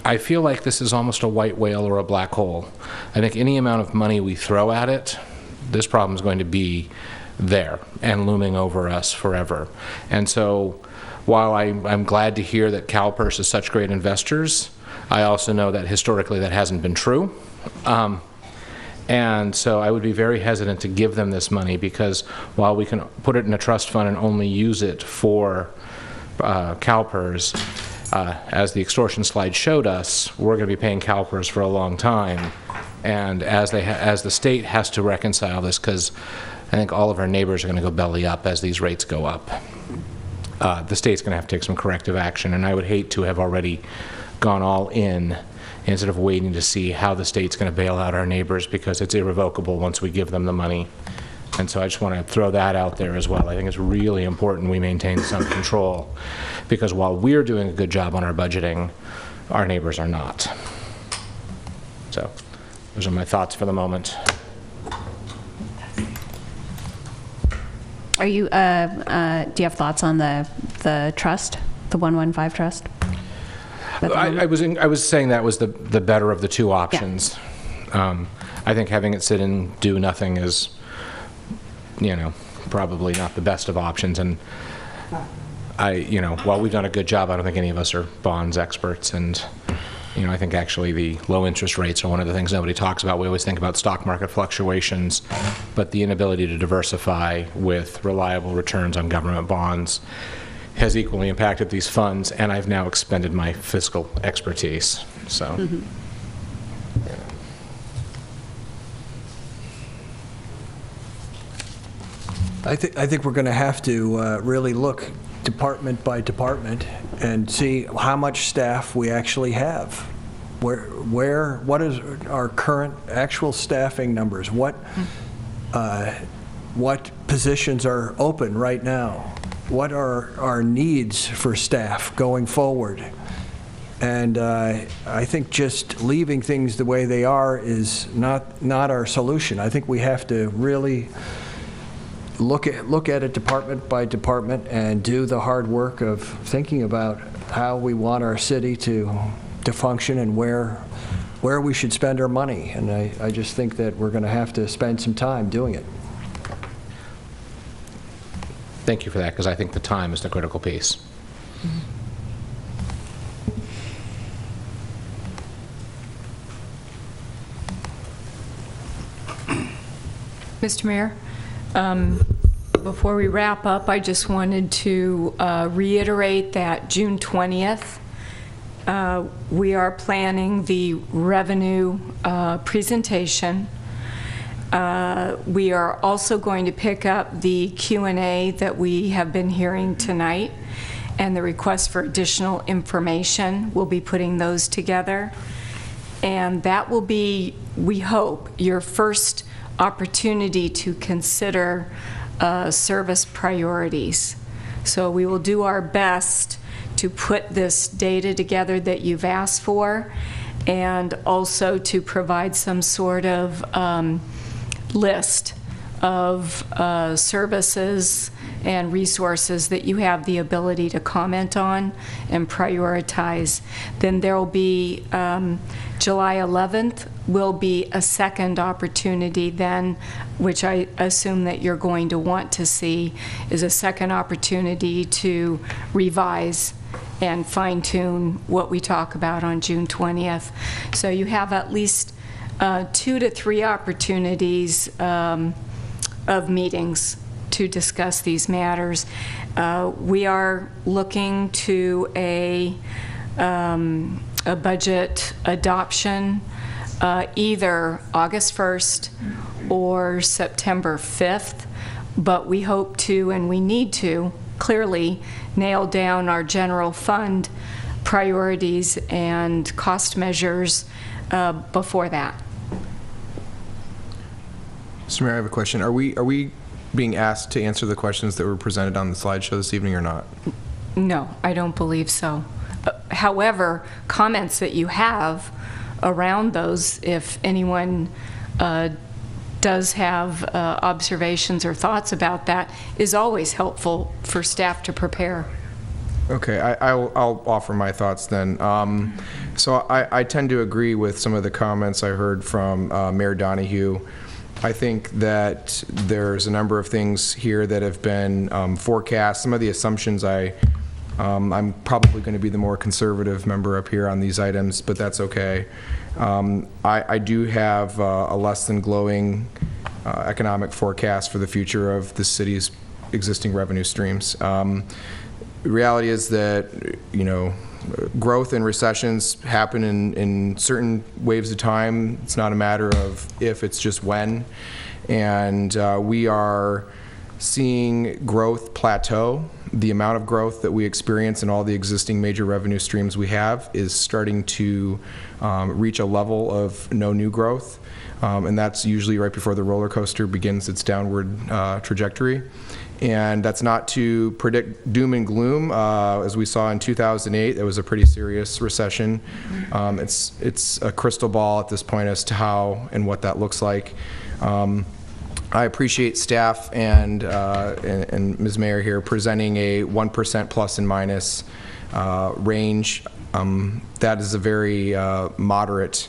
I feel like this is almost a white whale or a black hole. I think any amount of money we throw at it, this problem is going to be there and looming over us forever. And so while I'm glad to hear that Calpers is such great investors, I also know that historically that hasn't been true. And so I would be very hesitant to give them this money, because while we can put it in a trust fund and only use it for Calpers, as the extortion slide showed us, we're going to be paying Calpers for a long time. And as the state has to reconcile this, because I think all of our neighbors are going to go belly up as these rates go up, the state's going to have to take some corrective action. And I would hate to have already gone all in instead of waiting to see how the state's going to bail out our neighbors, because it's irrevocable once we give them the money. And so I just want to throw that out there as well. I think it's really important we maintain some control, because while we're doing a good job on our budgeting, our neighbors are not. So those are my thoughts for the moment. Are you, do you have thoughts on the trust, the 115 trust? I was saying that was the better of the two options. Yeah. I think having it sit and do nothing is, probably not the best of options. And while we've done a good job, I don't think any of us are bonds experts. And, I think actually the low interest rates are one of the things nobody talks about. We always think about stock market fluctuations, but the inability to diversify with reliable returns on government bonds has equally impacted these funds, and I've now expended my fiscal expertise. So. Mm-hmm. I think we're going to have to really look department by department and see how much staff we actually have. What is our current actual staffing numbers? What positions are open right now? What are our needs for staff going forward? And I think just leaving things the way they are is not our solution. I think we have to really look at it department by department and do the hard work of thinking about how we want our city to function and where we should spend our money. And I just think that we're going to have to spend some time doing it. Thank you for that, because I think the time is the critical piece. Mr. Mayor, before we wrap up, I just wanted to reiterate that June 20th, we are planning the revenue presentation. We are also going to pick up the Q&A that we have been hearing tonight and the request for additional information. We'll be putting those together. And that will be, we hope, your first opportunity to consider service priorities. So we will do our best to put this data together that you've asked for, and also to provide some sort of list of services and resources that you have the ability to comment on and prioritize. Then there will be July 11th will be a second opportunity then, which I assume that you're going to want to see, is a second opportunity to revise and fine-tune what we talk about on June 20th. So you have at least 2 to 3 opportunities of meetings to discuss these matters. We are looking to a budget adoption either August 1st or September 5th, but we hope to, and we need to, clearly nail down our general fund priorities and cost measures before that. Mr. Mayor, I have a question. Are we being asked to answer the questions that were presented on the slideshow this evening or not? No, I don't believe so. However, comments that you have around those, if anyone does have observations or thoughts about that, is always helpful for staff to prepare. Okay, I'll offer my thoughts then. So I tend to agree with some of the comments I heard from Mayor Donahue. I think that there's a number of things here that have been forecast. Some of the assumptions I I'm probably going to be the more conservative member up here on these items, but that's okay. I do have a less than glowing economic forecast for the future of the city's existing revenue streams. The reality is that, growth and recessions happen in certain waves of time. It's not a matter of if, it's just when. And we are seeing growth plateau. The amount of growth that we experience in all the existing major revenue streams we have is starting to reach a level of no new growth. And that's usually right before the roller coaster begins its downward trajectory. And that's not to predict doom and gloom. As we saw in 2008, it was a pretty serious recession. It's a crystal ball at this point as to how and what that looks like. I appreciate staff and Ms. Mayor here presenting a 1% plus and minus range. That is a very moderate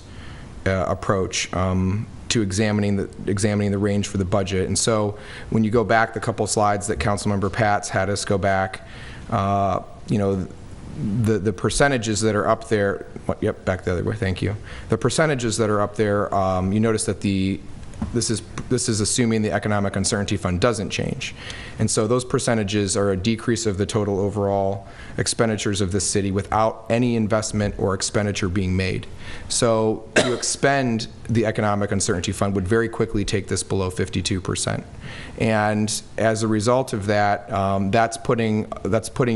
approach to examining the range for the budget. And so when you go back the couple slides that Councilmember Pats had us go back, the percentages that are up there, yep, back the other way, thank you. The percentages that are up there, you notice that this is assuming the Economic Uncertainty Fund doesn't change. And so those percentages are a decrease of the total overall expenditures of this city without any investment or expenditure being made. So to expend the Economic Uncertainty Fund would very quickly take this below 52%. And as a result of that, that's putting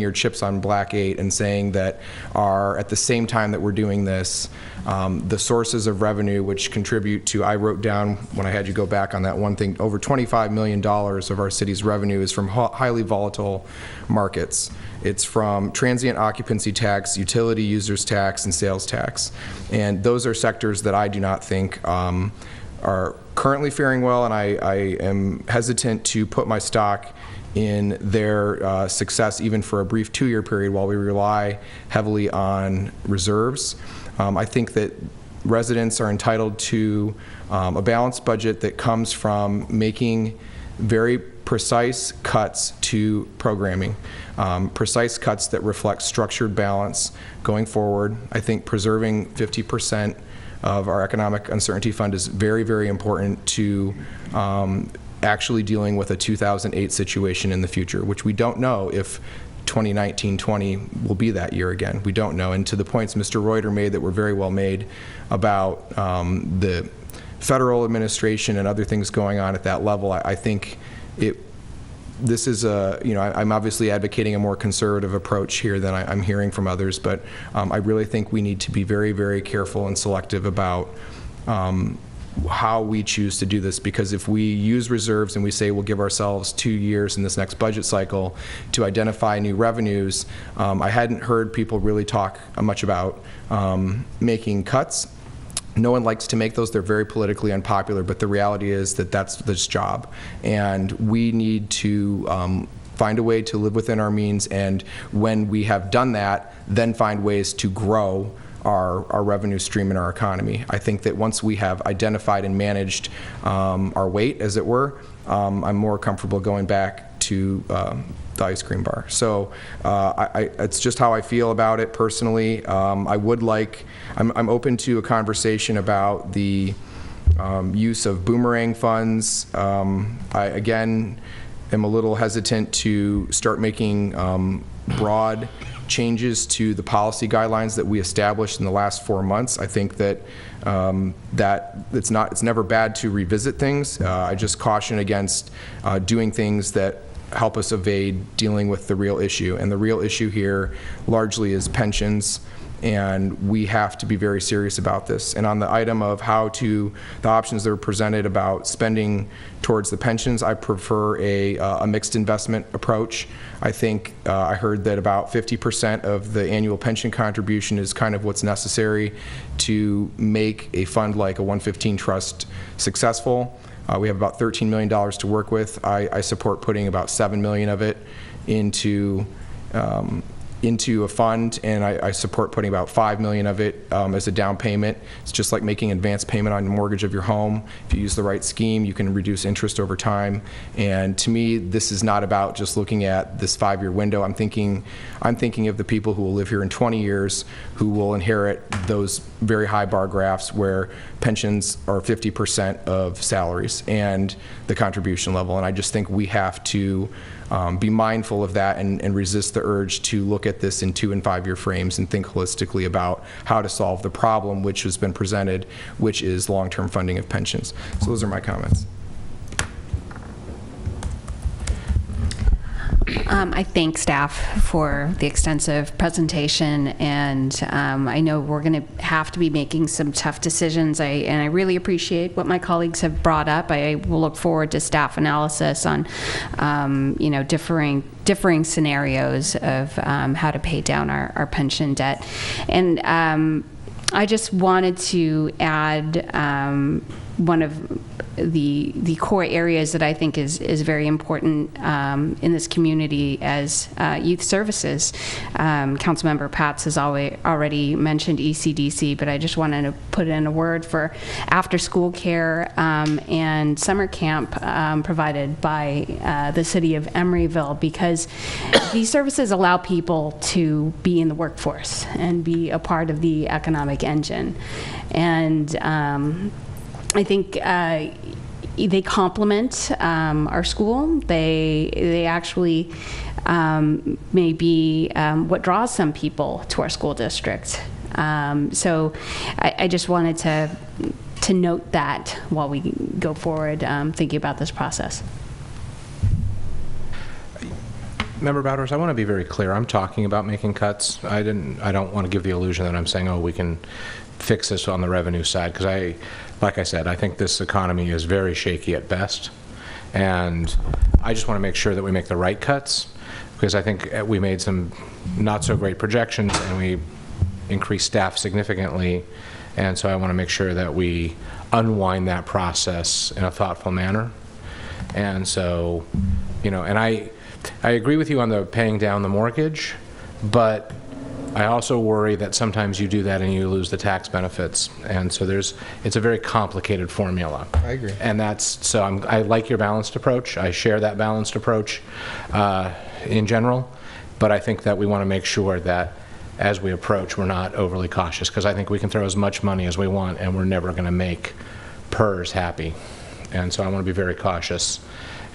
your chips on black 8 and saying that at the same time that we're doing this, the sources of revenue which contribute to, I wrote down when I had you go back on that one thing, over $25 million of our city's revenue is from highly volatile markets. It's from transient occupancy tax, utility users tax, and sales tax. And those are sectors that I do not think are currently faring well, and I am hesitant to put my stock in their success even for a brief 2-year period while we rely heavily on reserves. I think that residents are entitled to a balanced budget that comes from making very precise cuts to programming, precise cuts that reflect structured balance going forward. I think preserving 50% of our Economic Uncertainty Fund is very, very important to actually dealing with a 2008 situation in the future, which we don't know if 2019-20 will be that year again. We don't know. And to the points Mr. Reuter made that were very well made about the federal administration and other things going on at that level, I think this is I'm obviously advocating a more conservative approach here than I'm hearing from others, but I really think we need to be very, very careful and selective about how we choose to do this, because if we use reserves and we say we'll give ourselves 2 years in this next budget cycle to identify new revenues, I hadn't heard people really talk much about making cuts. No one likes to make those. They're very politically unpopular, but the reality is that that's this job. And we need to find a way to live within our means, and when we have done that, then find ways to grow our revenue stream in our economy. I think that once we have identified and managed our weight, as it were, I'm more comfortable going back to the ice cream bar. So it's just how I feel about it personally. I'm open to a conversation about the use of boomerang funds. I, again, am a little hesitant to start making broad changes to the policy guidelines that we established in the last 4 months. I think that it's never bad to revisit things. I just caution against doing things that help us evade dealing with the real issue. And the real issue here largely is pensions, and we have to be very serious about this. And on the item of the options that are presented about spending towards the pensions, I prefer a mixed investment approach. I think I heard that about 50% of the annual pension contribution is kind of what's necessary to make a fund like a 115 trust successful. We have about $13 million to work with. I support putting about $7 million of it into into a fund, and I support putting about $5 million of it as a down payment. It's just like making an advance payment on the mortgage of your home. If you use the right scheme, you can reduce interest over time. And to me, this is not about just looking at this 5-year window. I'm thinking of the people who will live here in 20 years, who will inherit those very high bar graphs where pensions are 50% of salaries and the contribution level. And I just think we have to be mindful of that and resist the urge to look at this in 2- and 5-year frames and think holistically about how to solve the problem which has been presented, which is long-term funding of pensions. So those are my comments. I thank staff for the extensive presentation, and I know we're going to have to be making some tough decisions, and I really appreciate what my colleagues have brought up. I will look forward to staff analysis on differing scenarios of how to pay down our pension debt. And I just wanted to add one of the core areas that I think is very important in this community as youth services. Councilmember Pats has already mentioned ECDC, but I just wanted to put in a word for after-school care and summer camp provided by the city of Emeryville, because these services allow people to be in the workforce and be a part of the economic engine. And I think they complement our school. They actually may be what draws some people to our school district. So I just wanted to note that while we go forward thinking about this process. Member Bowders, I want to be very clear. I'm talking about making cuts. I don't want to give the illusion that I'm saying, oh, we can fix this on the revenue side, because like I said, I think this economy is very shaky at best, and I just want to make sure that we make the right cuts, because I think we made some not so great projections and we increased staff significantly, and so I want to make sure that we unwind that process in a thoughtful manner. And so, and I agree with you on the paying down the mortgage, but I also worry that sometimes you do that and you lose the tax benefits, and so it's a very complicated formula. I agree. And so I like your balanced approach. I share that balanced approach in general, but I think that we want to make sure that as we approach, we're not overly cautious, because I think we can throw as much money as we want and we're never going to make PERS happy. And so I want to be very cautious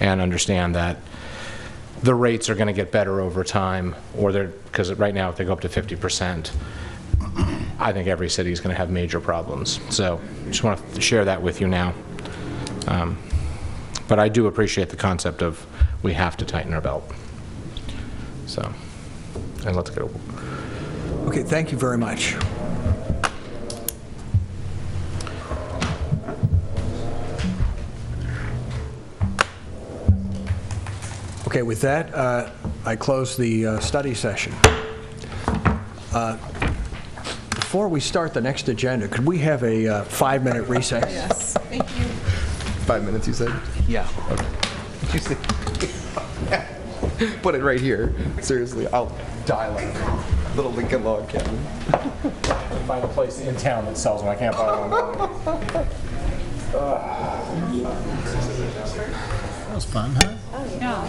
and understand that the rates are going to get better over time, because right now if they go up to 50%, I think every city is going to have major problems. So I just want to share that with you now. But I do appreciate the concept of we have to tighten our belt. So, and let's go. Okay, thank you very much. Okay, with that, I close the study session. Before we start the next agenda, could we have a 5-minute recess? Yes, thank you. 5 minutes, you said? Yeah. Okay. You said, put it right here. Seriously, I'll die like a little Lincoln log cabin. Find a place in town that sells them. I can't buy one. That was fun, huh? Yeah.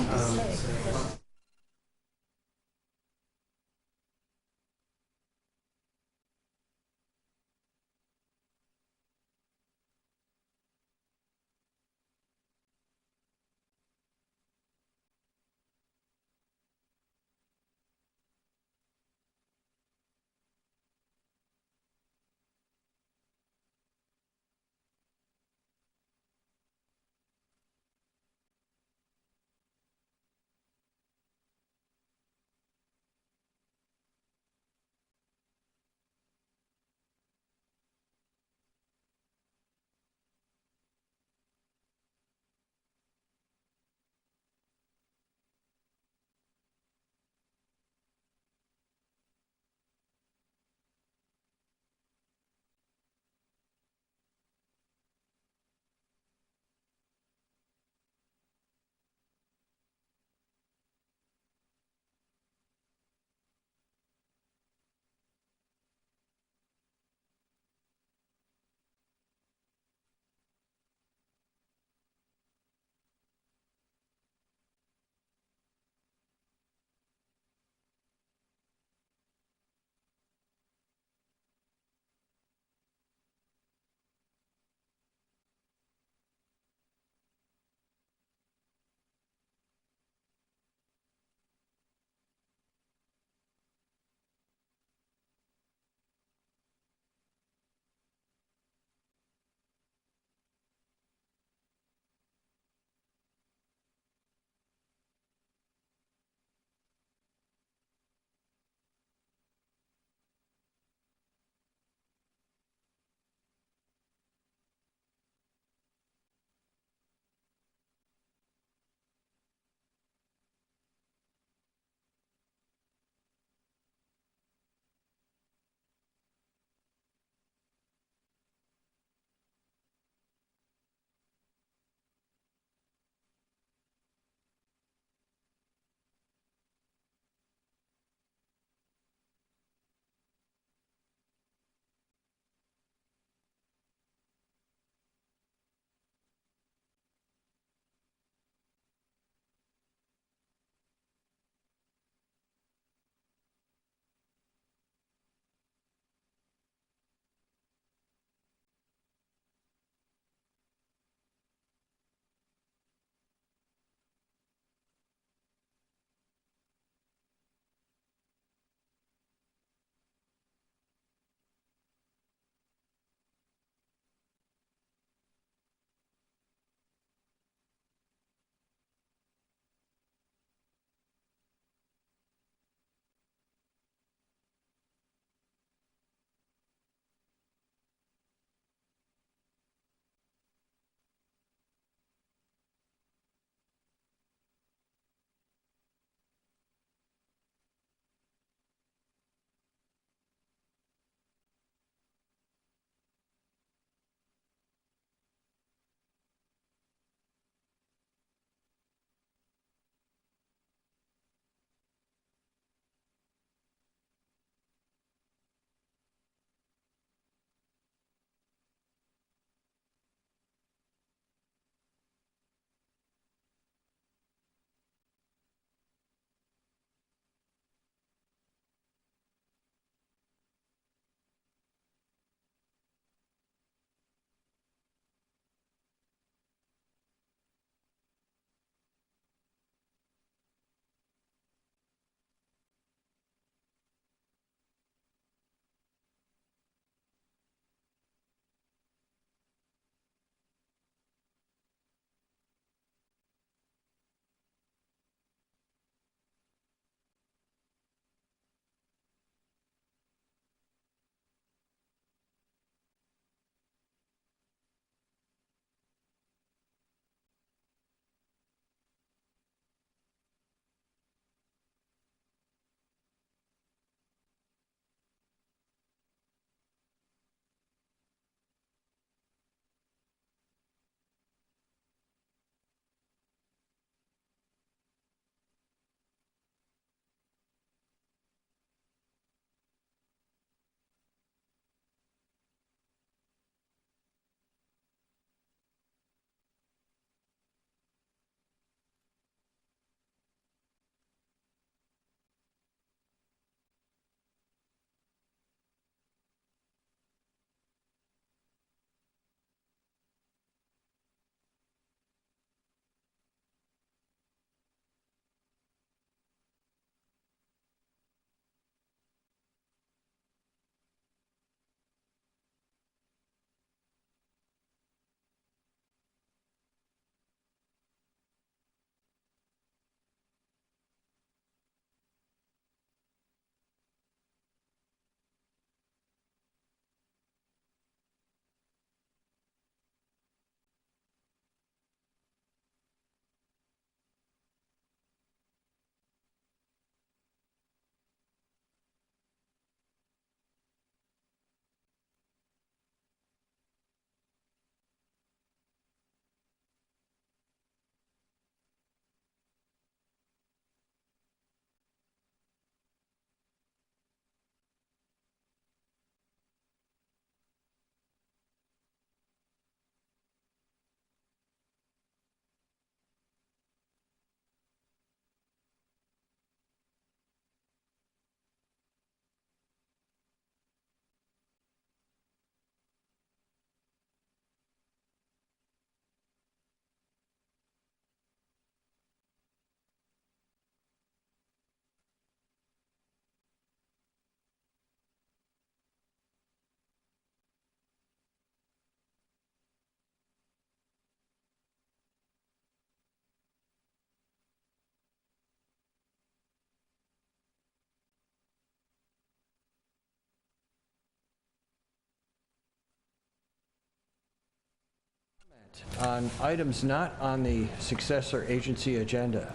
on items not on the successor agency agenda?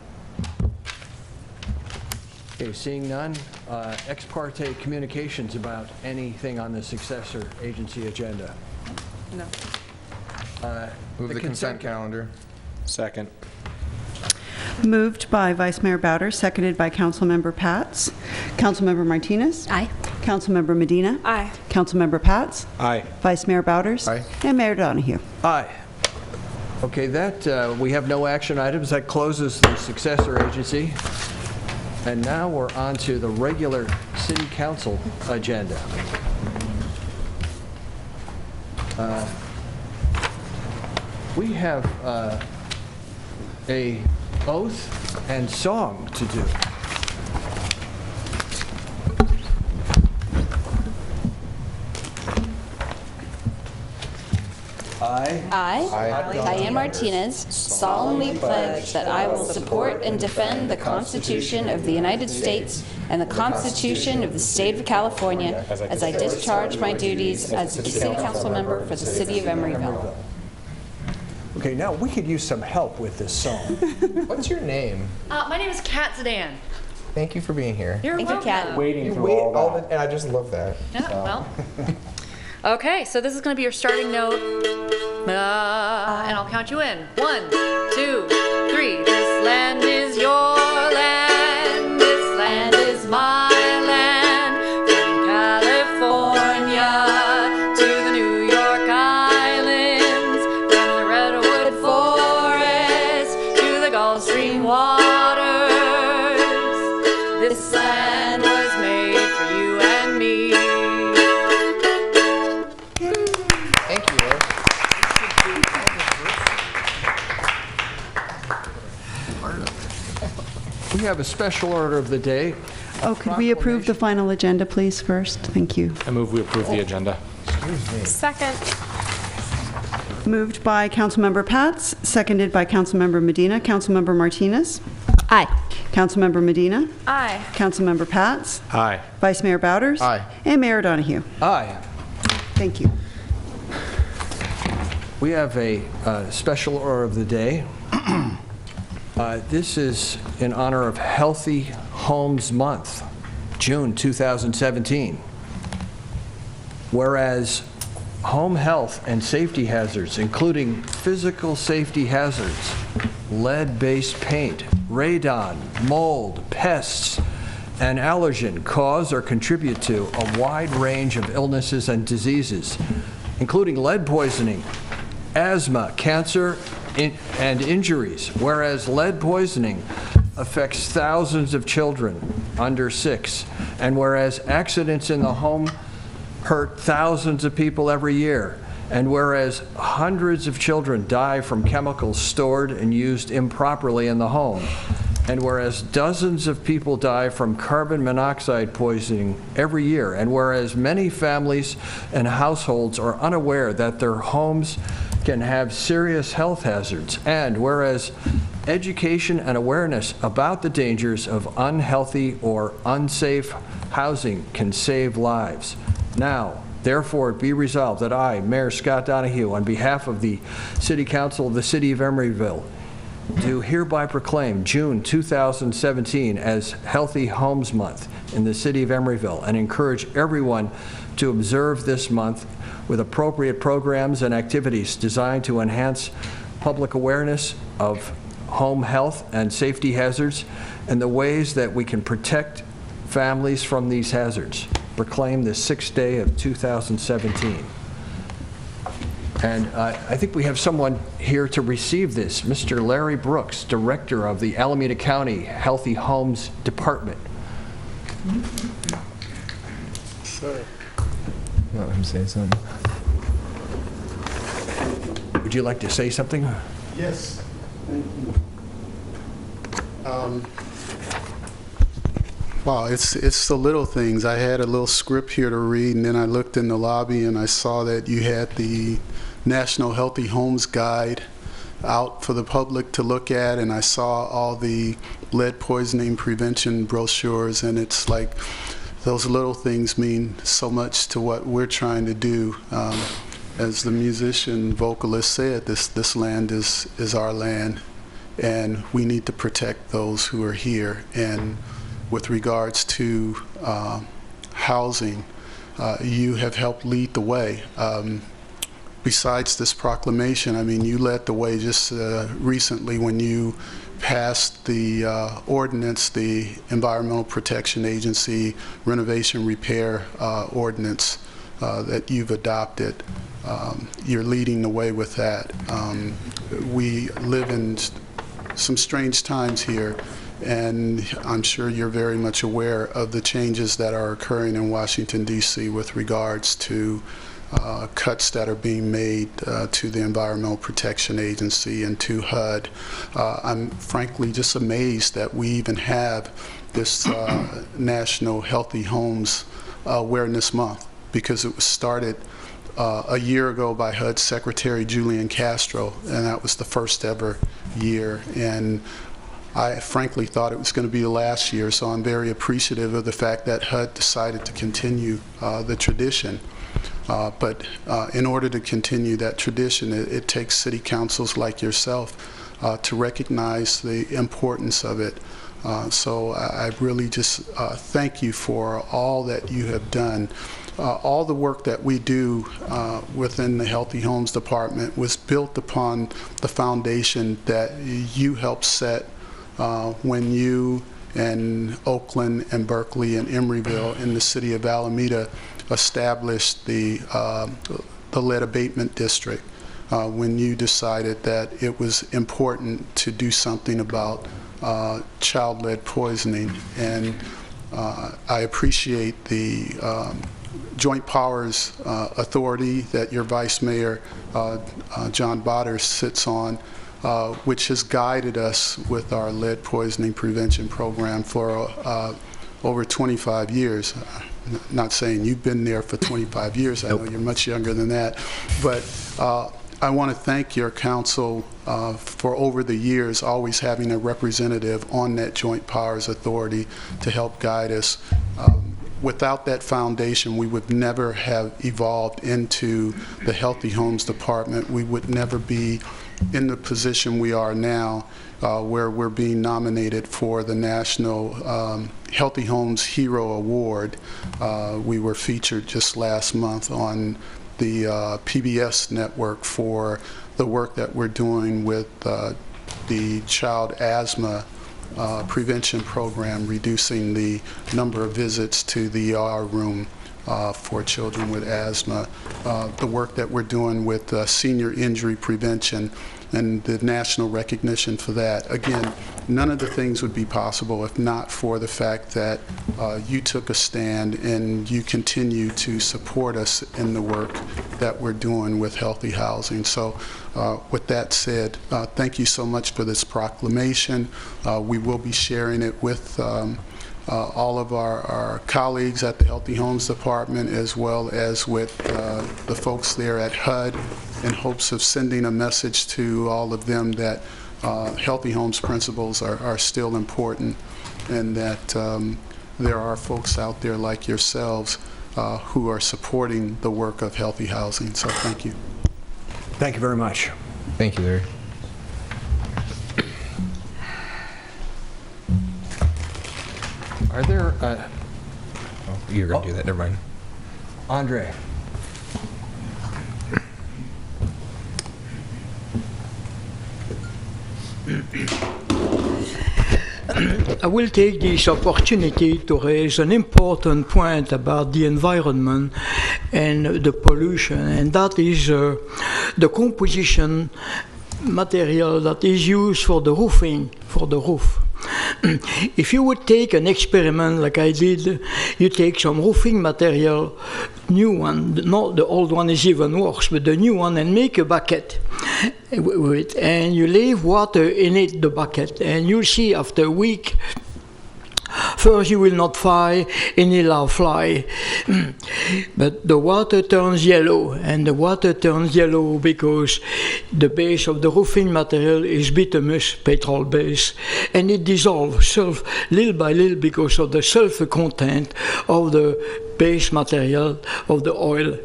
Okay, seeing none, ex parte communications about anything on the successor agency agenda? No. Move the consent calendar. Second. Moved by Vice Mayor Bowder, seconded by Councilmember Pats. Councilmember Martinez? Aye. Councilmember Medina? Aye. Councilmember Pats? Aye. Vice Mayor Bowders? Aye. And Mayor Donahue. Aye. Okay, that, we have no action items. That closes the successor agency. And now we're on to the regular city council agenda. We have a oath and song to do. I, Diane Martinez, solemnly pledge that I will support and defend the Constitution of the United States and the Constitution of the State of California as I discharge my duties as a city council member for the city of Emeryville. Okay, now we could use some help with this song. What's your name? My name is Kat Zidane. Thank you for being here. You're welcome. Kat. Waiting for Wait, all that. and I just love that. Yeah, well. Okay, so this is going to be your starting note. And I'll count you in. 1, 2, 3. This land is your land. This land is my land. From California to the New York Islands. From the Redwood Forest to the Gulf Stream waters. This land was made for you and me. Thank you, Liz. We have a special order of the day. Oh, could we approve the final agenda, please, first? Thank you. I move we approve the agenda. Second. Moved by Councilmember Pats, seconded by Councilmember Medina. Councilmember Martinez? Aye. Councilmember Medina? Aye. Councilmember Pats? Aye. Vice Mayor Bowders? Aye. And Mayor Donahue. Aye. Thank you. We have a special order of the day. This is in honor of Healthy Homes Month, June 2017. Whereas home health and safety hazards, including physical safety hazards, lead-based paint, radon, mold, pests, and allergen cause or contribute to a wide range of illnesses and diseases, including lead poisoning, asthma, cancer, and injuries, whereas lead poisoning affects thousands of children under 6, and whereas accidents in the home hurt thousands of people every year, and whereas hundreds of children die from chemicals stored and used improperly in the home, and whereas dozens of people die from carbon monoxide poisoning every year, and whereas many families and households are unaware that their homes can have serious health hazards, and whereas education and awareness about the dangers of unhealthy or unsafe housing can save lives. Now, therefore, be resolved that I, Mayor Scott Donahue, on behalf of the City Council of the City of Emeryville, do hereby proclaim June 2017 as Healthy Homes Month in the City of Emeryville and encourage everyone to observe this month with appropriate programs and activities designed to enhance public awareness of home health and safety hazards and the ways that we can protect families from these hazards. Proclaim the 6th day of 2017. And I think we have someone here to receive this, Mr. Larry Brooks, Director of the Alameda County Healthy Homes Department. Let him say something. Would you like to say something? Yes. Thank you. Wow, it's the little things. I had a little script here to read, and then I looked in the lobby and I saw that you had the National Healthy Homes Guide out for the public to look at, and I saw all the lead poisoning prevention brochures, and it's like those little things mean so much to what we're trying to do. as the musician vocalist said, this land is our land, and we need to protect those who are here. And with regards to housing, you have helped lead the way. Besides this proclamation, I mean, you led the way just recently when you passed the ordinance, the Environmental Protection Agency renovation repair ordinance that you've adopted. You're leading the way with that. We live in some strange times here, and I'm sure you're very much aware of the changes that are occurring in Washington, D.C. with regards to cuts that are being made to the Environmental Protection Agency and to HUD. I'm frankly just amazed that we even have this National Healthy Homes Awareness Month, because it was started a year ago by HUD Secretary Julian Castro, and that was the first ever year. And I frankly thought it was going to be the last year, so I'm very appreciative of the fact that HUD decided to continue the tradition. But in order to continue that tradition, it takes city councils like yourself to recognize the importance of it. So I really just thank you for all that you have done. All the work that we do within the Healthy Homes Department was built upon the foundation that you helped set when you and Oakland and Berkeley and Emeryville in the city of Alameda established the lead abatement district, when you decided that it was important to do something about child lead poisoning. And I appreciate the Joint Powers Authority that your Vice Mayor, John Botter, sits on, which has guided us with our lead poisoning prevention program for over 25 years. Not saying you've been there for 25 years. I know you're much younger than that. But I want to thank your council for over the years always having a representative on that Joint Powers Authority to help guide us. Without that foundation, we would never have evolved into the Healthy Homes Department. We would never be in the position we are now, where we're being nominated for the National Healthy Homes Hero Award. We were featured just last month on the PBS network for the work that we're doing with the child asthma prevention program, reducing the number of visits to the ER room for children with asthma, the work that we're doing with senior injury prevention and the national recognition for that. Again, none of the things would be possible if not for the fact that you took a stand and you continue to support us in the work that we're doing with healthy housing. So with that said, thank you so much for this proclamation. We will be sharing it with all of our colleagues at the Healthy Homes Department, as well as with the folks there at HUD, in hopes of sending a message to all of them that healthy homes principles are still important, and that there are folks out there like yourselves who are supporting the work of healthy housing. So thank you. Thank you very much. Thank you, Larry. Are there... oh, you're going to do that, never mind. Andre. I will take this opportunity to raise an important point about the environment and the pollution, and that is the composition material that is used for the roofing, for the roof. If you would take an experiment like I did, you take some roofing material, new one, not the old one is even worse, but the new one, and make a bucket with it, and you leave water in it, the bucket, and you'll see after a week, first you will not find any larvae, but the water turns yellow, and the water turns yellow because the base of the roofing material is bituminous petrol base, and it dissolves little by little because of the sulfur content of the base material of the oil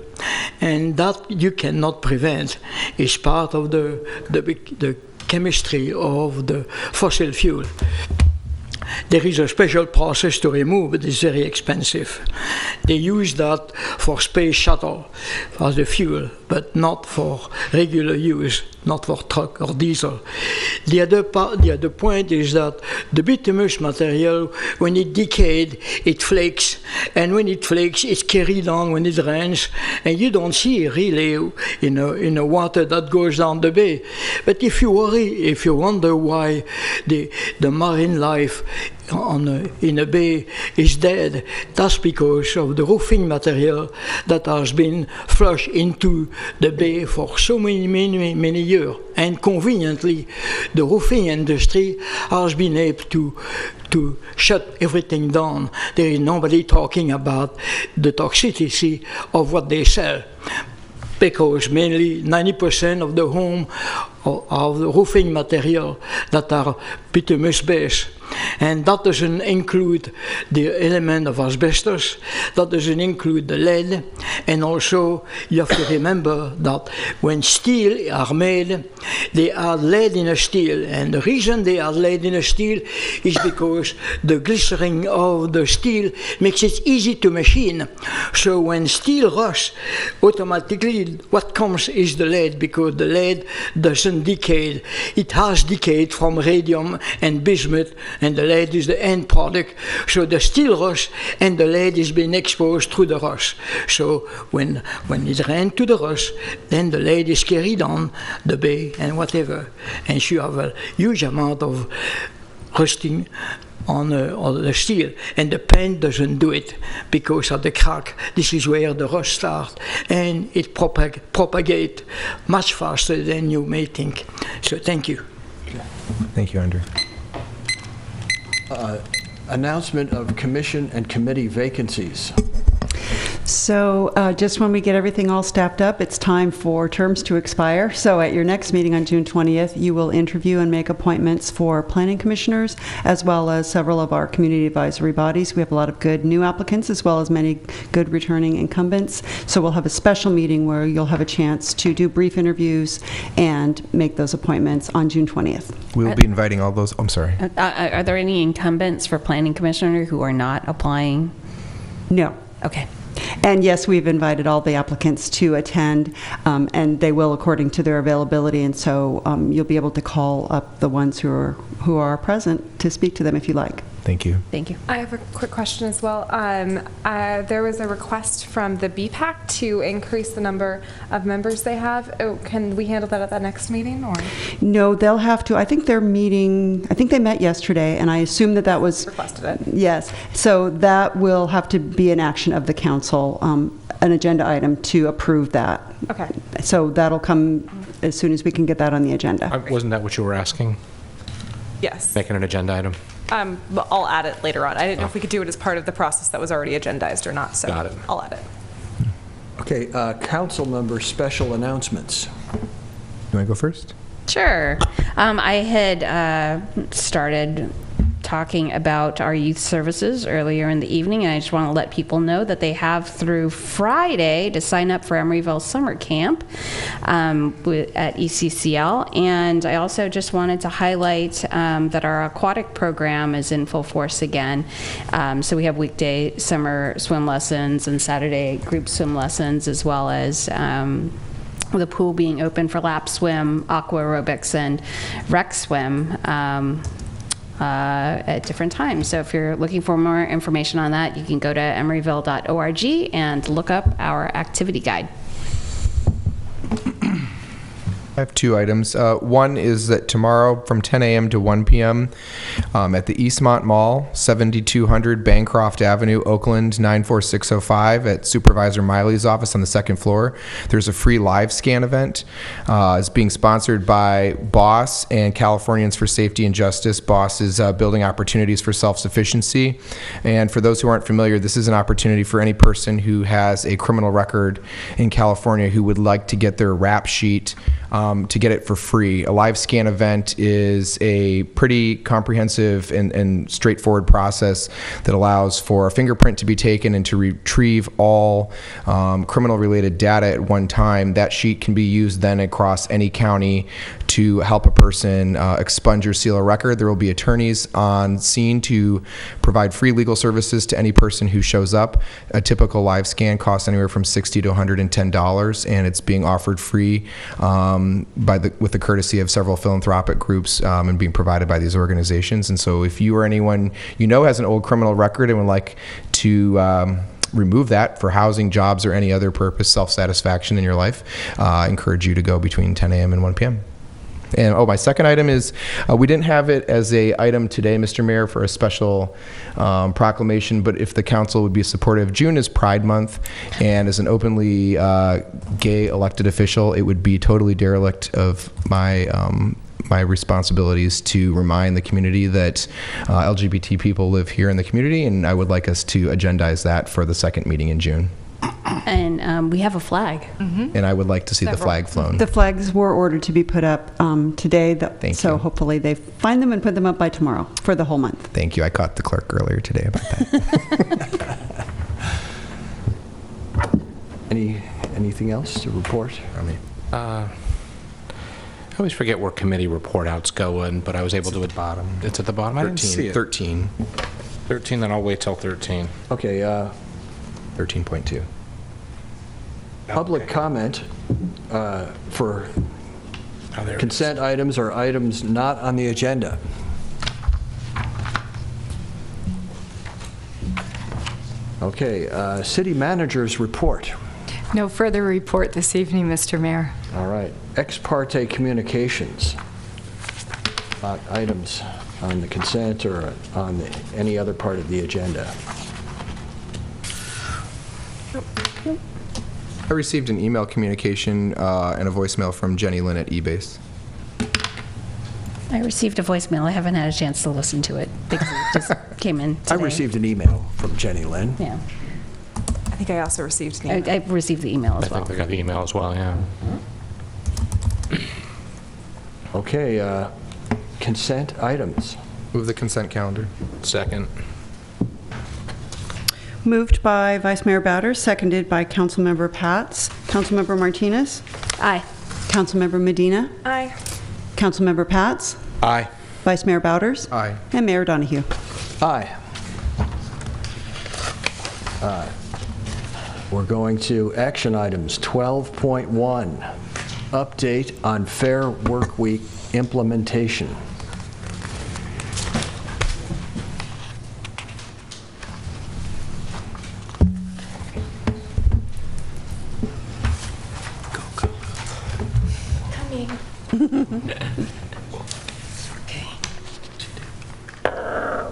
and that you cannot prevent. It's part of the chemistry of the fossil fuel. There is a special process to remove, but it's very expensive. They use that for space shuttle as the fuel, but not for regular use, not for truck or diesel. The other point is that the bituminous material, when it decays, it flakes, and when it flakes, it's carried on when it rains, and you don't see really in a water that goes down the bay. But if you wonder why the marine life in a bay is dead, that's because of the roofing material that has been flushed into the bay for so many years. And conveniently, the roofing industry has been able to shut everything down. There is nobody talking about the toxicity of what they sell, because mainly 90% of the home of the roofing material that are bituminous based. And that doesn't include the element of asbestos, that doesn't include the lead, and also you have to remember that when steel are made, they add lead in a steel, and the reason they add lead in a steel is because the glycerin of the steel makes it easy to machine. So when steel rusts, automatically what comes is the lead, because the lead doesn't decay. It has decayed from radium and bismuth, and the lead is the end product. So the steel rusts and the lead is being exposed through the rust. So when it ran to the rust, then the lead is carried on the bay and whatever. And so you have a huge amount of rusting on the steel, and the paint doesn't do it, because of the crack. This is where the rust starts, and it propagates much faster than you may think. So thank you. Thank you, Andre. Announcement of commission and committee vacancies. So just when we get everything all staffed up, it's time for terms to expire. So at your next meeting on June 20th, you will interview and make appointments for planning commissioners, as well as several of our community advisory bodies. We have a lot of good new applicants, as well as many good returning incumbents. So we'll have a special meeting where you'll have a chance to do brief interviews and make those appointments on June 20th. We'll be inviting all those. I'm sorry. Are there any incumbents for planning commissioner who are not applying? No. Okay. And yes, we've invited all the applicants to attend, and they will according to their availability. And so you'll be able to call up the ones who are present to speak to them if you like. Thank you. Thank you. I have a quick question as well. There was a request from the BPAC to increase the number of members they have. Oh, can we handle that at the next meeting, or? No, they'll have to. I think they're meeting. I think they met yesterday, and I assume that was requested it. Yes. So that will have to be an action of the council, an agenda item to approve that. Okay. So that'll come as soon as we can get that on the agenda. Wasn't that what you were asking? Yes. Making an agenda item? But I'll add it later on. I didn't know if we could do it as part of the process that was already agendized or not, so Got it. I'll add it. Okay, council member special announcements. You want to go first? Sure. I had started talking about our youth services earlier in the evening, and I just want to let people know that they have through Friday to sign up for Emeryville Summer Camp at ECCL. And I also just wanted to highlight that our aquatic program is in full force again. So we have weekday summer swim lessons and Saturday group swim lessons, as well as the pool being open for lap swim, aqua aerobics, and rec swim at different times. So if you're looking for more information on that, you can go to emeryville.org and look up our activity guide. I have two items. One is that tomorrow from 10 a.m. to 1 p.m. At the Eastmont Mall, 7200 Bancroft Avenue, Oakland, 94605 at Supervisor Miley's office on the second floor. There's a free live scan event. It's being sponsored by BOSS and Californians for Safety and Justice. BOSS is building opportunities for self-sufficiency. And for those who aren't familiar, this is an opportunity for any person who has a criminal record in California who would like to get their rap sheet to get it for free. A live scan event is a pretty comprehensive and straightforward process that allows for a fingerprint to be taken and to retrieve all criminal-related data at one time. That sheet can be used then across any county to help a person expunge or seal a record. There will be attorneys on scene to provide free legal services to any person who shows up. A typical live scan costs anywhere from $60 to $110, and it's being offered free with the courtesy of several philanthropic groups and being provided by these organizations. And so if you or anyone you know has an old criminal record and would like to remove that for housing, jobs, or any other purpose, self-satisfaction in your life, I encourage you to go between 10 a.m. and 1 p.m. And my second item is, we didn't have it as a item today, Mr. Mayor, for a special proclamation, but if the council would be supportive, June is Pride Month, and as an openly gay elected official, it would be totally derelict of my responsibilities to remind the community that LGBT people live here in the community, and I would like us to agendize that for the second meeting in June. And we have a flag. And I would like to see the flag flown. The flags were ordered to be put up today, so you. hopefully they find them and put them up by tomorrow for the whole month. Thank you. I caught the clerk earlier today about that. Anything else to report? I always forget where committee report outs go in, but I was able to... At the bottom. It's at the bottom? I didn't see it. 13. 13, then I'll wait till 13. Okay. 13.2. Public comment for consent items or items not on the agenda. Okay, city manager's report. No further report this evening, Mr. Mayor. All right. Ex parte communications. Items on the consent or on any other part of the agenda. I received an email communication and a voicemail from Jenny Lynn at eBase. I received a voicemail. I haven't had a chance to listen to it because it just came in today. I received an email from Jenny Lynn. Yeah. I think I also received an email. I received the email as well. I think I got the email as well, yeah. Okay, consent items. Move the consent calendar. Second. Moved by Vice Mayor Bowders, seconded by Councilmember Pats. Councilmember Martinez? Aye. Councilmember Medina? Aye. Councilmember Pats? Aye. Vice Mayor Bowders? Aye. And Mayor Donahue. Aye. We're going to action items 12.1, update on Fair Work Week implementation.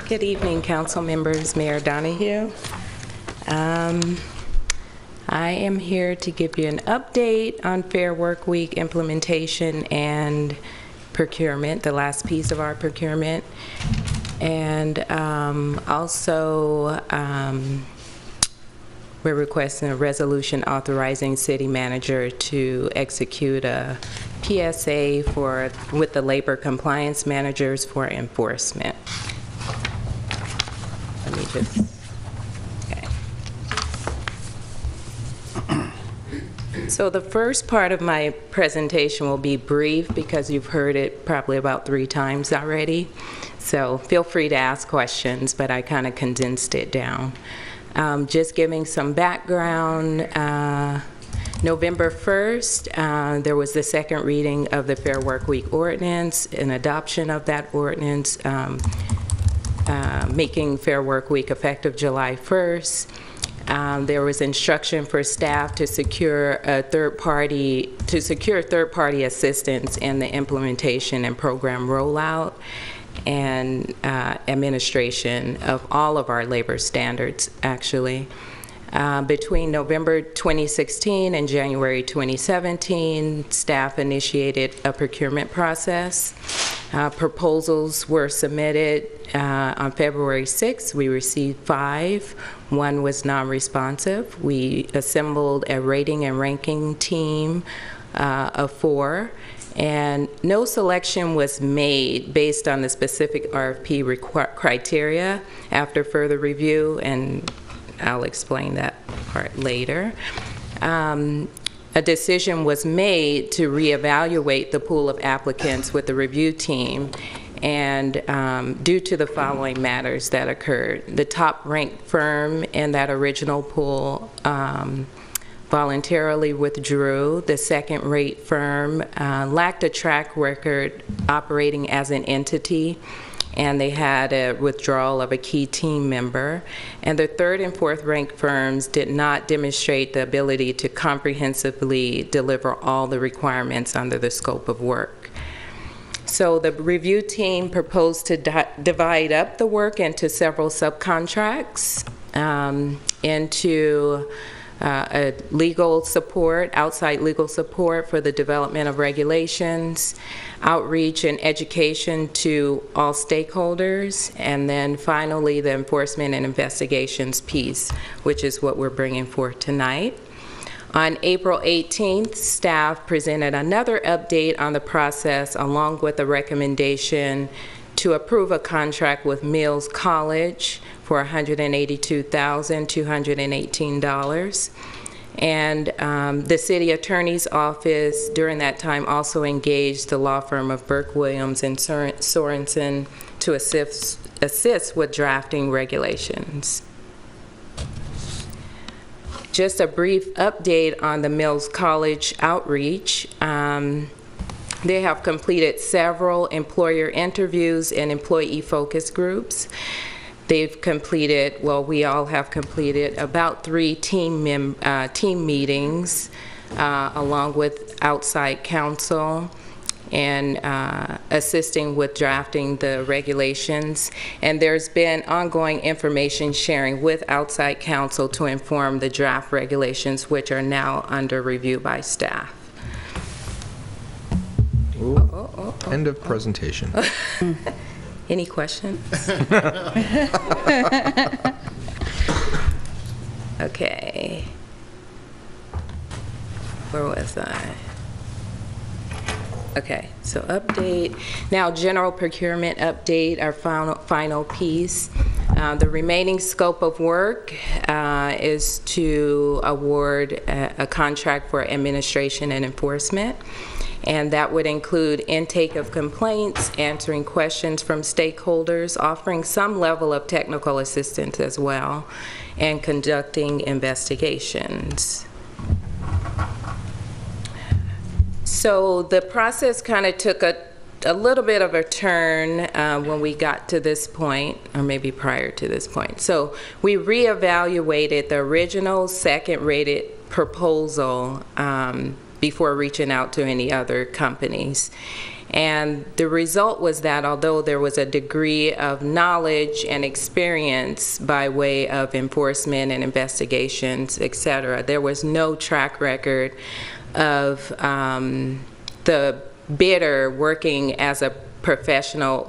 Good evening, council members, Mayor Donahue. I am here to give you an update on Fair Work Week implementation and procurement, the last piece of our procurement. And also, we're requesting a resolution authorizing city manager to execute a PSA with the labor compliance managers for enforcement. Let me just, okay. So the first part of my presentation will be brief because you've heard it probably about 3 times already. So feel free to ask questions, but I kind of condensed it down. Just giving some background, November 1st, there was the second reading of the Fair Work Week ordinance, an adoption of that ordinance, making Fair Work Week effective July 1st. There was instruction for staff to secure third-party assistance in the implementation and program rollout and administration of all of our labor standards, actually. Between November 2016 and January 2017, staff initiated a procurement process. Proposals were submitted on February 6th. We received 5. 1 was non-responsive. We assembled a rating and ranking team of 4, And no selection was made based on the specific RFP criteria after further review, and I'll explain that part later. A decision was made to reevaluate the pool of applicants with the review team, and due to the following matters that occurred. The top-ranked firm in that original pool voluntarily withdrew. The second-rate firm lacked a track record operating as an entity, and they had a withdrawal of a key team member. And the third and fourth ranked firms did not demonstrate the ability to comprehensively deliver all the requirements under the scope of work. So the review team proposed to divide up the work into several subcontracts, into a legal support, outside legal support for the development of regulations, outreach and education to all stakeholders, and then finally the enforcement and investigations piece, which is what we're bringing forth tonight. On April 18th, staff presented another update on the process along with a recommendation to approve a contract with Mills College for $182,218. And the city attorney's office during that time also engaged the law firm of Burke Williams and Sorensen to assist with drafting regulations. Just a brief update on the Mills College outreach. They have completed several employer interviews and employee focus groups. They've completed, well, we all have completed about 3 team meetings along with outside counsel and assisting with drafting the regulations. And there's been ongoing information sharing with outside counsel to inform the draft regulations, which are now under review by staff. End of presentation. Any questions? Okay. Where was I? Okay, so update. Now, general procurement update, our final piece. The remaining scope of work is to award a contract for administration and enforcement. And that would include intake of complaints, answering questions from stakeholders, offering some level of technical assistance as well, and conducting investigations. So the process kind of took a little bit of a turn when we got to this point, or maybe prior to this point. So we reevaluated the original second-rated proposal before reaching out to any other companies. And the result was that although there was a degree of knowledge and experience by way of enforcement and investigations, et cetera, there was no track record of the bidder working as a professional,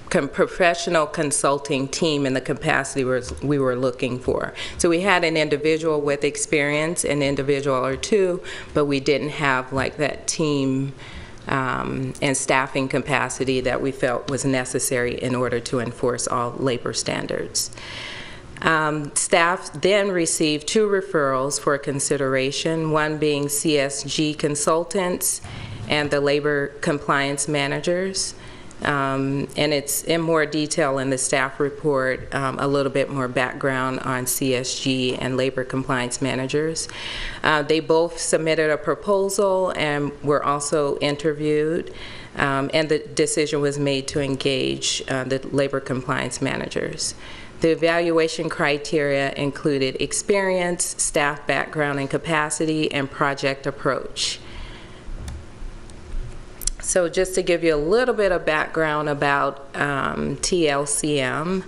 professional consulting team in the capacity we were looking for. So we had an individual with experience, an individual or two, but we didn't have that team and staffing capacity that we felt was necessary in order to enforce all labor standards. Staff then received 2 referrals for consideration, one being CSG consultants and the labor compliance managers. And it's in more detail in the staff report, a little bit more background on CSG and labor compliance managers. They both submitted a proposal and were also interviewed, and the decision was made to engage the labor compliance managers. The evaluation criteria included experience, staff background and capacity, and project approach. So just to give you a little bit of background about TLCM,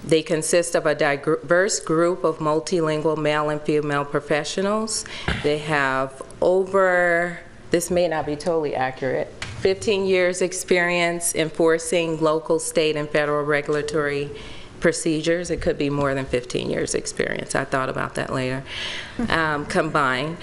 they consist of a diverse group of multilingual male and female professionals. They have over, this may not be totally accurate, 15 years experience enforcing local, state, and federal regulatory procedures. It could be more than 15 years experience. I thought about that later, combined.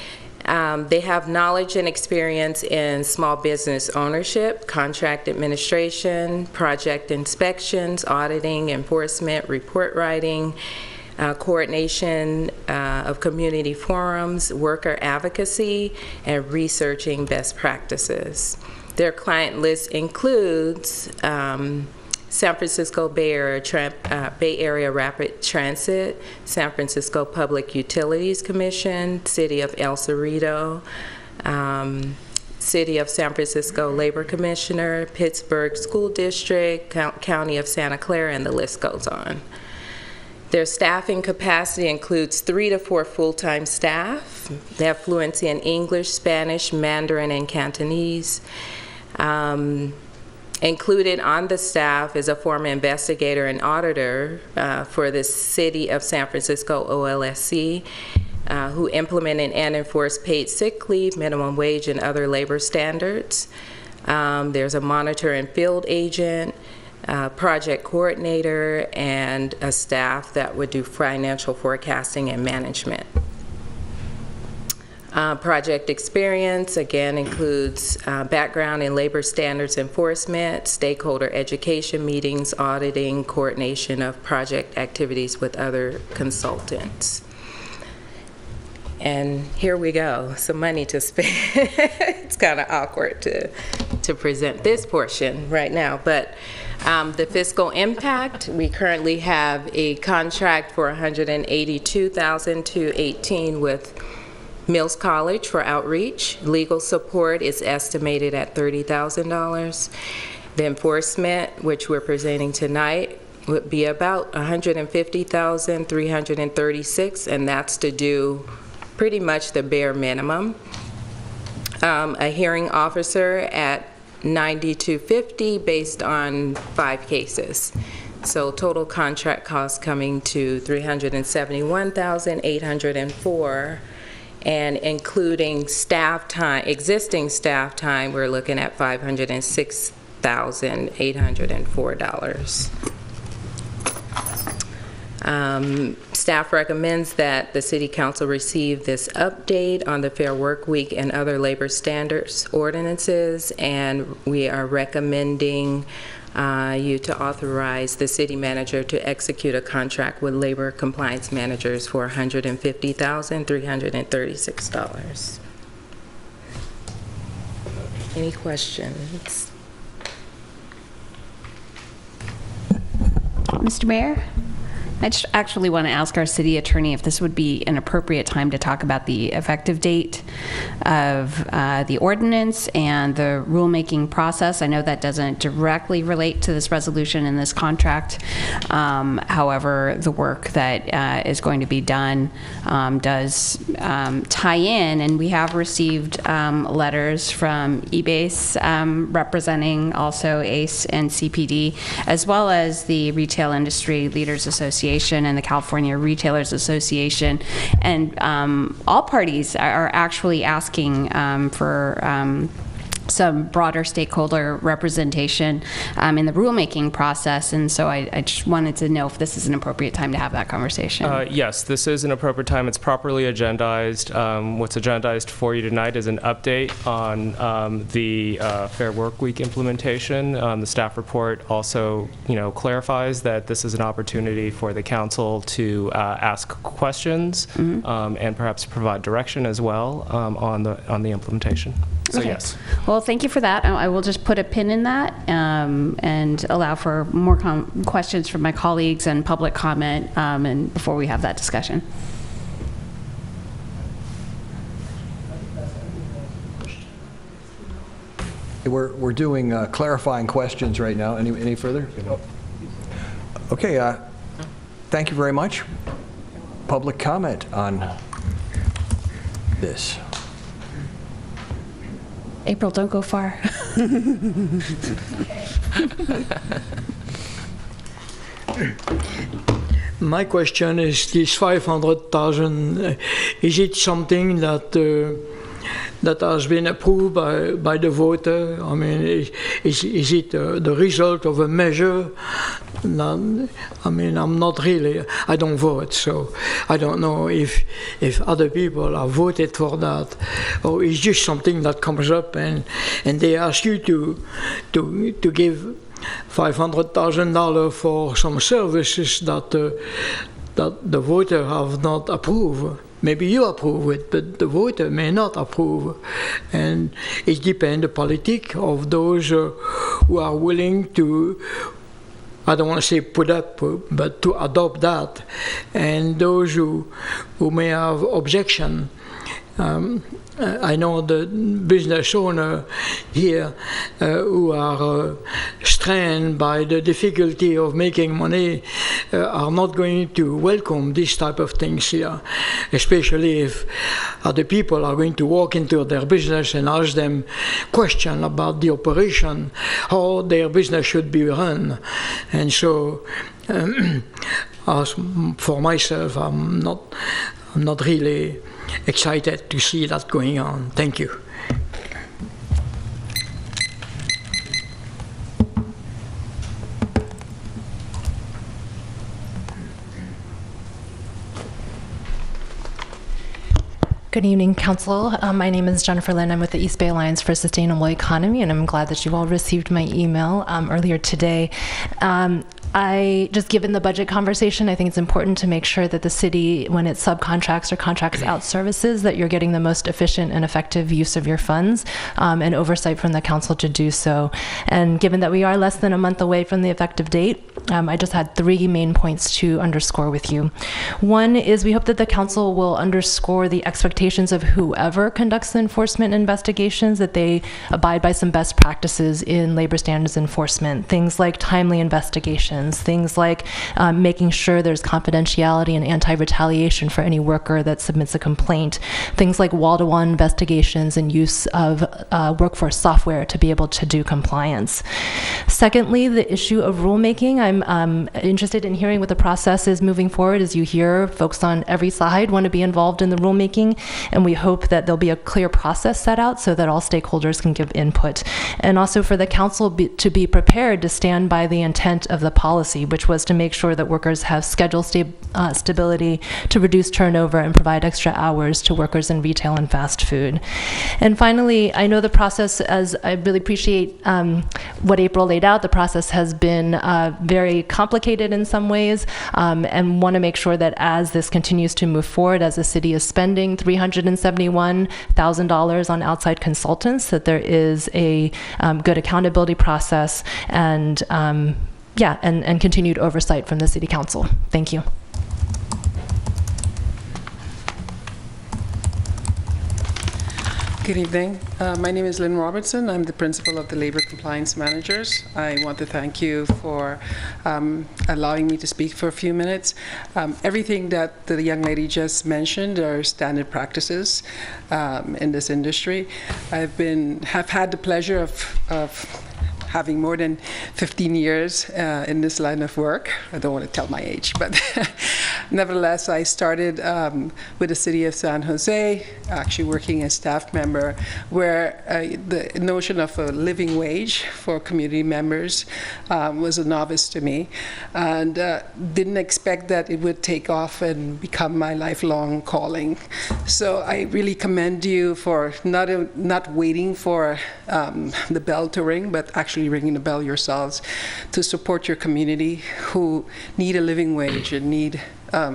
They have knowledge and experience in small business ownership, contract administration, project inspections, auditing, enforcement, report writing, coordination of community forums, worker advocacy, and researching best practices. Their client list includes San Francisco Bay Area Rapid Transit, San Francisco Public Utilities Commission, City of El Cerrito, City of San Francisco Labor Commissioner, Pittsburgh School District, County of Santa Clara, and the list goes on. Their staffing capacity includes 3 to 4 full-time staff. They have fluency in English, Spanish, Mandarin, and Cantonese. Included on the staff is a former investigator and auditor for the City of San Francisco OLSC, who implemented and enforced paid sick leave, minimum wage, and other labor standards. There's a monitor and field agent, project coordinator, and a staff that would do financial forecasting and management. Project experience, again, includes background in labor standards enforcement, stakeholder education meetings, auditing, coordination of project activities with other consultants. And here we go, some money to spend. It's kind of awkward to present this portion right now, but the fiscal impact, we currently have a contract for $182,218 with Mills College for outreach. Legal support is estimated at $30,000. The enforcement, which we're presenting tonight, would be about $150,336, and that's to do pretty much the bare minimum. A hearing officer at $92.50 based on 5 cases. So total contract costs coming to $371,804, and including staff time, existing staff time, we're looking at $506,804. Staff recommends that the City Council receive this update on the Fair Work Week and other labor standards ordinances, and we are recommending you to authorize the city manager to execute a contract with labor compliance managers for $150,336. Any questions? Mr. Mayor? I just actually want to ask our city attorney if this would be an appropriate time to talk about the effective date of the ordinance and the rulemaking process. I know that doesn't directly relate to this resolution and this contract. However, the work that is going to be done does tie in, and we have received letters from eBase representing also ACE and CPD, as well as the Retail Industry Leaders Association and the California Retailers Association, and all parties are actually asking for some broader stakeholder representation in the rulemaking process, and so I just wanted to know if this is an appropriate time to have that conversation. Yes, this is an appropriate time. It's properly agendized. What's agendized for you tonight is an update on the Fair Work Week implementation. The staff report also, clarifies that this is an opportunity for the council to ask questions and perhaps provide direction as well on the implementation. So okay. Yes. Well, thank you for that. I will just put a pin in that and allow for more questions from my colleagues and public comment and before we have that discussion. We're doing clarifying questions right now. Any further? Okay. Thank you very much. Public comment on this. April, don't go far. My question is, this 500,000, is it something that that has been approved by the voter? I mean, is it the result of a measure? I mean, I'm not really, I don't vote, so I don't know if other people have voted for that, or it's just something that comes up and they ask you to give $500,000 for some services that the voter have not approved. Maybe you approve it, but the voter may not approve. And it depends on the politics of those who are willing to, I don't want to say put up, but to adopt that. And those who may have objection. I know the business owner here who are strained by the difficulty of making money are not going to welcome this type of things here, especially if other people are going to walk into their business and ask them questions about the operation, how their business should be run. And so, as for myself, I'm not really excited to see that going on. Thank you. Good evening, Council. My name is Jennifer Lynn. I'm with the East Bay Alliance for a Sustainable Economy, and I'm glad that you all received my email earlier today. Given the budget conversation, I think it's important to make sure that the city, when it subcontracts or contracts out services, that you're getting the most efficient and effective use of your funds, and oversight from the council to do so. And given that we are less than a month away from the effective date, I just had 3 main points to underscore with you. One is we hope that the council will underscore the expectations of whoever conducts the enforcement investigations, that they abide by some best practices in labor standards enforcement, things like timely investigations, things like making sure there's confidentiality and anti-retaliation for any worker that submits a complaint, things like wall-to-wall investigations and use of workforce software to be able to do compliance. Secondly, the issue of rulemaking. I'm interested in hearing what the process is moving forward. As you hear, folks on every side want to be involved in the rulemaking, and we hope that there'll be a clear process set out so that all stakeholders can give input. And also for the council to be prepared to stand by the intent of the policy, which was to make sure that workers have schedule stability, to reduce turnover and provide extra hours to workers in retail and fast food. And finally, I know the process, as I really appreciate what April laid out, the process has been very complicated in some ways, and want to make sure that as this continues to move forward, as the city is spending $371,000 on outside consultants, that there is a good accountability process and continued oversight from the City Council. Thank you. Good evening. My name is Lynn Robertson. I'm the principal of the Labor Compliance Managers. I want to thank you for allowing me to speak for a few minutes. Everything that the young lady just mentioned are standard practices in this industry. Have had the pleasure of having more than 15 years in this line of work. I don't want to tell my age, but nevertheless, I started with the city of San Jose, actually working as staff member, where the notion of a living wage for community members was a novice to me, and didn't expect that it would take off and become my lifelong calling. So I really commend you for not waiting for the bell to ring, but actually ringing the bell yourselves to support your community who need a living wage and need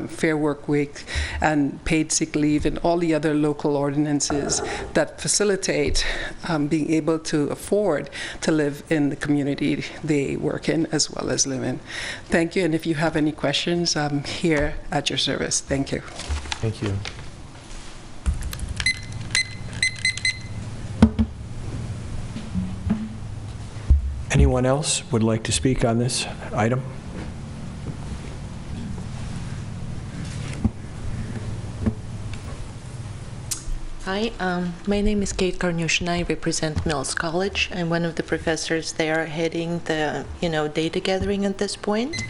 fair work week and paid sick leave and all the other local ordinances that facilitate being able to afford to live in the community they work in as well as live in. Thank you, and if you have any questions, I'm here at your service. Thank you. Thank you. Anyone else would like to speak on this item? Hi, my name is Kate Carnushin. I represent Mills College. I'm one of the professors there heading the data gathering at this point.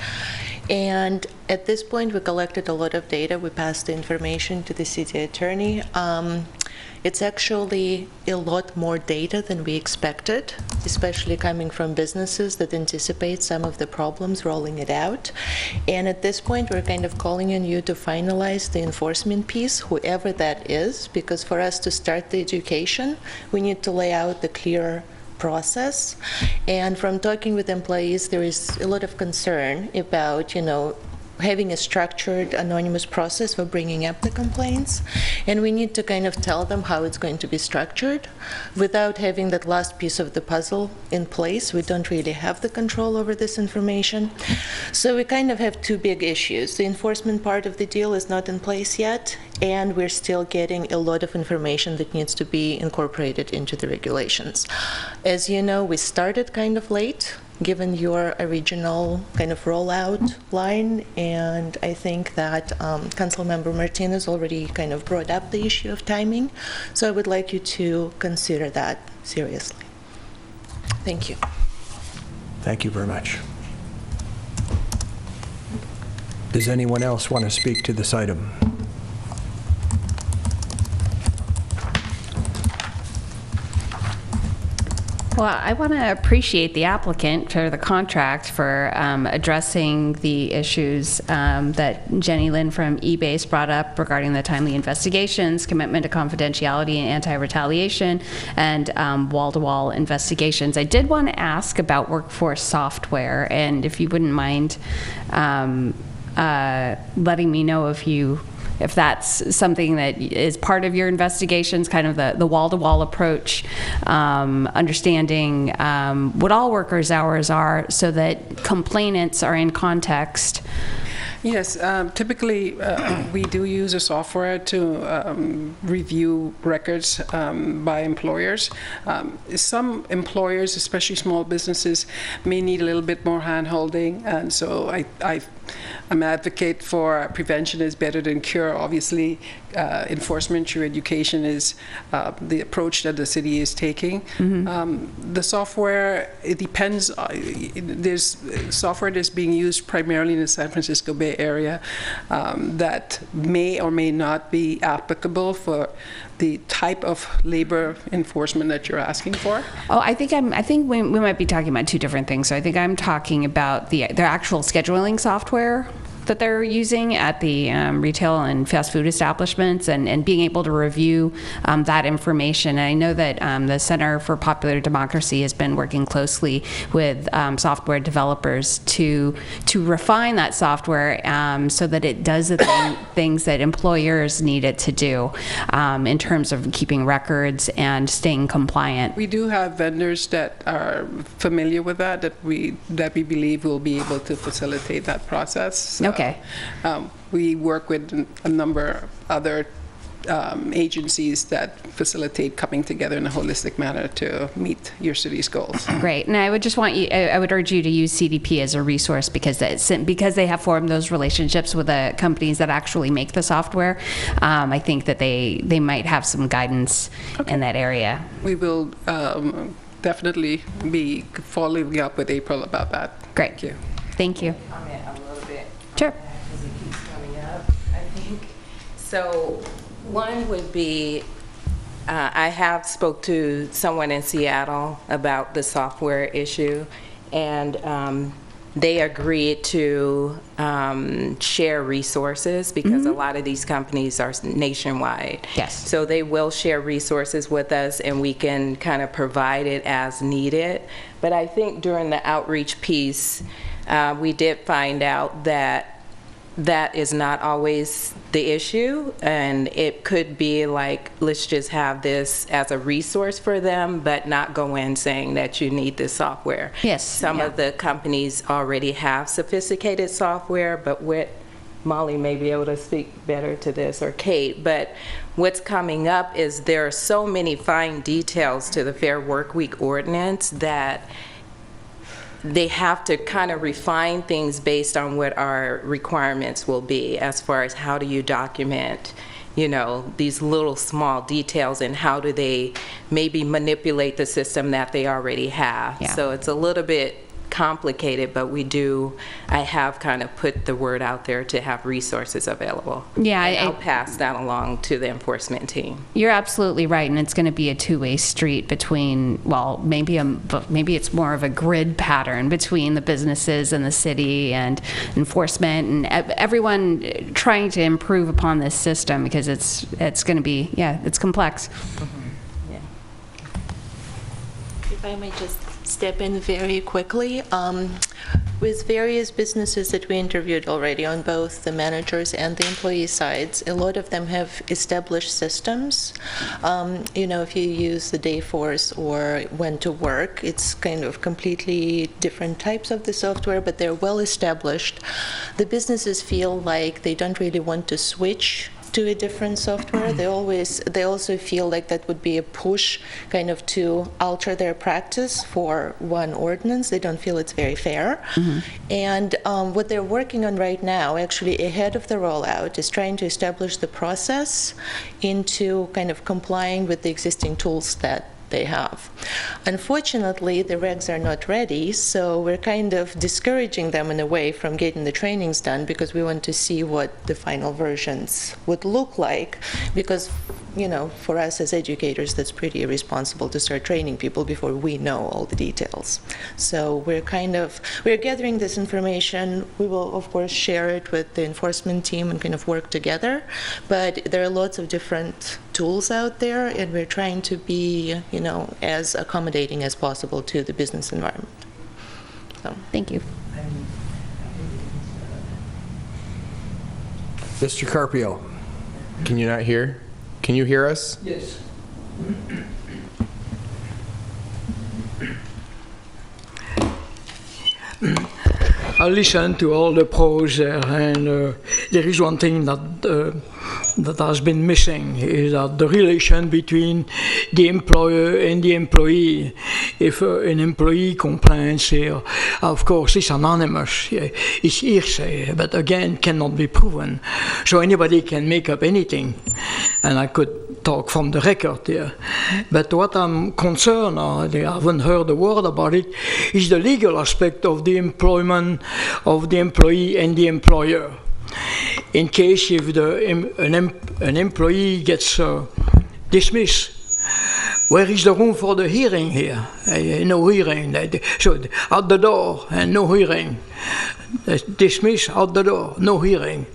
And at this point, we collected a lot of data. We passed the information to the city attorney. It's actually a lot more data than we expected, especially coming from businesses that anticipate some of the problems rolling it out. And at this point, we're kind of calling on you to finalize the enforcement piece, whoever that is, because for us to start the education, we need to lay out the clear process. And from talking with employees, there is a lot of concern about, having a structured anonymous process for bringing up the complaints. And we need to kind of tell them how it's going to be structured without having that last piece of the puzzle in place. We don't really have the control over this information. So we kind of have two big issues. The enforcement part of the deal is not in place yet, and we're still getting a lot of information that needs to be incorporated into the regulations. As you know, we started kind of late, given your original kind of rollout line, and I think that Councilmember Martinez already kind of brought up the issue of timing, so I would like you to consider that seriously. Thank you. Thank you very much. Does anyone else want to speak to this item? Well, I want to appreciate the applicant for the contract for addressing the issues that Jenny Lynn from eBase brought up regarding the timely investigations, commitment to confidentiality and anti-retaliation, and wall-to-wall investigations. I did want to ask about workforce software, and if you wouldn't mind letting me know if that's something that is part of your investigations, kind of the wall-to-wall approach, understanding what all workers' hours are so that complainants are in context. Yes, typically we do use a software to review records by employers. Some employers, especially small businesses, may need a little bit more hand-holding, and so I'm an advocate for prevention is better than cure. Obviously, enforcement through education is the approach that the city is taking. Mm-hmm. The software, it depends. There's software that's being used primarily in the San Francisco Bay Area that may or may not be applicable for the type of labor enforcement that you're asking for. Oh, I think we might be talking about two different things. So I think I'm talking about the actual scheduling software that they're using at the retail and fast food establishments, and being able to review that information. And I know that the Center for Popular Democracy has been working closely with software developers to refine that software so that it does the things that employers need it to do in terms of keeping records and staying compliant. We do have vendors that are familiar with that we believe will be able to facilitate that process. Okay. We work with a number of other agencies that facilitate coming together in a holistic manner to meet your city's goals. Great, and I would just I would urge you to use CDP as a resource because they have formed those relationships with the companies that actually make the software. I think that they might have some guidance in that area. We will definitely be following up with April about that. Great. Thank you. Thank you. Comment a little bit. Sure. Because it keeps coming up, I think. So one would be, I have spoke to someone in Seattle about the software issue, and they agreed to share resources because a lot of these companies are nationwide. Yes. So they will share resources with us, and we can kind of provide it as needed. But I think during the outreach piece, we did find out that that is not always the issue, and it could be like, let's just have this as a resource for them, but not go in saying that you need this software. Yes. Some of the companies already have sophisticated software, but Molly may be able to speak better to this, or Kate, but what's coming up is there are so many fine details to the Fair Workweek ordinance that they have to kind of refine things based on what our requirements will be as far as how do you document, these little small details, and how do they maybe manipulate the system that they already have. Yeah. So it's a little bit complicated, but I have kind of put the word out there to have resources available. Yeah, and I'll pass that along to the enforcement team. You're absolutely right, and it's going to be a two-way street between, well, maybe it's more of a grid pattern between the businesses and the city and enforcement and everyone trying to improve upon this system, because it's going to be, it's complex. Yeah. If I may just step in very quickly. With various businesses that we interviewed already on both the managers and the employee sides, a lot of them have established systems. If you use the Dayforce or When to Work, it's kind of completely different types of the software, but they're well established. The businesses feel like they don't really want to switch to a different software. They also feel like that would be a push kind of to alter their practice for one ordinance. They don't feel it's very fair. And what they're working on right now, actually ahead of the rollout, is trying to establish the process into kind of complying with the existing tools that they have. Unfortunately, the regs are not ready, so we're kind of discouraging them in a way from getting the trainings done, because we want to see what the final versions would look like, because for us as educators, that's pretty irresponsible to start training people before we know all the details. So we're gathering this information. We will, of course, share it with the enforcement team and kind of work together. But there are lots of different tools out there, and we're trying to be, as accommodating as possible to the business environment. So. Thank you. Mr. Carpio. Can you not hear? Can you hear us? Yes. I listened to all the pros there, and there is one thing that has been missing, is that the relation between the employer and the employee. If an employee complains here, of course it's anonymous, it's hearsay, but again cannot be proven. So anybody can make up anything, and I could talk from the record here. But what I'm concerned, I haven't heard a word about it, is the legal aspect of the employment of the employee and the employer. In case if an employee gets dismissed, where is the room for the hearing here? No hearing. So out the door and no hearing. Dismiss, out the door, no hearing.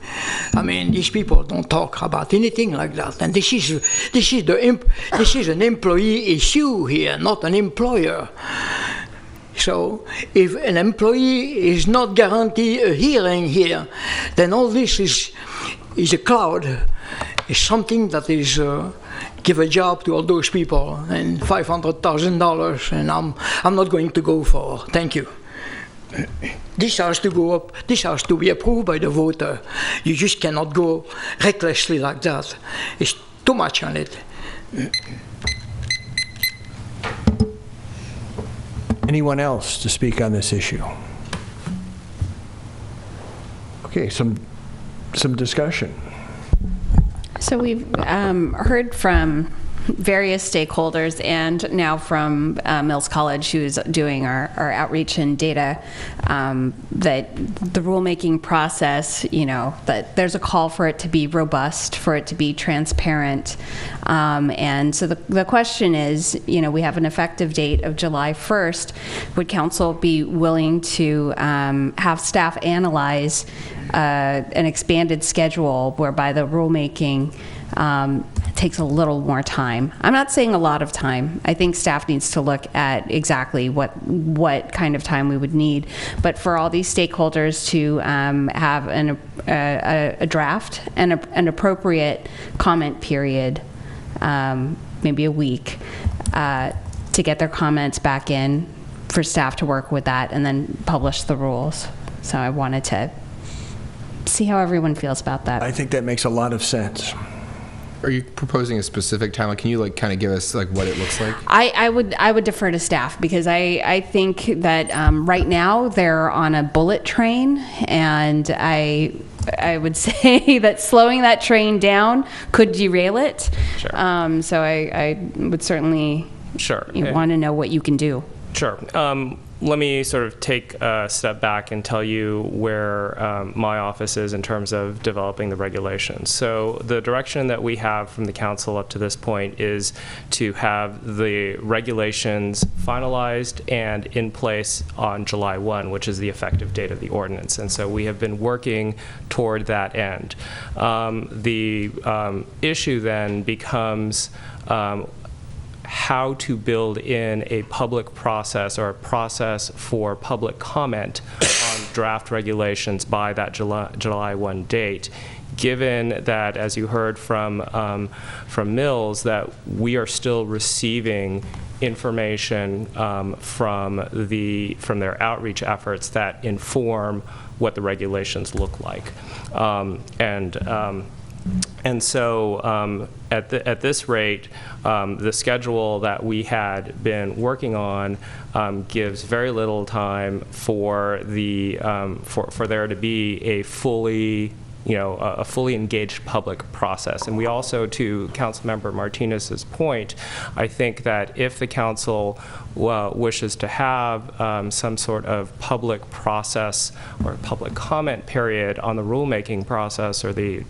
I mean, these people don't talk about anything like that. And this is an employee issue here, not an employer. So if an employee is not guaranteed a hearing here, then all this is a cloud. It's something that is give a job to all those people and $500,000, and I'm not going to go for. Thank you. This has to go up. This has to be approved by the voter. You just cannot go recklessly like that. It's too much on it. Anyone else to speak on this issue? Okay, some discussion. So we've heard from various stakeholders and now from Mills College, who's doing our outreach and data, that the rulemaking process, that there's a call for it to be robust, for it to be transparent. And so the question is, we have an effective date of July 1st. Would council be willing to have staff analyze an expanded schedule whereby the rulemaking takes a little more time? I'm not saying a lot of time. I think staff needs to look at exactly what kind of time we would need. But for all these stakeholders to have a draft and an appropriate comment period, maybe a week, to get their comments back in, for staff to work with that and then publish the rules. So I wanted to see how everyone feels about that. I think that makes a lot of sense. Are you proposing a specific timeline? Can you kind of give us what it looks like? I would defer to staff, because I think that right now they're on a bullet train, and I would say that slowing that train down could derail it. Sure. So I would certainly want to know what you can do. Sure. let me sort of take a step back and tell you where my office is in terms of developing the regulations. So the direction that we have from the council up to this point is to have the regulations finalized and in place on July 1, which is the effective date of the ordinance. And so we have been working toward that end. The issue then becomes how to build in a public process or a process for public comment on draft regulations by that July 1 date, given that, as you heard from Mills, that we are still receiving information from their outreach efforts that inform what the regulations look like. And so at this rate, the schedule that we had been working on gives very little time for there to be a fully engaged public process. And we also, to Councilmember Martinez's point, I think that if the council wishes to have some sort of public process or public comment period on the rulemaking process or the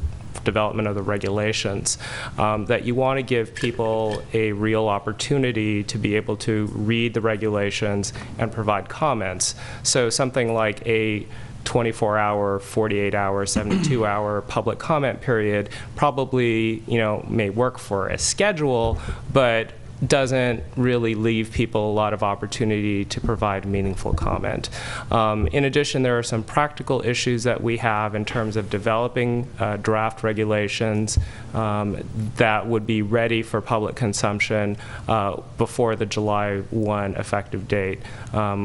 development of the regulations, that you want to give people a real opportunity to be able to read the regulations and provide comments. So something like a 24-hour, 48-hour, 72-hour public comment period probably, may work for a schedule, but doesn't really leave people a lot of opportunity to provide meaningful comment. In addition, there are some practical issues that we have in terms of developing draft regulations that would be ready for public consumption before the July 1 effective date.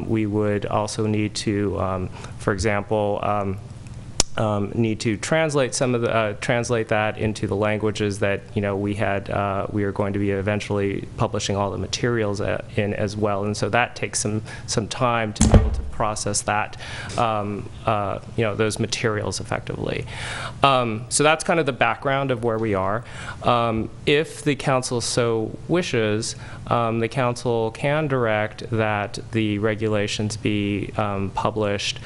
We would also need to, for example, need to translate translate that into the languages that we are going to be eventually publishing all the materials in as well, and so that takes some time to be able to process that those materials effectively. So that's kind of the background of where we are. If the council so wishes, the council can direct that the regulations be published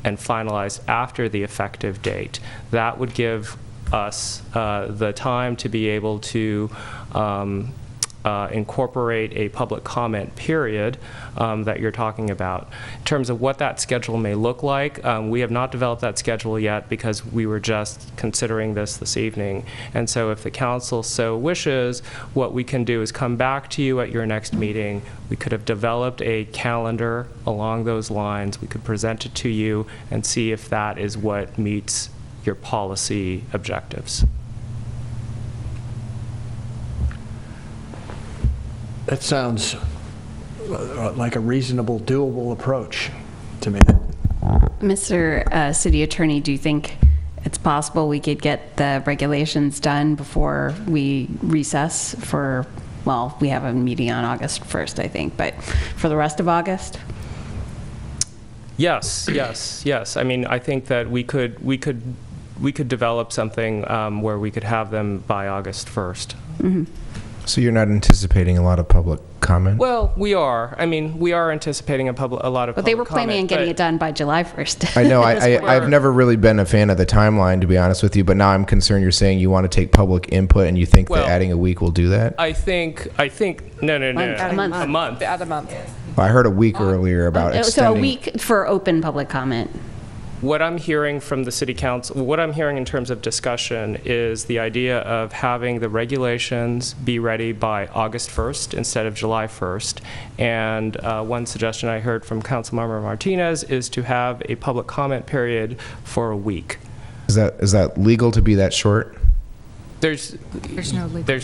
and finalized after the effective date. That would give us the time to be able to incorporate a public comment period that you're talking about. In terms of what that schedule may look like, we have not developed that schedule yet because we were just considering this evening. And so if the council so wishes, what we can do is come back to you at your next meeting. We could have developed a calendar along those lines. We could present it to you and see if that is what meets your policy objectives. That sounds like a reasonable, doable approach to me. Mr. City Attorney, do you think it's possible we could get the regulations done before we recess for, well, we have a meeting on August 1st, I think, but for the rest of August? Yes. I mean, I think that we could develop something where we could have them by August 1st. Mm-hmm. So you're not anticipating a lot of public comment? Well, we are. I mean, we are anticipating a lot of public comment. But they were planning on getting it done by July 1st. I know. I've never really been a fan of the timeline, to be honest with you, but now I'm concerned you're saying you want to take public input and you think that adding a week will do that? I think, no. A month. Add a month. Well, I heard a week earlier about extending. So a week for open public comment. What I'm hearing from the City Council, what I'm hearing in terms of discussion is the idea of having the regulations be ready by August 1st instead of July 1st. And one suggestion I heard from Councilmember Martinez is to have a public comment period for a week. Is that legal to be that short? There's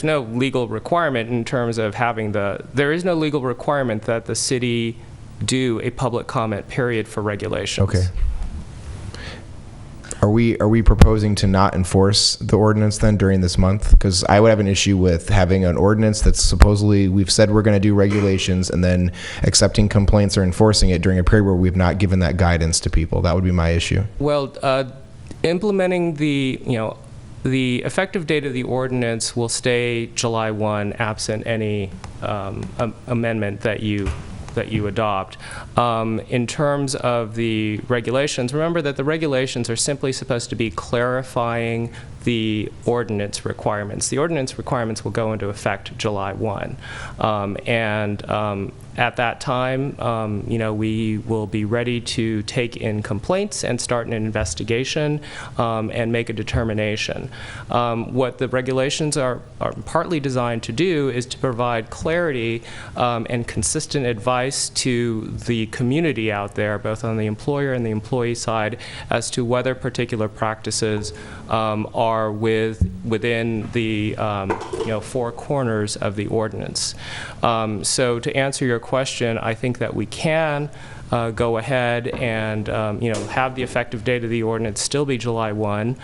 no legal requirement in terms of having there is no legal requirement that the city do a public comment period for regulations. Okay. Are we proposing to not enforce the ordinance then during this month? Because I would have an issue with having an ordinance that's supposedly we've said we're going to do regulations and then accepting complaints or enforcing it during a period where we've not given that guidance to people. That would be my issue. Well, implementing the effective date of the ordinance will stay July 1 absent any amendment that you that you adopt. In terms of the regulations, remember that the regulations are simply supposed to be clarifying the ordinance requirements. The ordinance requirements will go into effect July 1. At that time, we will be ready to take in complaints and start an investigation and make a determination. What the regulations are partly designed to do is to provide clarity and consistent advice to the community out there, both on the employer and the employee side, as to whether particular practices are within the four corners of the ordinance. So to answer your question, I think that we can go ahead and have the effective date of the ordinance still be July 1,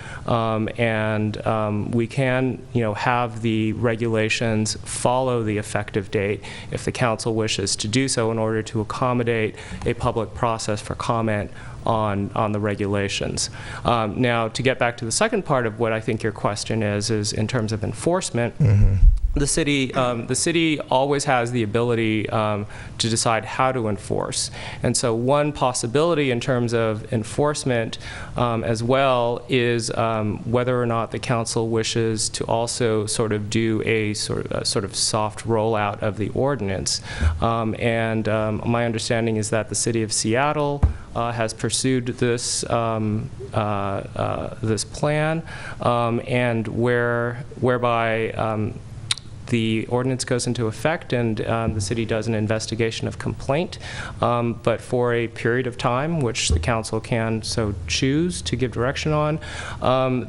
and we can have the regulations follow the effective date if the council wishes to do so in order to accommodate a public process for comment on the regulations. Now, to get back to the second part of what I think your question is in terms of enforcement. The city always has the ability to decide how to enforce. And so one possibility in terms of enforcement as well is whether or not the council wishes to also sort of do a sort of soft rollout of the ordinance. My understanding is that the city of Seattle has pursued this this plan, and whereby the ordinance goes into effect and the city does an investigation of complaint, but for a period of time, which the council can so choose to give direction on,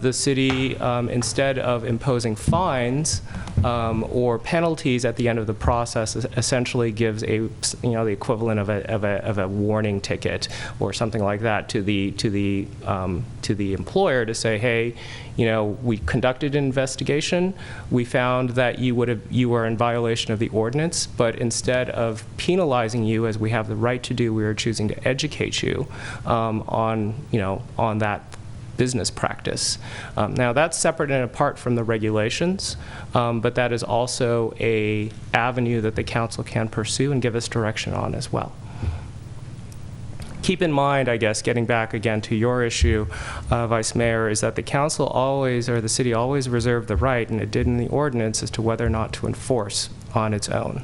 the city, instead of imposing fines or penalties at the end of the process, essentially gives the equivalent of a warning ticket or something like that to the employer to say, hey, we conducted an investigation. We found that you were in violation of the ordinance, but instead of penalizing you, as we have the right to do, we are choosing to educate you on that business practice. Now, that's separate and apart from the regulations, but that is also an avenue that the council can pursue and give us direction on as well. Keep in mind, I guess, getting back again to your issue, Vice Mayor, is that the council always, or the city always reserved the right, and it did in the ordinance, as to whether or not to enforce on its own.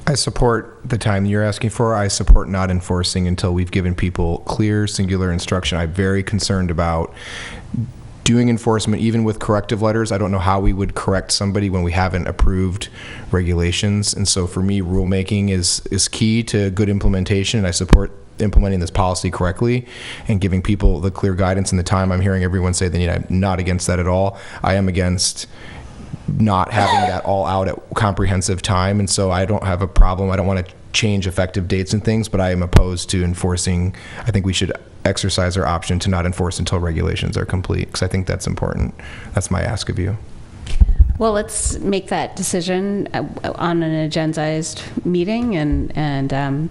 I support the time you're asking for. I support not enforcing until we've given people clear, singular instruction. I'm very concerned about doing enforcement, even with corrective letters. I don't know how we would correct somebody when we haven't approved regulations. And so for me, rulemaking is key to good implementation. And I support implementing this policy correctly and giving people the clear guidance and the time. I'm hearing everyone say that I'm not against that at all. I am against not having that all out at comprehensive time. And so I don't have a problem. I don't want to change effective dates and things, but I am opposed to enforcing. I think we should exercise our option to not enforce until regulations are complete, because I think that's important. That's my ask of you. Well, let's make that decision on an agendized meeting and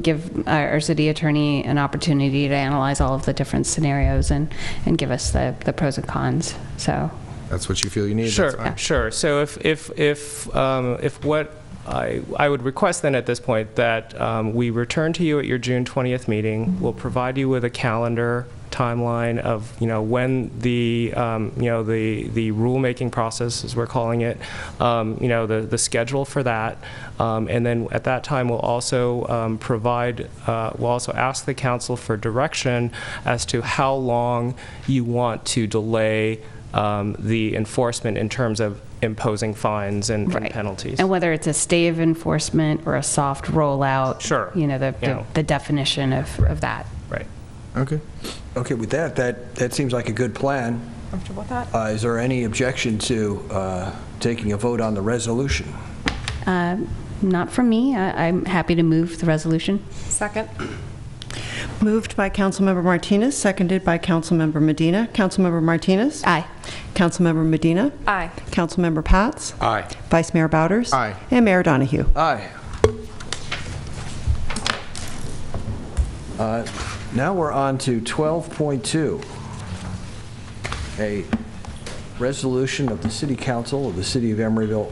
give our city attorney an opportunity to analyze all of the different scenarios and give us the pros and cons. So that's what you feel you need. Sure, sure. So if what I would request then at this point that we return to you at your June 20th meeting. We'll provide you with a calendar timeline of when the the rulemaking process, as we're calling it, the schedule for that, and then at that time we'll also we'll also ask the council for direction as to how long you want to delay the enforcement in terms of imposing fines and penalties. And whether it's a stay of enforcement or a soft rollout, sure. The definition of that. Right. Okay. Okay, with that seems like a good plan. Comfortable with that? Is there any objection to taking a vote on the resolution? Not from me. I'm happy to move the resolution. Second. Moved by Councilmember Martinez, seconded by Councilmember Medina. Councilmember Martinez? Aye. Councilmember Medina? Aye. Councilmember Pats? Aye. Vice Mayor Bowders? Aye. And Mayor Donahue? Aye. Now we're on to 12.2, a resolution of the City Council of the City of Emeryville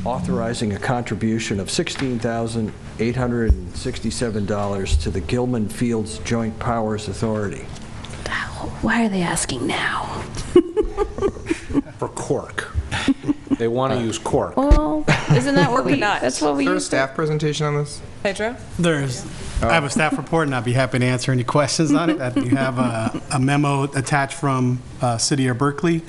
authorizing a contribution of $16,867 to the Gilman Fields Joint Powers Authority. Why are they asking now? For cork. They want to use cork. Well, isn't that what that's what we Is there a use? staff presentation on this? Pedro? I have a staff report, and I'd be happy to answer any questions on it. You have a memo attached from City of Berkeley,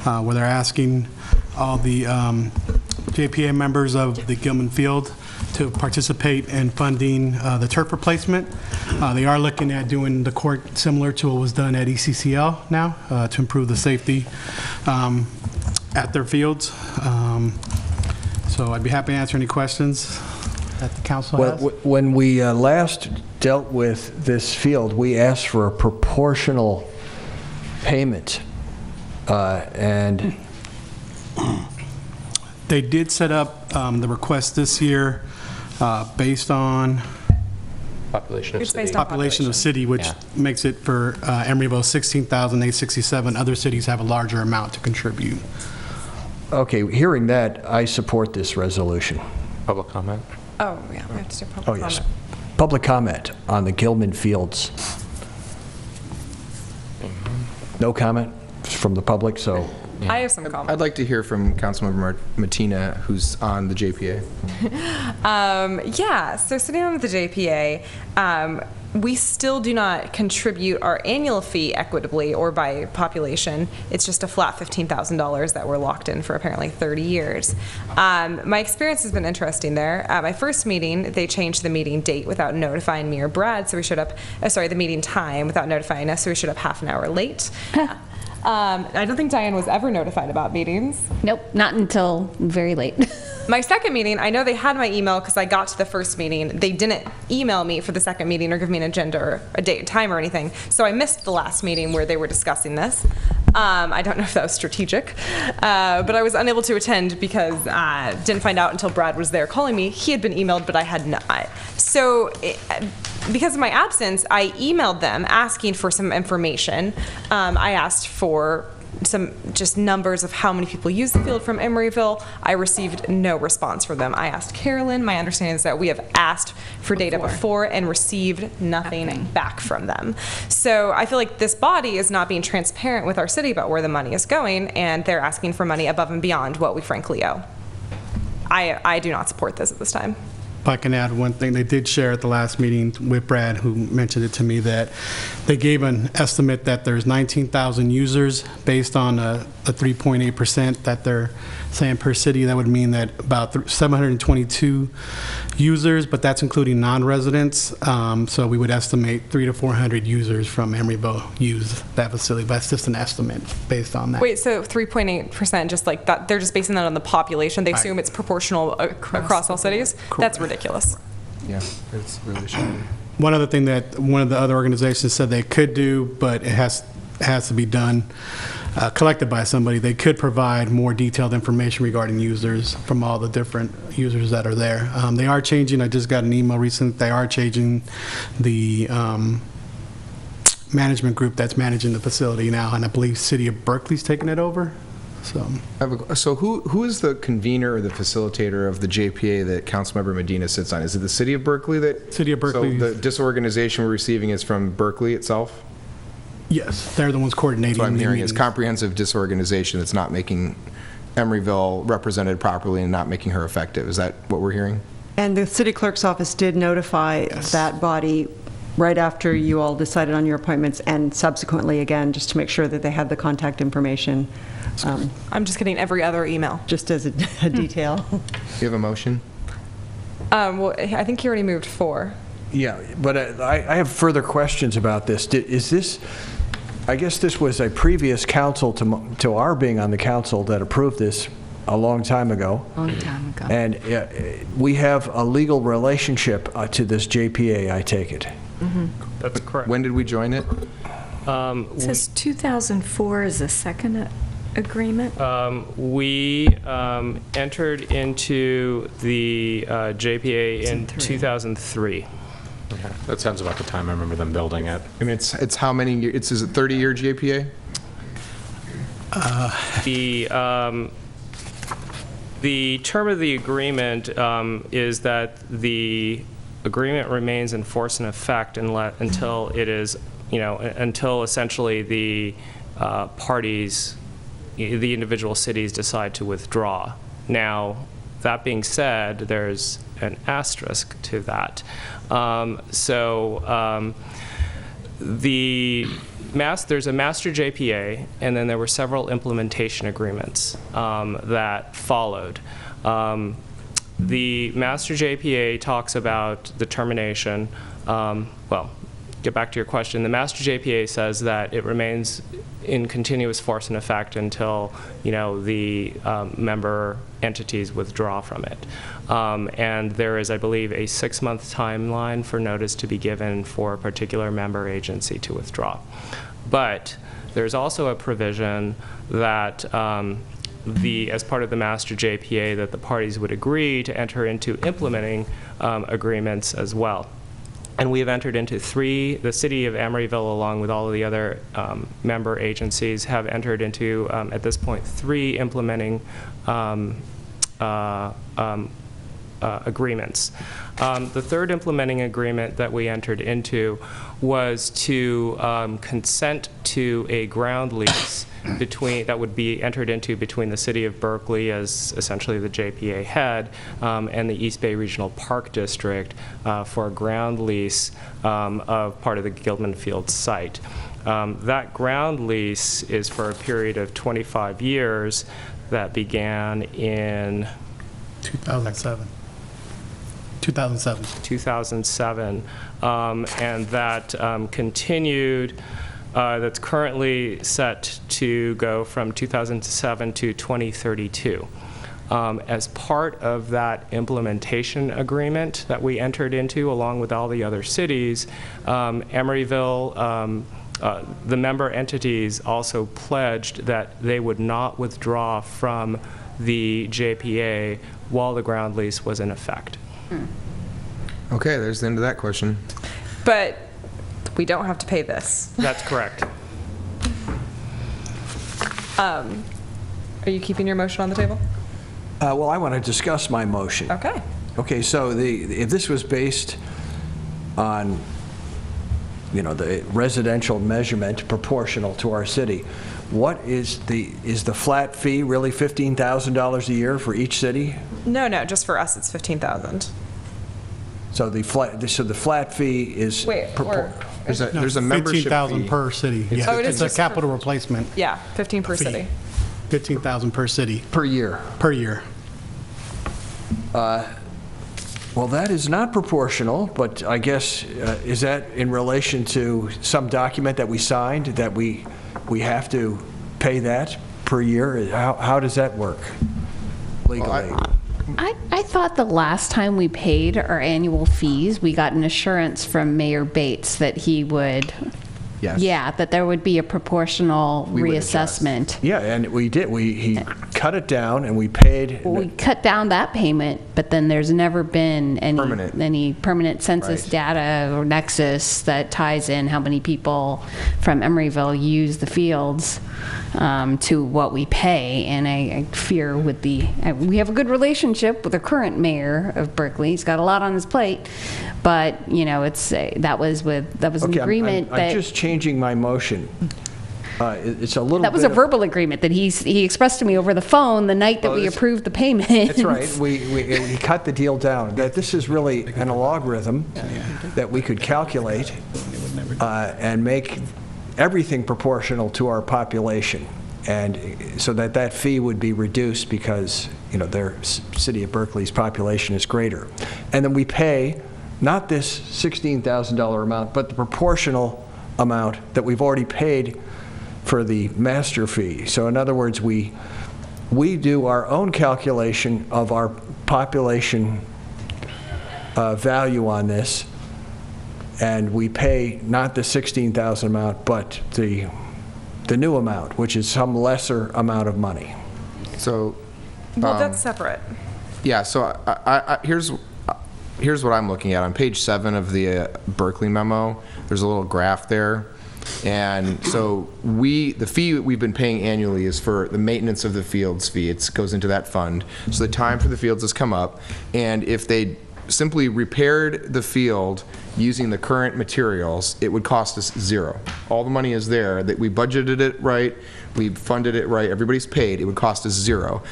where they're asking all the JPA members of the Gilman Field to participate in funding the turf replacement. They are looking at doing the court similar to what was done at ECCL now to improve the safety at their fields. So I'd be happy to answer any questions that the council has. When we last dealt with this field, we asked for a proportional payment, and they did set up the request this year based on Population of It's city. based on population of city, which makes it for Emeryville 16,867. Other cities have a larger amount to contribute. okay, hearing that, I support this resolution. Public comment? Oh, yeah, we have to do public Oh, yes. comment. Public comment on the Gilman Fields. No comment from the public, so I have some comments. I'd like to hear from Councilmember Martina, who's on the JPA. Yeah, so sitting on the JPA, we still do not contribute our annual fee equitably or by population. It's just a flat $15,000 that we're locked in for apparently 30 years. My experience has been interesting there. At my first meeting, they changed the meeting date without notifying me or Brad, so we showed up, the meeting time without notifying us, so we showed up half an hour late. I don't think Diane was ever notified about meetings. Nope, not until very late. My second meeting, I know they had my email because I got to the first meeting. They didn't email me for the second meeting or give me an agenda or a date and time or anything. So I missed the last meeting where they were discussing this. I don't know if that was strategic, but I was unable to attend because didn't find out until Brad was there calling me. He had been emailed, but I had not. So because of my absence, I emailed them asking for some information. I asked for some just numbers of how many people use the field from Emeryville. I received no response from them. I asked Carolyn. My understanding is that we have asked for data before and received nothing back from them. So I feel like this body is not being transparent with our city about where the money is going, and they're asking for money above and beyond what we frankly owe. I do not support this at this time. If I can add one thing, they did share at the last meeting with Brad, who mentioned it to me, that they gave an estimate that there's 19,000 users based on a 3.8% that they're saying per city. That would mean that about 722 users, but that's including non-residents. So we would estimate 300 to 400 users from Emeryville use that facility. But that's just an estimate based on that. Wait, so 3.8%, just like that, they're just basing that on the population. They assume it's proportional across all cities? That's ridiculous. Yeah, it's really shocking. One other thing that one of the other organizations said they could do, but it has to be done, collected by somebody. They could provide more detailed information regarding users from all the different users that are there. They are changing, I just got an email recently, they are changing the management group that's managing the facility now, and I believe City of Berkeley's taking it over. So who is the convener or the facilitator of the JPA that Councilmember Medina sits on? Is it the City of Berkeley that? City of Berkeley. So the disorganization we're receiving is from Berkeley itself? Yes, they're the ones coordinating. That's what I'm the hearing is meetings. comprehensive disorganization that's not making Emeryville represented properly and not making her effective. Is that what we're hearing? And the city clerk's office did notify that body right after you all decided on your appointments, and subsequently again, just to make sure that they had the contact information. I'm just getting every other email. Just as a detail. You have a motion? Well, I think you already moved 4. Yeah, but I have further questions about this. Is this, I guess this was a previous council to our being on the council that approved this a long time ago. Long time ago. And we have a legal relationship to this JPA, I take it. Mm-hmm. That's correct. When did we join it? It says 2004 is the second agreement. We entered into the JPA in 2003. Okay. That sounds about the time I remember them building it. And it's how many years? Is it 30-year JPA? The term of the agreement is that the agreement remains in force and effect until it is, until essentially the parties, the individual cities decide to withdraw. Now, that being said, there's an asterisk to that. There's a master JPA, and then there were several implementation agreements that followed. The master JPA talks about the termination. Well, get back to your question. The master JPA says that it remains in continuous force and effect until the member entities withdraw from it. And there is, I believe, a 6-month timeline for notice to be given for a particular member agency to withdraw. But there's also a provision that as part of the master JPA, that the parties would agree to enter into implementing agreements as well. And we have entered into 3. The city of Emeryville, along with all of the other member agencies, have entered into, at this point, 3 implementing agreements. The third implementing agreement that we entered into was to consent to a ground lease that would be entered into between the city of Berkeley, as essentially the JPA head, and the East Bay Regional Park District for a ground lease of part of the Gilman Field site. That ground lease is for a period of 25 years that began in 2007. And that continued. That's currently set to go from 2007 to 2032. As part of that implementation agreement that we entered into, along with all the other cities, Emeryville, the member entities also pledged that they would not withdraw from the JPA while the ground lease was in effect. Okay, there's the end of that question. But we don't have to pay this. That's correct. Are you keeping your motion on the table? Well, I want to discuss my motion. Okay. Okay, so if this was based on, the residential measurement proportional to our city, what is the flat fee really $15,000 a year for each city? No, just for us it's $15,000. So the flat fee is there's a membership 15,000 fee per city. Yeah, it is it's a just capital replacement. Yeah, 15 per fee. city. 15,000 per city. Per year. Per year. Well, that is not proportional, but I guess, is that in relation to some document that we signed that we have to pay that per year? How does that work legally? I thought the last time we paid our annual fees, we got an assurance from Mayor Bates that he would, that there would be a proportional reassessment. Yeah, and we did. He cut it down, and we paid. We cut down that payment, but then there's never been any permanent census data or nexus that ties in how many people from Emeryville use the fields to what we pay. And I fear we have a good relationship with the current mayor of Berkeley. He's got a lot on his plate, but that was an agreement I'm just changing my motion. It's a little. That was a verbal agreement that he expressed to me over the phone the night that we approved the payment. That's right. We cut the deal down. That this is really an logarithm that we could calculate and make everything proportional to our population, and so that fee would be reduced because their city of Berkeley's population is greater, and then we pay not this $16,000 amount, but the proportional amount that we've already paid for the master fee. So in other words, we do our own calculation of our population value on this, and we pay not the $16,000 amount, but the new amount, which is some lesser amount of money. So, well, that's separate. Yeah. So here's what I'm looking at on page 7 of the Berkeley memo. There's a little graph there, And so the fee we've been paying annually is for the maintenance of the fields fee. It goes into that fund. So the time for the fields has come up, and if they simply repaired the field using the current materials, it would cost us zero. All the money is there, that we budgeted it right, we funded it right, everybody's paid, it would cost us zero.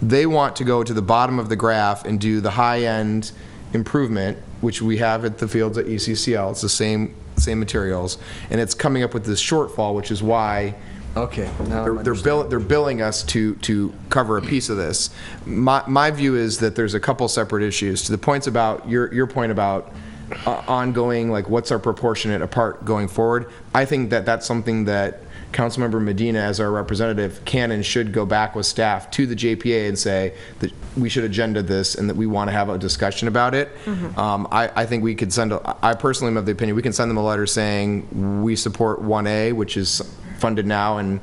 They want to go to the bottom of the graph and do the high-end improvement, which we have at the fields at ECCL. It's the same materials, and it's coming up with this shortfall, which is why they're billing us to cover a piece of this. My view is that there's a couple separate issues. To the points about your point about ongoing, like what's our proportionate part going forward, I think that that's something that Councilmember Medina, as our representative, can and should go back with staff to the JPA and say that we should agenda this and that we want to have a discussion about it. I think we could I personally am of the opinion we can send them a letter saying we support 1A, which is funded now, and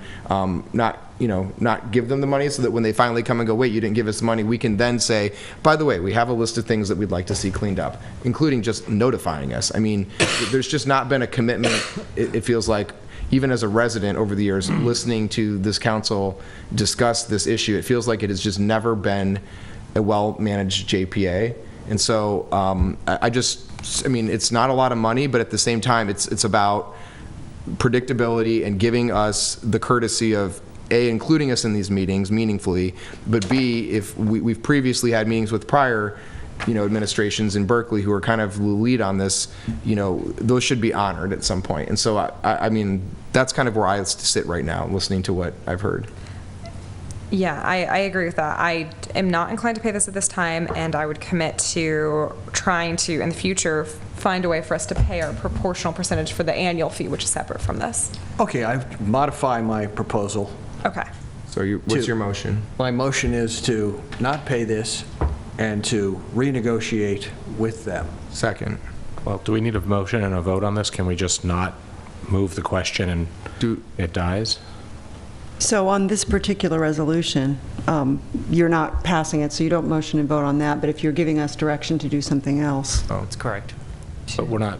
not give them the money, so that when they finally come and go, wait, you didn't give us money, we can then say, by the way, we have a list of things that we'd like to see cleaned up, including just notifying us. I mean, there's just not been a commitment, it feels like, even as a resident over the years, listening to this council discuss this issue, it feels like it has just never been a well-managed JPA. And so I mean, it's not a lot of money, but at the same time, it's about predictability and giving us the courtesy of A, including us in these meetings meaningfully, but B, if we've previously had meetings with prior administrations in Berkeley who are kind of the lead on this, those should be honored at some point. And so, I mean, that's kind of where I sit right now, listening to what I've heard. Yeah, I agree with that. I am not inclined to pay this at this time, and I would commit to trying to, in the future, find a way for us to pay our proportional percentage for the annual fee, which is separate from this. Okay, I modify my proposal. Okay. So what's your motion? My motion is to not pay this and to renegotiate with them. Second. Well, do we need a motion and a vote on this? Can we just not move the question and it dies? So on this particular resolution, you're not passing it, so you don't motion and vote on that, but if you're giving us direction to do something else. Oh, that's correct. But we're not.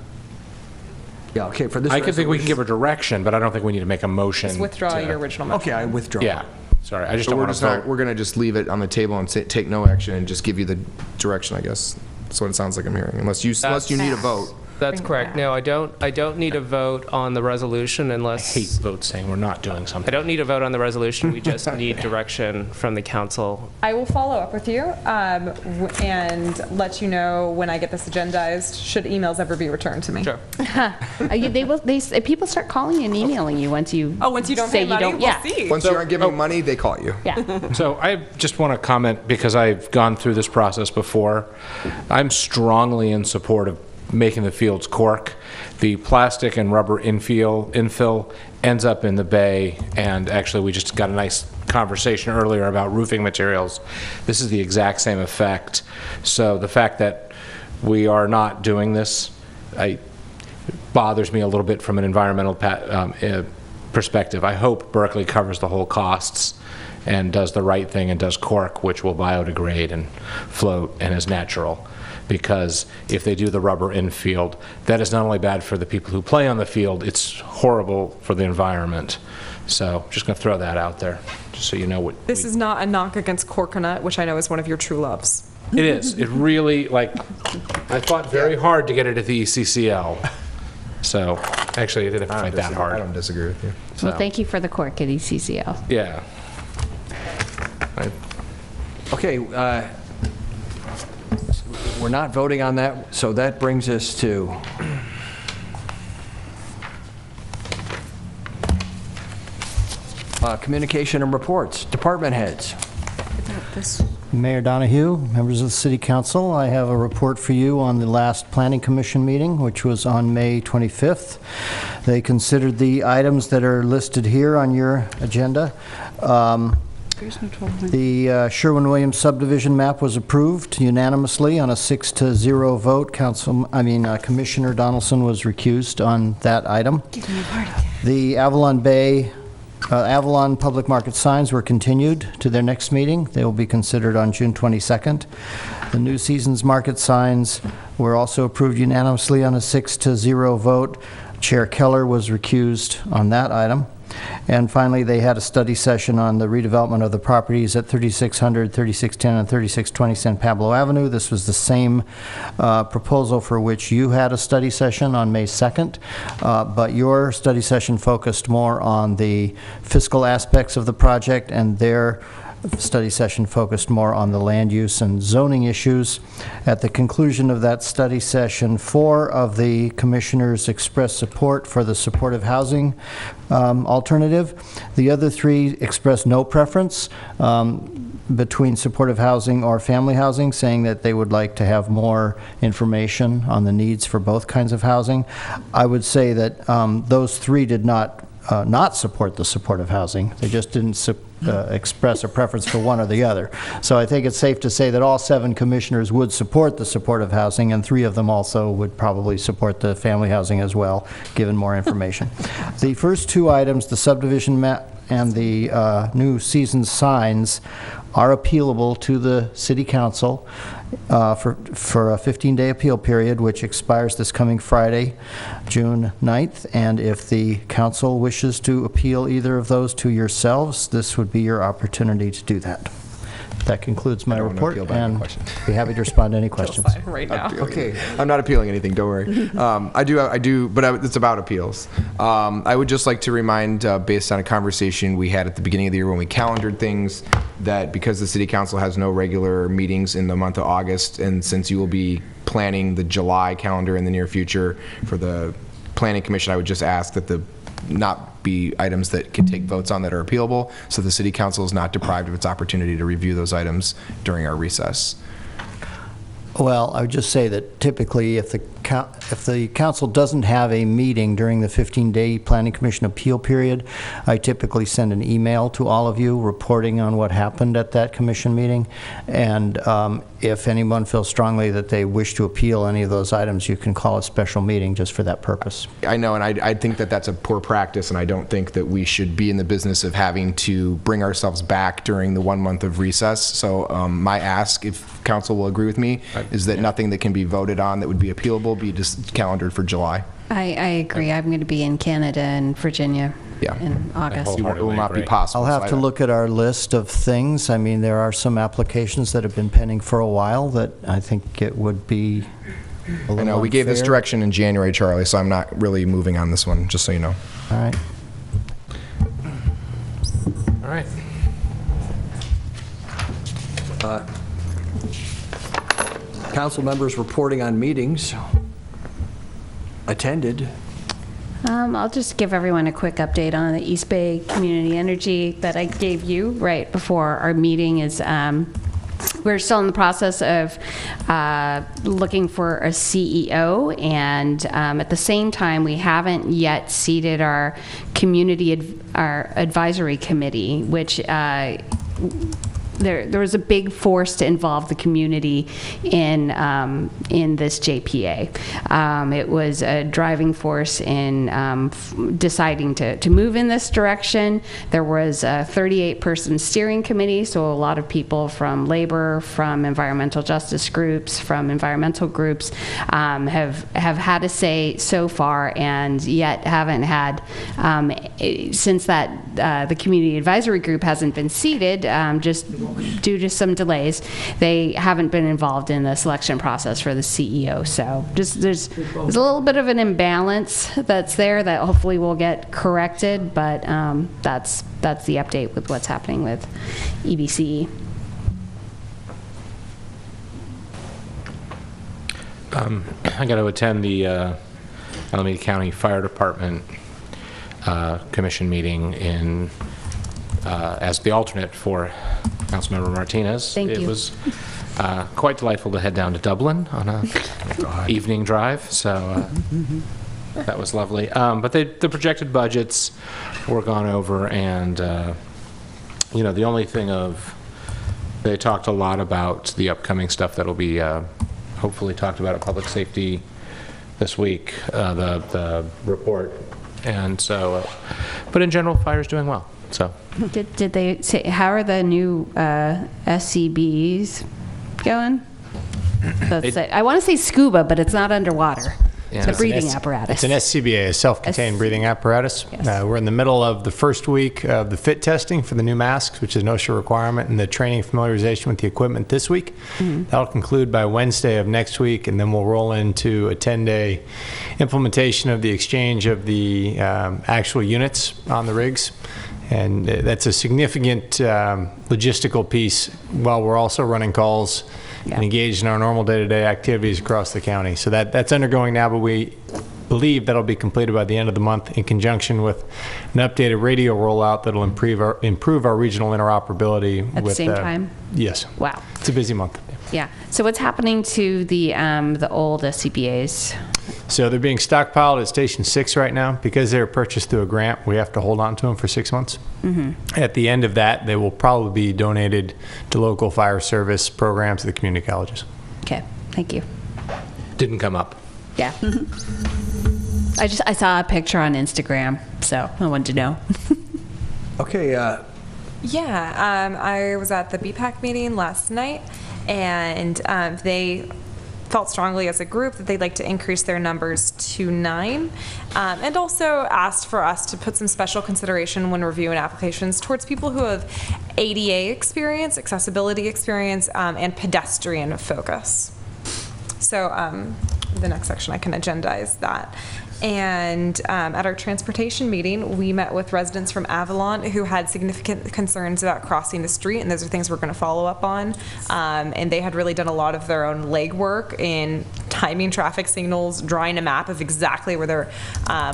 Yeah, okay, for this I can think we can give a direction, but I don't think we need to make a motion. Just withdraw your original motion. Okay, I withdraw. Yeah. Sorry, I just So don't want to vote. we're going to just leave it on the table and take no action and just give you the direction, I guess. That's what it sounds like I'm hearing, unless you need a vote. That's correct. No, I don't need a vote on the resolution unless... I hate votes saying we're not doing something. I don't need a vote on the resolution. We just need direction from the council. I will follow up with you and let you know when I get this agendized, should emails ever be returned to me. Sure. People start calling and emailing you once you once you don't say pay money, you don't. Yeah. we'll see. Once you aren't giving money, they call you. Yeah. So I just want to comment, because I've gone through this process before. I'm strongly in support of making the fields cork. The plastic and rubber infill ends up in the bay, and actually we just got a nice conversation earlier about roofing materials. This is the exact same effect. So the fact that we are not doing this bothers me a little bit from an environmental perspective. I hope Berkeley covers the whole costs and does the right thing and does cork, which will biodegrade and float and is natural. Because if they do the rubber infield, that is not only bad for the people who play on the field, it's horrible for the environment. So just going to throw that out there, just so you know what. This is not a knock against Corconuts, which I know is one of your true loves. It is. It really, I fought very hard to get it at the ECCL. So actually, I didn't have to fight that hard. I don't disagree with you. So. Well, thank you for the cork at ECCL. Yeah. Okay, we're not voting on that, so that brings us to communication and reports. Department heads. Mayor Donahue, members of the City Council, I have a report for you on the last Planning Commission meeting, which was on May 25th. They considered the items that are listed here on your agenda. The Sherwin-Williams subdivision map was approved unanimously on a 6-0 vote. Commissioner Donaldson was recused on that item. The Avalon public market signs were continued to their next meeting. They will be considered on June 22nd. The New Seasons market signs were also approved unanimously on a 6-0 vote. Chair Keller was recused on that item. And finally, they had a study session on the redevelopment of the properties at 3600, 3610, and 3620 San Pablo Avenue. This was the same proposal for which you had a study session on May 2nd, but your study session focused more on the fiscal aspects of the project, and their study session focused more on the land use and zoning issues. At the conclusion of that study session, 4 of the commissioners expressed support for the supportive housing alternative. The other 3 expressed no preference between supportive housing or family housing, saying that they would like to have more information on the needs for both kinds of housing. I would say that those 3 did not support the supportive housing. They just didn't express a preference for one or the other. So I think it's safe to say that all 7 commissioners would support the supportive housing, and 3 of them also would probably support the family housing as well, given more information. The first 2 items, the subdivision map and the new season signs, are appealable to the City Council for a 15-day appeal period, which expires this coming Friday, June 9th. And if the council wishes to appeal either of those to yourselves, this would be your opportunity to do that. That concludes my report, and be happy to respond to any questions. Right now. Okay, I'm not appealing anything, don't worry. I do, but it's about appeals. I would just like to remind, based on a conversation we had at the beginning of the year when we calendared things, that because the City Council has no regular meetings in the month of August, and since you will be planning the July calendar in the near future for the Planning Commission, I would just ask that the not be items that can take votes on that are appealable, so the City Council is not deprived of its opportunity to review those items during our recess. Well, I would just say that typically if the council doesn't have a meeting during the 15-day Planning Commission appeal period, I typically send an email to all of you reporting on what happened at that commission meeting. And if anyone feels strongly that they wish to appeal any of those items, you can call a special meeting just for that purpose. I know, and I think that that's a poor practice, and I don't think that we should be in the business of having to bring ourselves back during the 1 month of recess. So my ask, if council will agree with me, is that nothing that can be voted on that would be appealable be just calendared for July. I agree. I'm going to be in Canada and Virginia in August. It will not be possible. I'll have to look at our list of things. I mean, there are some applications that have been pending for a while that I think it would be a little I know, we gave this unfair. direction in January, Charlie, so I'm not really moving on this one, just so you know. All right. All right. Council members reporting on meetings attended. I'll just give everyone a quick update on the East Bay Community Energy that I gave you right before our meeting. We're still in the process of looking for a CEO, and at the same time, we haven't yet seated our our advisory committee, which there was a big force to involve the community in this JPA. It was a driving force in deciding to move in this direction. There was a 38-person steering committee, so a lot of people from labor, from environmental justice groups, from environmental groups have had a say so far, and yet haven't had, since that the community advisory group hasn't been seated, just due to some delays, they haven't been involved in the selection process for the CEO. So just there's a little bit of an imbalance that's there that hopefully will get corrected, but that's the update with what's happening with EBCE. I got to attend the Alameda County Fire Department Commission meeting as the alternate for Councilmember Martinez. Thank you. It was quite delightful to head down to Dublin on a evening drive, so that was lovely. But the projected budgets were gone over, and the only thing they talked a lot about the upcoming stuff that'll be hopefully talked about at Public Safety this week, the report, and so, but in general, fire's doing well. So did they say, how are the new SCBs going? I want to say scuba, but it's not underwater. The It's breathing an apparatus. It's an SCBA, a self-contained breathing apparatus. We're in the middle of the first week of the fit testing for the new masks, which is an OSHA requirement, and the training familiarization with the equipment this week. That'll conclude by Wednesday of next week, and then we'll roll into a 10-day implementation of the exchange of the actual units on the rigs. And that's a significant logistical piece while we're also running calls and engaged in our normal day-to-day activities across the county. So that's undergoing now, but we believe that'll be completed by the end of the month in conjunction with an updated radio rollout that'll improve our regional interoperability. At the same time? Yes. Wow. It's a busy month. Yeah. So what's happening to the old SCBAs? So they're being stockpiled at Station 6 right now. Because they were purchased through a grant, we have to hold on to them for 6 months. At the end of that, they will probably be donated to local fire service programs at the community colleges. Okay, thank you. Didn't come up. Yeah. I saw a picture on Instagram, so I wanted to know. Okay, Yeah, I was at the BPAC meeting last night, and they felt strongly as a group that they'd like to increase their numbers to 9, and also asked for us to put some special consideration when reviewing applications towards people who have ADA experience, accessibility experience, and pedestrian focus. So the next section I can agendize that. And at our transportation meeting, we met with residents from Avalon who had significant concerns about crossing the street, and those are things we're going to follow up on. And they had really done a lot of their own legwork in timing traffic signals, drawing a map of exactly where their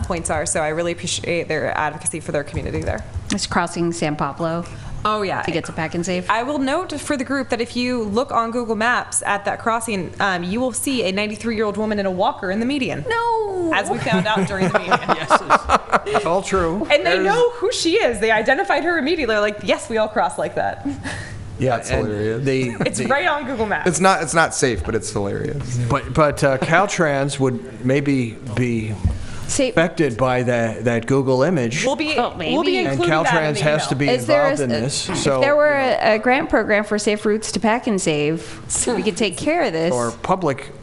points are. So I really appreciate their advocacy for their community there. It's crossing San Pablo. Oh, yeah. To get to Pack and Save. I will note for the group that if you look on Google Maps at that crossing, you will see a 93-year-old woman in a walker in the median. No! As we found out during the meeting. it's all true. And they know who she is. They identified her immediately. They're like, yes, we all cross like that. Yeah, That's hilarious. It's right on Google Maps. It's not safe, but it's hilarious. But Caltrans would maybe be affected by that Google image. We'll be and including that in Caltrans the has email. to be involved in this. So if there were a grant program for safe routes to Pack and Save, we could take care of this. Or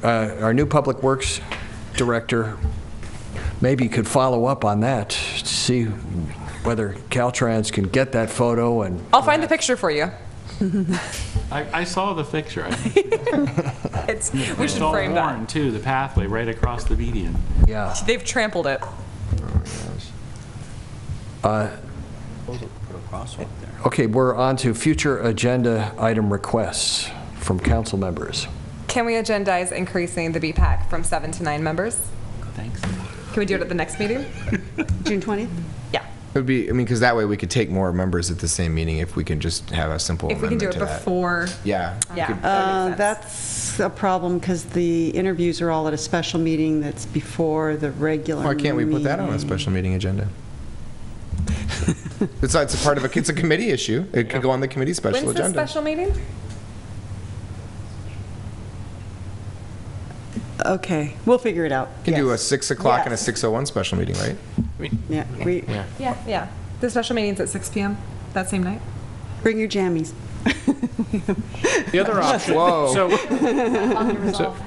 our new public works director maybe could follow up on that to see whether Caltrans can get that photo and. I'll find the picture for you. I saw the picture. We should frame that. Worn, too, the pathway right across the median. Yeah. They've trampled it. Okay, we're on to future agenda item requests from council members. Can we agendize increasing the BPAC from 7 to 9 members? Thanks. Can we do it at the next meeting? June 20th? Yeah. It would be, because that way we could take more members at the same meeting if we can just have a simple If we can do it amendment to that. before. Yeah. Yeah. That's a problem because the interviews are all at a special meeting that's before the regular Why can't we put that on a meeting. special meeting agenda? It's a part of it's a committee issue. It could go on the committee special When's agenda. the special meeting? Okay, we'll figure it out. You can do a Yes. 6 o'clock and a Yes. 6:01 special meeting, right? Yeah, Yeah. The special meeting's at 6 p.m. that same night. Bring your jammies. The other option. Whoa.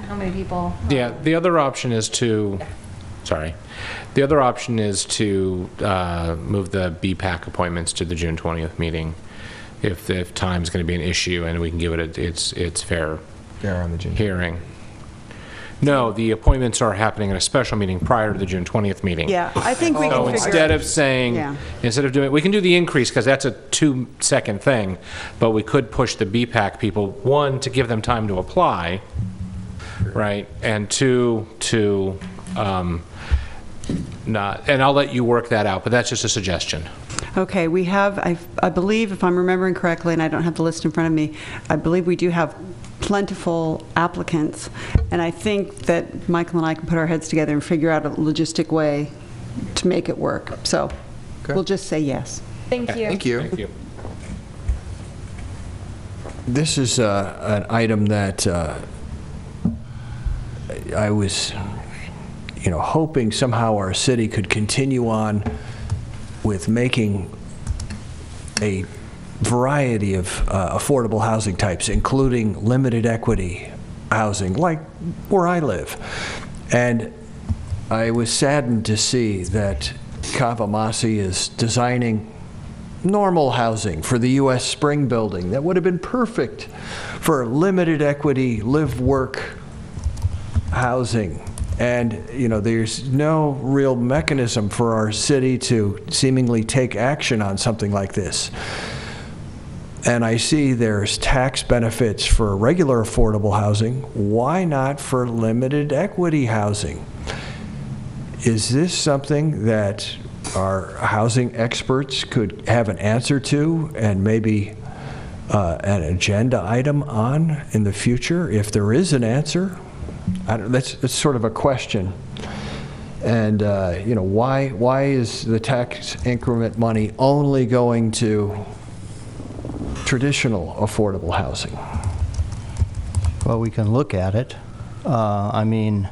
How many people? Yeah, the other option is to, the other option is to move the BPAC appointments to the June 20th meeting if time's going to be an issue and we can give it its fair on the June hearing. No, the appointments are happening at a special meeting prior to the June 20th meeting. Yeah, I think we can figure instead out- of saying, Yeah. we can do the increase because that's a 2-second thing, but we could push the BPAC people, 1, to give them time to apply, right, and 2, to not, and I'll let you work that out, but that's just a suggestion. Okay, we have, I believe, if I'm remembering correctly, and I don't have the list in front of me, I believe we do have plentiful applicants, and I think that Michael and I can put our heads together and figure out a logistic way to make it work. So we'll just say yes. Thank you. Thank you. Thank you. This is an item that I was, hoping somehow our city could continue on with making a variety of affordable housing types, including limited equity housing, like where I live. And I was saddened to see that Kavamasi is designing normal housing for the U.S. Spring Building that would have been perfect for limited equity, live-work housing. And, you know, there's no real mechanism for our city to seemingly take action on something like this. And I see there's tax benefits for regular affordable housing. Why not for limited equity housing? Is this something that our housing experts could have an answer to and maybe an agenda item on in the future, if there is an answer? That's sort of a question. And you know, why is the tax increment money only going to traditional affordable housing? Well, we can look at it. I mean,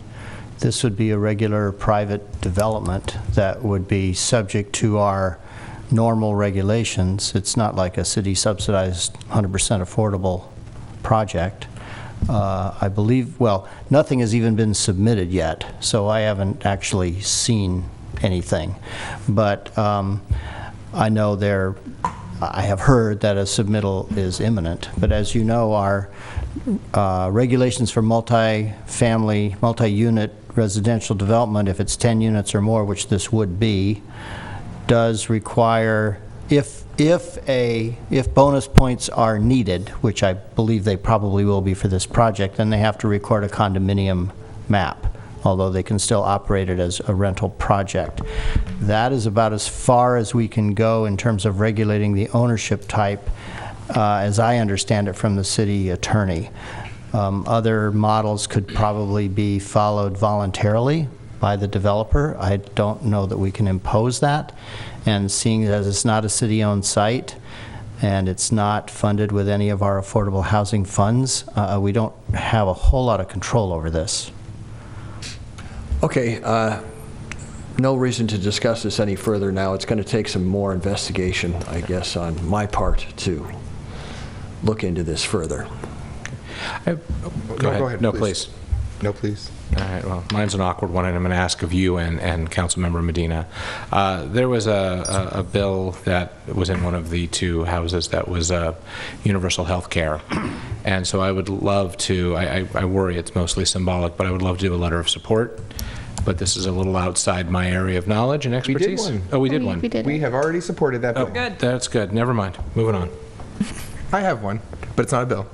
this would be a regular private development that would be subject to our normal regulations. It's not like a city subsidized 100% affordable project. I believe, well, nothing has even been submitted yet, so I haven't actually seen anything. But I know I have heard that a submittal is imminent. But as you know, our regulations for multi-family, multi-unit residential development, if it's 10 units or more, which this would be, does require, if bonus points are needed, which I believe they probably will be for this project, then they have to record a condominium map, although they can still operate it as a rental project. That is about as far as we can go in terms of regulating the ownership type, as I understand it from the city attorney. Other models could probably be followed voluntarily by the developer. I don't know that we can impose that. And seeing as it's not a city-owned site and it's not funded with any of our affordable housing funds, we don't have a whole lot of control over this. Okay, no reason to discuss this any further now. It's going to take some more investigation, I guess, on my part to look into this further. Go ahead. No, please. No, please. All right, well, mine's an awkward one, and I'm going to ask of you and Councilmember Medina. There was a bill that was in one of the two houses that was universal health care. And so I would love to, I worry it's mostly symbolic, but I would love to do a letter of support. But this is a little outside my area of knowledge and expertise. We did one. Oh, we did one. We have already supported that bill. Oh, good. That's good. Never mind. Moving on. I have one, but it's not a bill.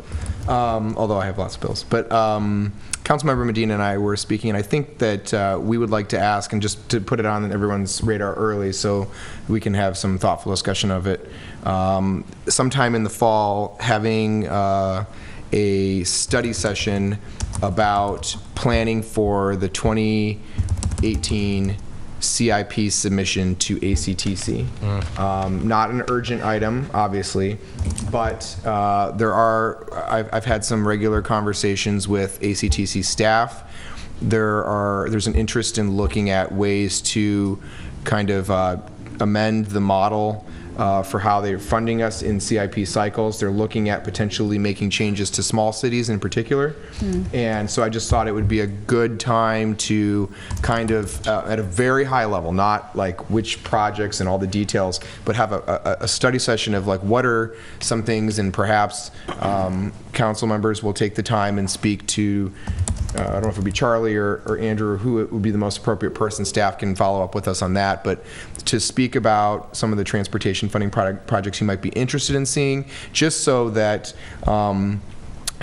Although I have lots of bills. But Councilmember Medina and I were speaking, and I think that we would like to ask, and just to put it on everyone's radar early so we can have some thoughtful discussion of it, sometime in the fall, having a study session about planning for the 2018 CIP submission to ACTC. Not an urgent item, obviously, but I've had some regular conversations with ACTC staff. There's an interest in looking at ways to kind of amend the model for how they're funding us in CIP cycles. They're looking at potentially making changes to small cities in particular. And so I just thought it would be a good time to kind of, at a very high level, not like which projects and all the details, but have a study session of like what are some things, and perhaps council members will take the time and speak to I don't know if it would be Charlie or Andrew, who would be the most appropriate person. Staff can follow up with us on that, but to speak about some of the transportation funding projects you might be interested in seeing, just so that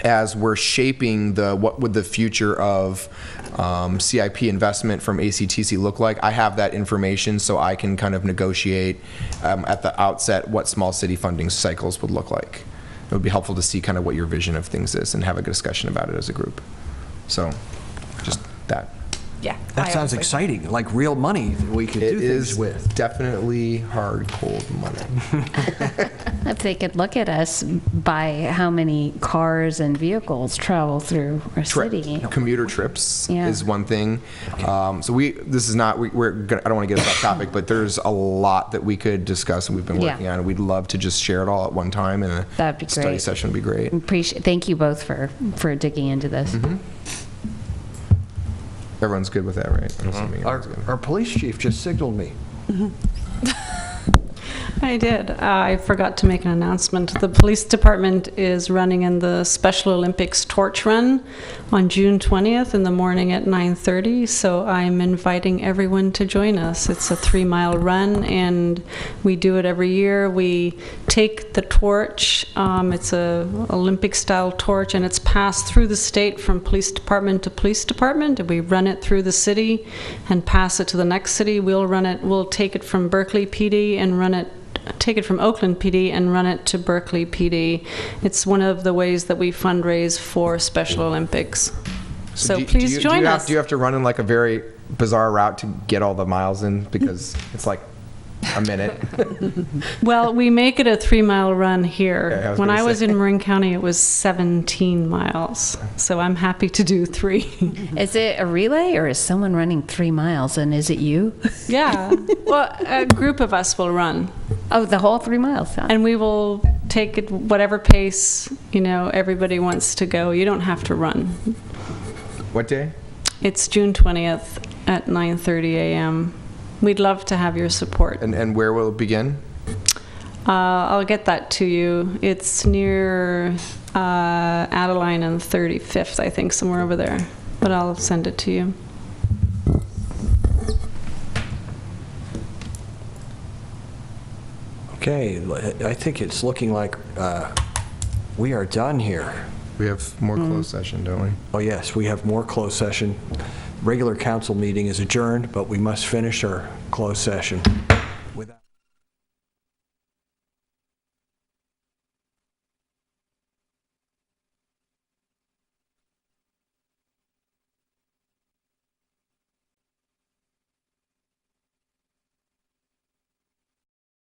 as we're shaping what would the future of CIP investment from ACTC look like, I have that information so I can kind of negotiate at the outset what small city funding cycles would look like. It would be helpful to see kind of what your vision of things is and have a discussion about it as a group. So, just that. Yeah. That sounds exciting, like real money we could do things with. It is definitely hard, cold money. If they could look at us by how many cars and vehicles travel through our city. Commuter trips is one thing. So this is not, I don't want to get off topic, but there's a lot that we could discuss and we've been working on, and we'd love to just share it all at one time, and that'd be a study session would be great. Thank you both for digging into this. Everyone's good with that, right? I'm assuming everyone's good. Our police chief just signaled me. I did. I forgot to make an announcement. The police department is running in the Special Olympics torch run on June 20th in the morning at 9:30, so I'm inviting everyone to join us. It's a 3-mile run, and we do it every year. We take the torch. It's a Olympic-style torch, and it's passed through the state from police department to police department, and we run it through the city and pass it to the next city. We'll take it from Berkeley PD and take it from Oakland PD and run it to Berkeley PD. It's one of the ways that we fundraise for Special Olympics. So please join us. Do you have to run in like a very bizarre route to get all the miles in, because it's like a minute? Well, we make it a 3-mile run here. Okay, when I was in Marin County, it was 17 miles. So I'm happy to do 3. Is it a relay, or is someone running 3 miles, and is it you? Yeah. Well, a group of us will run. Oh, the whole 3 miles. Huh? And we will take it whatever pace, everybody wants to go. You don't have to run. What day? It's June 20th at 9:30 a.m. We'd love to have your support. And where will it begin? I'll get that to you. It's near Adeline and 35th, I think, somewhere over there. But I'll send it to you. Okay, I think it's looking like we are done here. We have more closed session, don't we? Oh, yes, we have more closed session. Regular council meeting is adjourned, but we must finish our closed session.